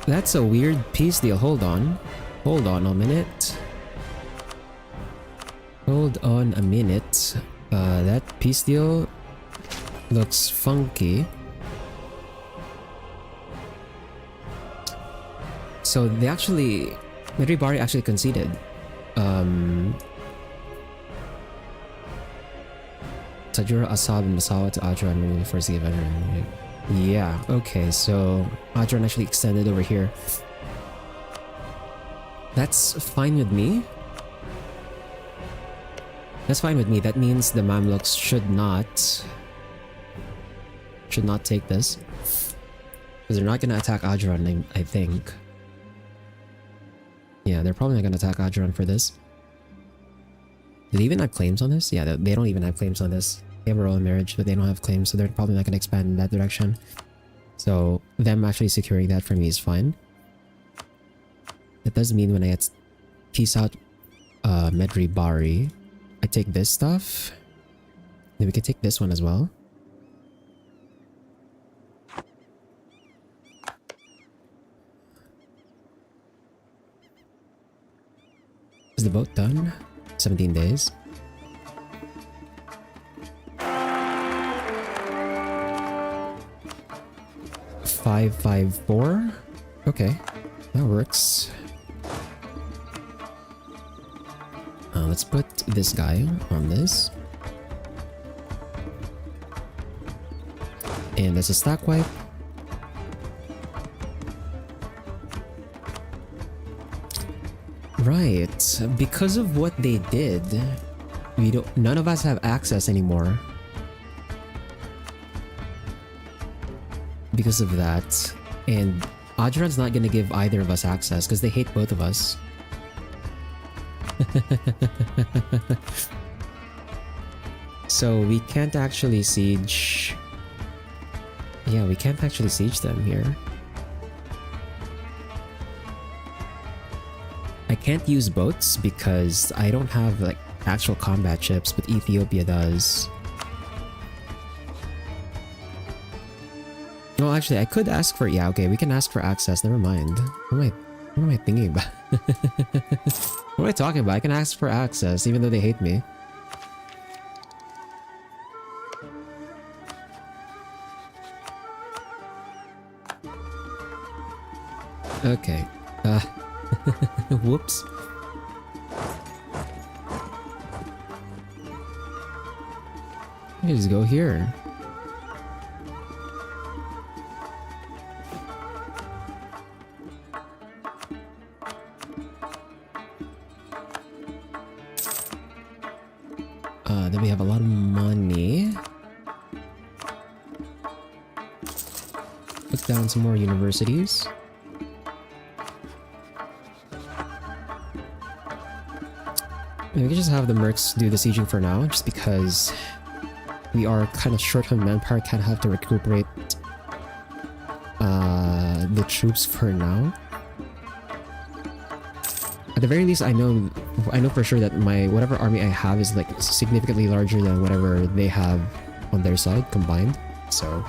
That's a weird peace deal. Hold on a minute. Hold on a minute. That peace deal looks funky. So they actually... Medribari actually conceded. Tajura, Asab, and Masawa to Ajuran when we first gave Ajuran. Yeah, okay, so Ajuran actually extended over here. That's fine with me. That's fine with me. That means the Mamluks should not take this. Because they're not gonna attack Ajuran, I think. Yeah, they're probably not gonna attack Ajuran for this. Do they even have claims on this? Yeah, they don't even have claims on this. They have a royal marriage, but they don't have claims, so they're probably not gonna expand in that direction. So them actually securing that for me is fine. That does mean when I get peace out Medribari, I take this stuff. Then we can take this one as well. Is the boat done? 17 days. $554. Okay, that works. Let's put this guy on this. And there's a stack wipe. Right, because of what they did, none of us have access anymore. Because of that. And Audron's not gonna give either of us access because they hate both of us. So we can't actually siege. Yeah, we can't actually siege them here. I can't use boats because I don't have like actual combat ships, but Ethiopia does. Well, actually, I could ask for... Yeah, okay, we can ask for access. Never mind. What am I thinking about? What am I talking about? I can ask for access, even though they hate me. Okay. Whoops. I can just go here. Then we have a lot of money. Put down some more universities. We can just have the mercs do the sieging for now, just because we are kind of short on manpower, kind of have to recuperate the troops for now. At the very least, I know for sure that my whatever army I have is like significantly larger than whatever they have on their side combined, so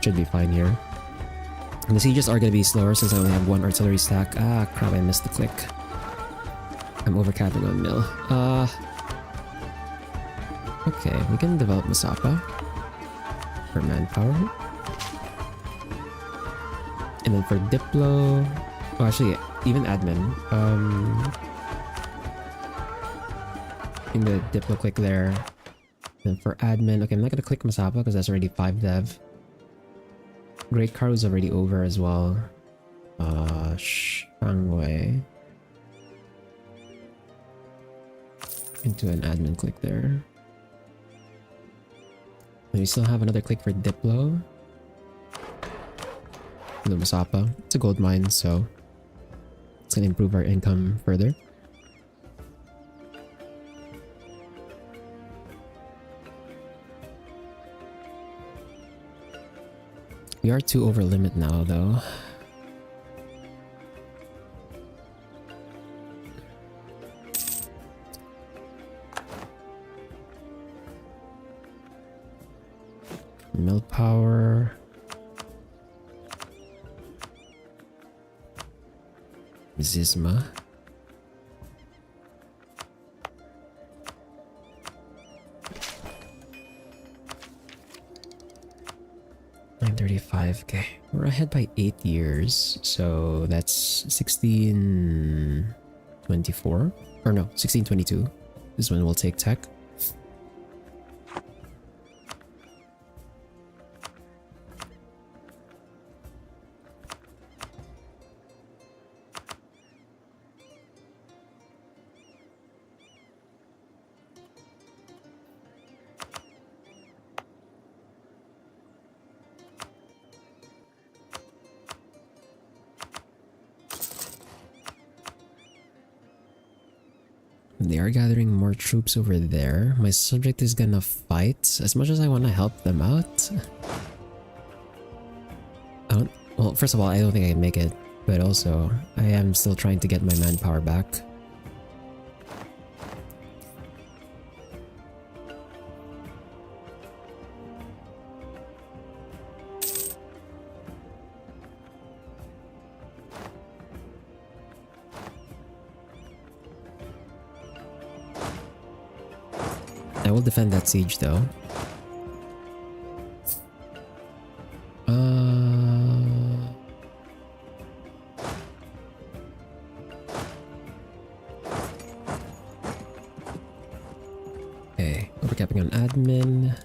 should be fine here. And the sieges are going to be slower since I only have one artillery stack. Ah, crap! I missed the click. I'm overcapping on mill. Okay, we can develop Masapa for manpower. And then for Diplo... Oh, actually, even admin. In the Diplo click there. Then for admin... Okay, I'm not gonna click Masapa because that's already 5 dev. Great Car was already over as well. Shangwei. Into an admin click there. And we still have another click for Diplo. And the Masapa. It's a gold mine, so it's gonna improve our income further. We are 2 over limit now, though. Mill power. Zizma. $935K. We're ahead by 8 years, so that's 1624. Or no, 1622. This one will take tech. They are gathering more troops over there. My subject is gonna fight. As much as I want to help them out, well, first of all, I don't think I can make it, but also I am still trying to get my manpower back. I will defend that siege though. Okay, overcapping on admin.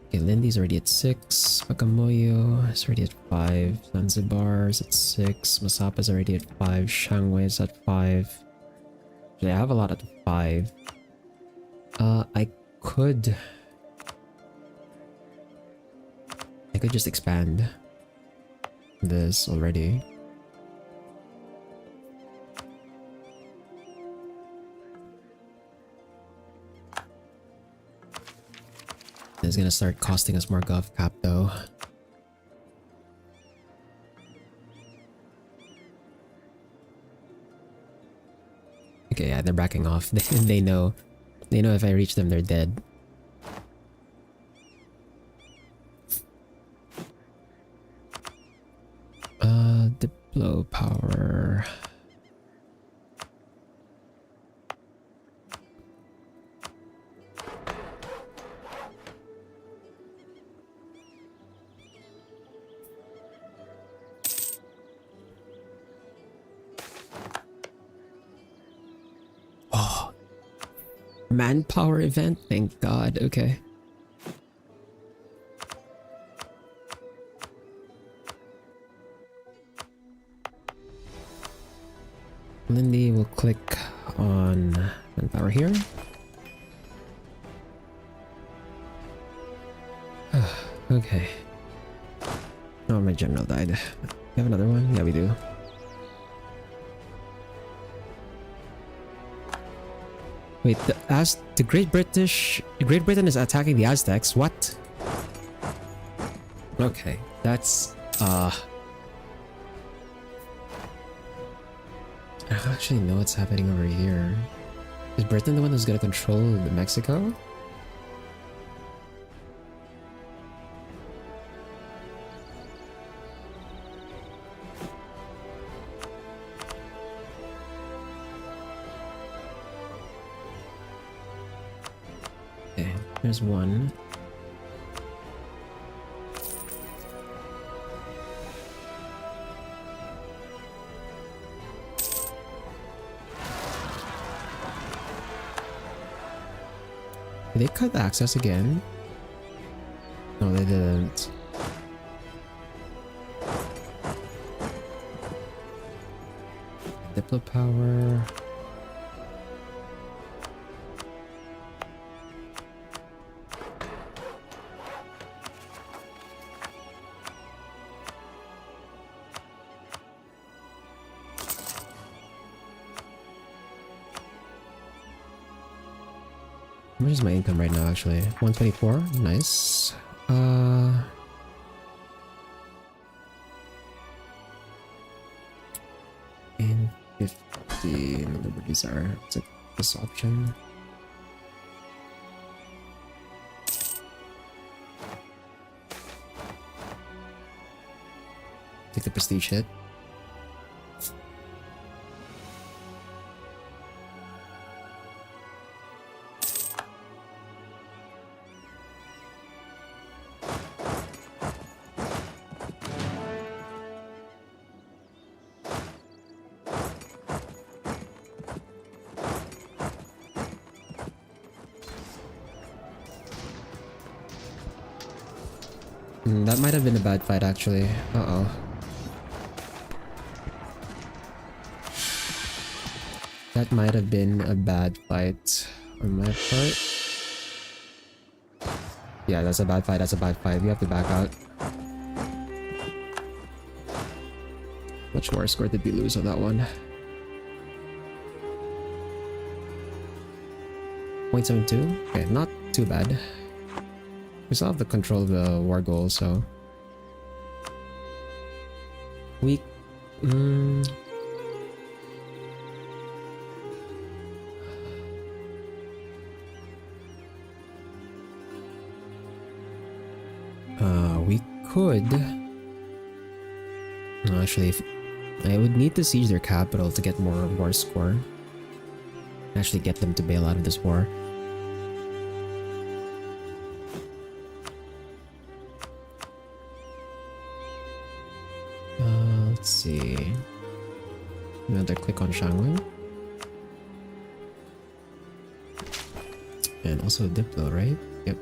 Okay, Lindy's already at 6. Bagamoyo is already at 5. Zanzibar is at 6. Masapa's already at 5. Shangwei is at 5. Actually, I have a lot at 5. I could just expand this already. It's gonna start costing us more gov cap though. Okay, yeah, they're backing off. They know if I reach them, they're dead. Diplo power. Oh, manpower event, thank God. Okay. Lindy will click on manpower here. Okay. Oh, my general died. We have another one? Yeah, we do. Wait, the Great Britain is attacking the Aztecs? What? Okay, that's I don't actually know what's happening over here. Is Britain the one who's gonna control Mexico? Okay, there's one. Did they cut the access again? No, they didn't. Diplo power. How much is my income right now actually? 124? Nice. And 50 liberties are. Let's take this option. Take the prestige hit. That might have been a bad fight actually. Uh-oh. That might have been a bad fight on my part. Yeah, that's a bad fight, that's a bad fight. We have to back out. Much more score did we lose on that one? 0.72? Okay, not too bad. We still have the control of the war goal, so we we could actually I would need to siege their capital to get more war score. actually get them to bail out of this war. Let's see. Another click on Shanghai. And also Diplo, right? Yep.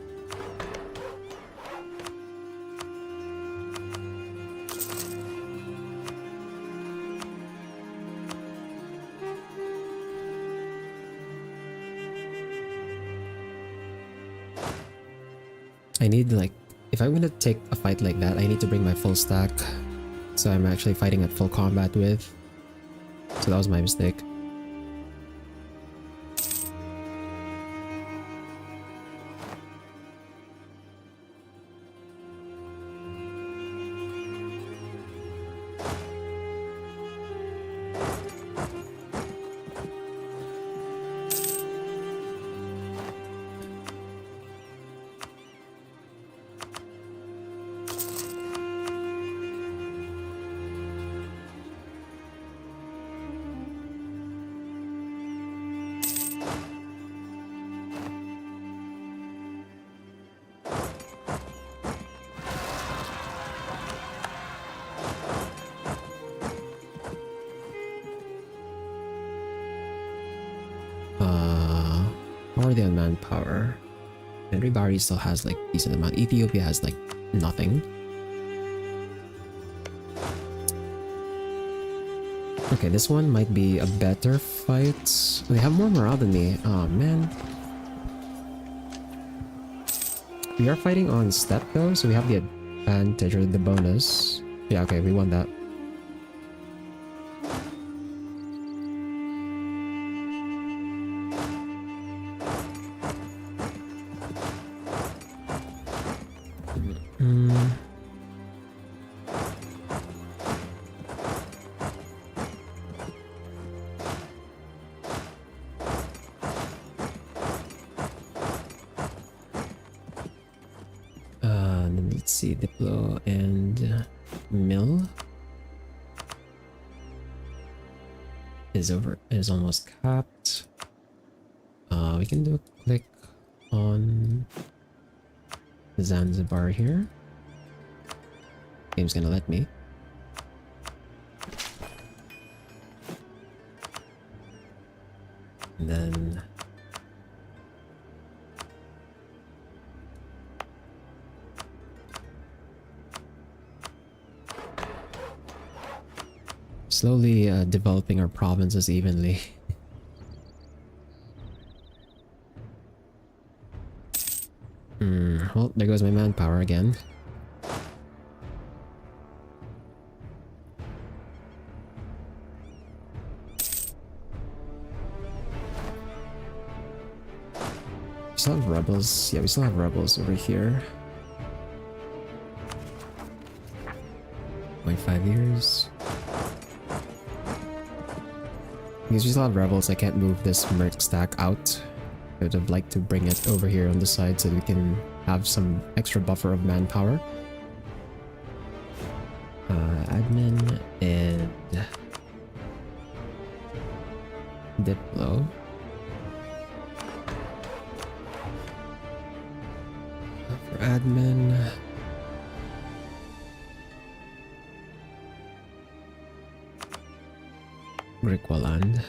I need, like, if I'm gonna take a fight like that, I need to bring my full stack. So I'm actually fighting at full combat with. So that was my mistake. How are they on manpower? And Ribari still has like decent amount. Ethiopia has like nothing. Okay, this one might be a better fight. They have more morale than me. Oh man. We are fighting on step though, so we have the advantage or the bonus. Yeah, okay, we won that. Let's see, Diplo and Mill is almost capped. We can do a click on Zanzibar here. Game's gonna let me. And then slowly developing our provinces evenly. Well, there goes my manpower again. We still have rebels. Yeah, we still have rebels over here. 0.5 years. Because we still have rebels, I can't move this merc stack out. I would have liked to bring it over here on the side so we can have some extra buffer of manpower. Admin and Diplo. For admin. Griqualand.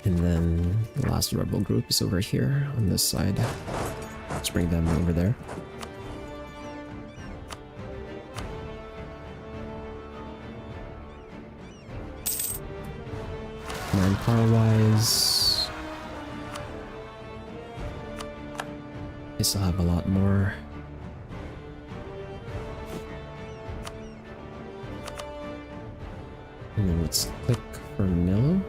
And then the last rebel group is over here on this side. Let's bring them over there. Manpower wise, I still have a lot more. And then let's click for mill.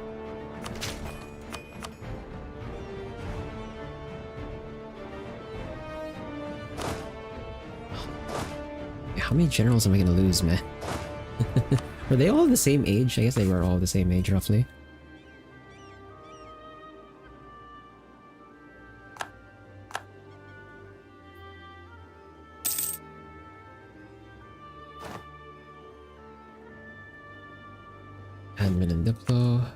how many generals am I gonna lose, man? Were they all the same age? I guess they were all the same age, roughly. Admin and Diplo.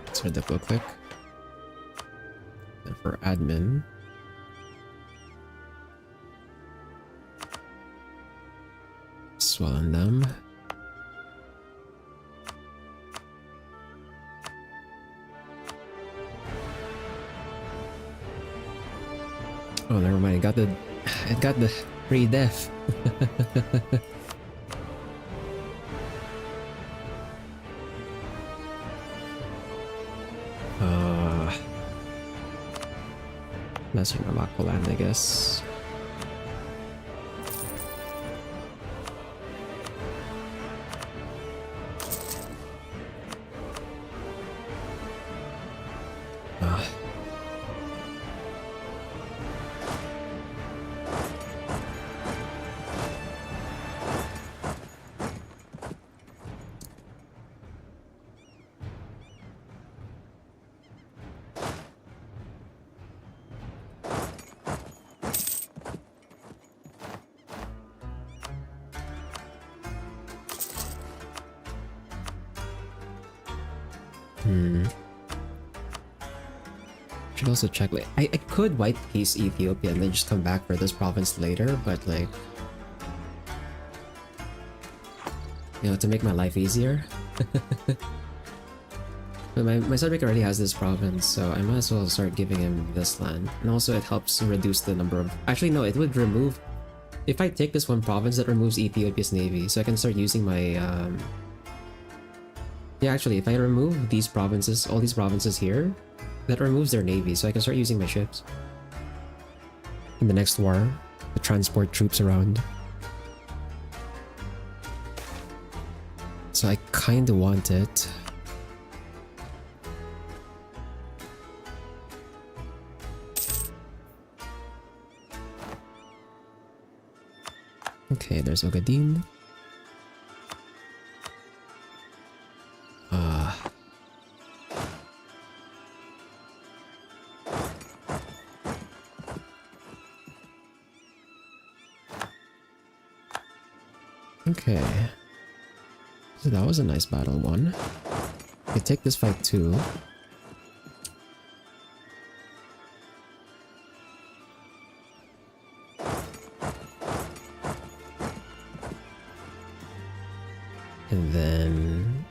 That's for Diplo quick. And for admin. Swell on them. Oh, never mind. It got the free def. Lesser Navajo land, I guess. Should also check, like, I could white case Ethiopia and then just come back for this province later, but like, you know, to make my life easier. But my subject already has this province, so I might as well start giving him this land. And also it helps reduce the number of... Actually no, it would remove... If I take this one province, that removes Ethiopia's navy, so I can start using my... Yeah, actually, if I remove these provinces, all these provinces here, that removes their navy, so I can start using my ships. In the next war, to transport troops around. So I kinda want it. Okay, there's Ogaden. Okay. So that was a nice battle one. I could take this fight too. And then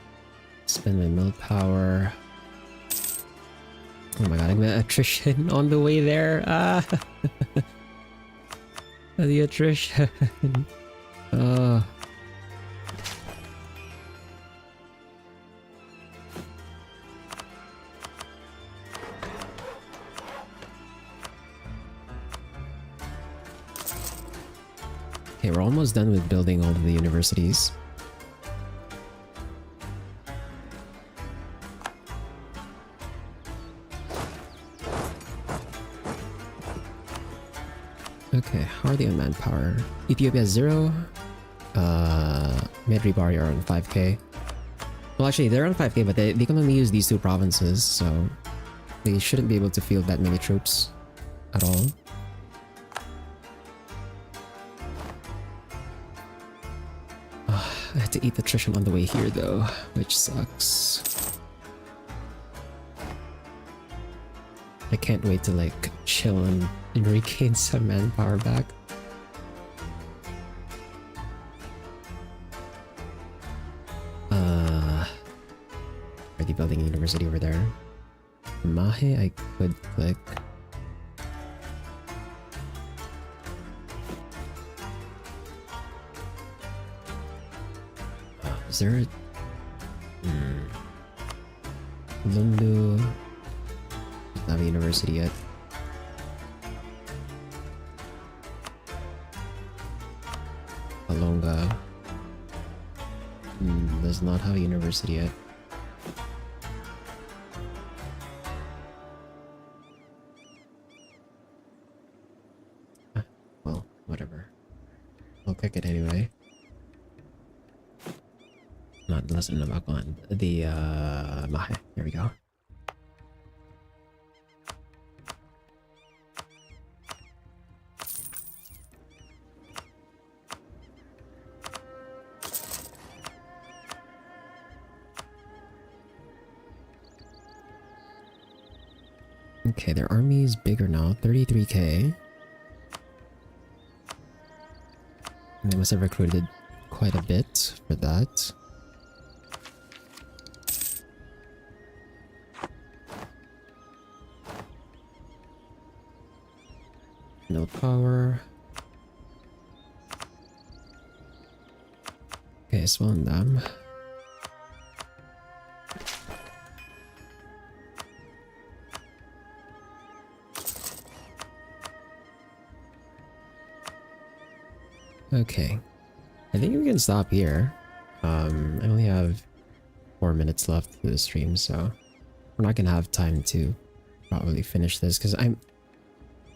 spend my mill power. Oh my god, I'm gonna attrition on the way there. Ah, the attrition. Okay, we're almost done with building all of the universities. Okay, how are they on manpower? Ethiopia has 0. Medribari are on 5k. Well, actually, they're on 5k, but they can only use these two provinces, so they shouldn't be able to field that many troops at all. I had to eat attrition on the way here, though, which sucks. I can't wait to, like, chill and regain some manpower back. Already building a university over there. Mahe, I could click. Is there a... Lundu... Doesn't have a university yet. Alonga... does not have a university yet. it anyway. Not less than about one. The Mahe. Here we go. Okay, their army is bigger now, 33k. And they must have recruited quite a bit for that. No power. Okay, swelling them. Okay, I think we can stop here. I only have 4 minutes left to the stream, so we're not gonna have time to probably finish this because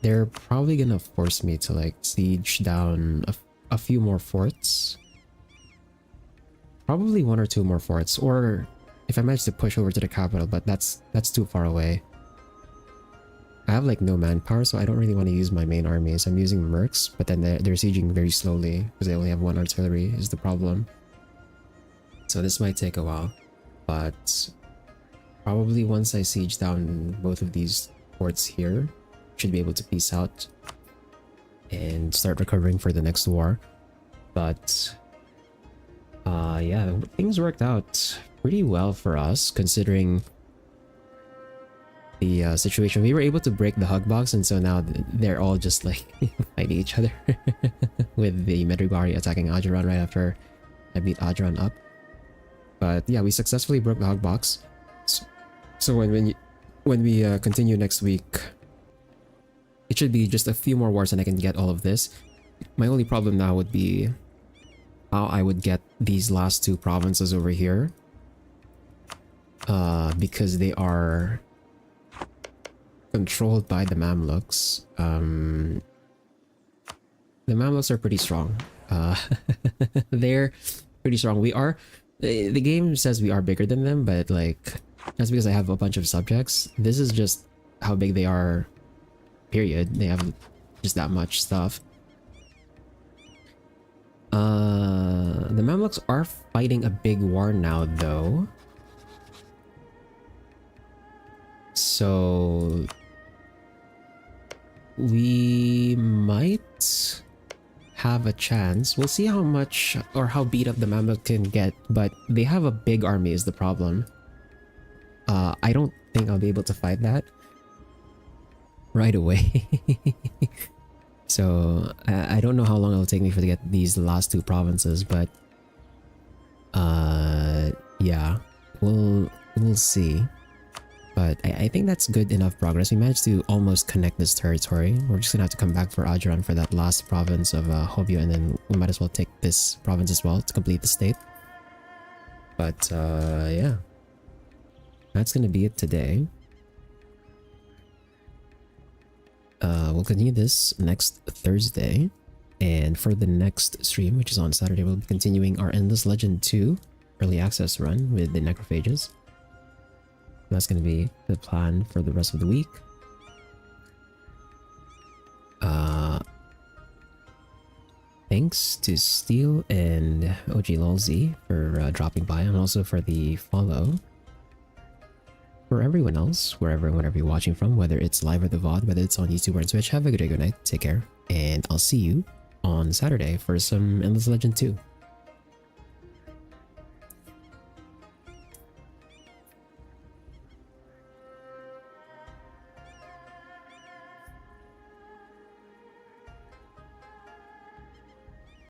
they're probably gonna force me to like siege down a few more forts, probably 1 or 2 more forts, or if I manage to push over to the capital, but that's too far away. I have like no manpower, so I don't really want to use my main armies. I'm using mercs, but then they're sieging very slowly because they only have 1 artillery is the problem. So this might take a while, but probably once I siege down both of these forts here, should be able to peace out and start recovering for the next war. But yeah, things worked out pretty well for us considering the situation. We were able to break the Hugbox, and so now they're all just like fighting each other with the Medrugari attacking Ajuran right after I beat Ajuran up. But yeah, we successfully broke the Hugbox. So when we continue next week, it should be just a few more wars and I can get all of this. My only problem now would be how I would get these last 2 provinces over here, because they are controlled by the Mamluks. The Mamluks are pretty strong. They're pretty strong. We are... The game says we are bigger than them, but like... That's because I have a bunch of subjects. This is just how big they are, period. They have just that much stuff. The Mamluks are fighting a big war now, though. So... we might have a chance. We'll see how much or how beat up the Mamluk can get, but they have a big army is the problem. I don't think I'll be able to fight that right away. So I don't know how long it'll take me to get these last 2 provinces, but yeah, we'll see. But I think that's good enough progress. We managed to almost connect this territory. We're just gonna have to come back for Ajuran for that last province of Hobyo, and then we might as well take this province as well to complete the state. But yeah, that's gonna be it today. We'll continue this next Thursday, and for the next stream, which is on Saturday, we'll be continuing our Endless Legend 2 early access run with the Necrophages. That's going to be the plan for the rest of the week. Thanks to Steel and OG Lolzy for dropping by, and also for the follow. For everyone else, wherever and whenever you're watching from, whether it's live or the VOD, whether it's on YouTube or on Twitch, have a good day, good night, take care, and I'll see you on Saturday for some Endless Legend 2.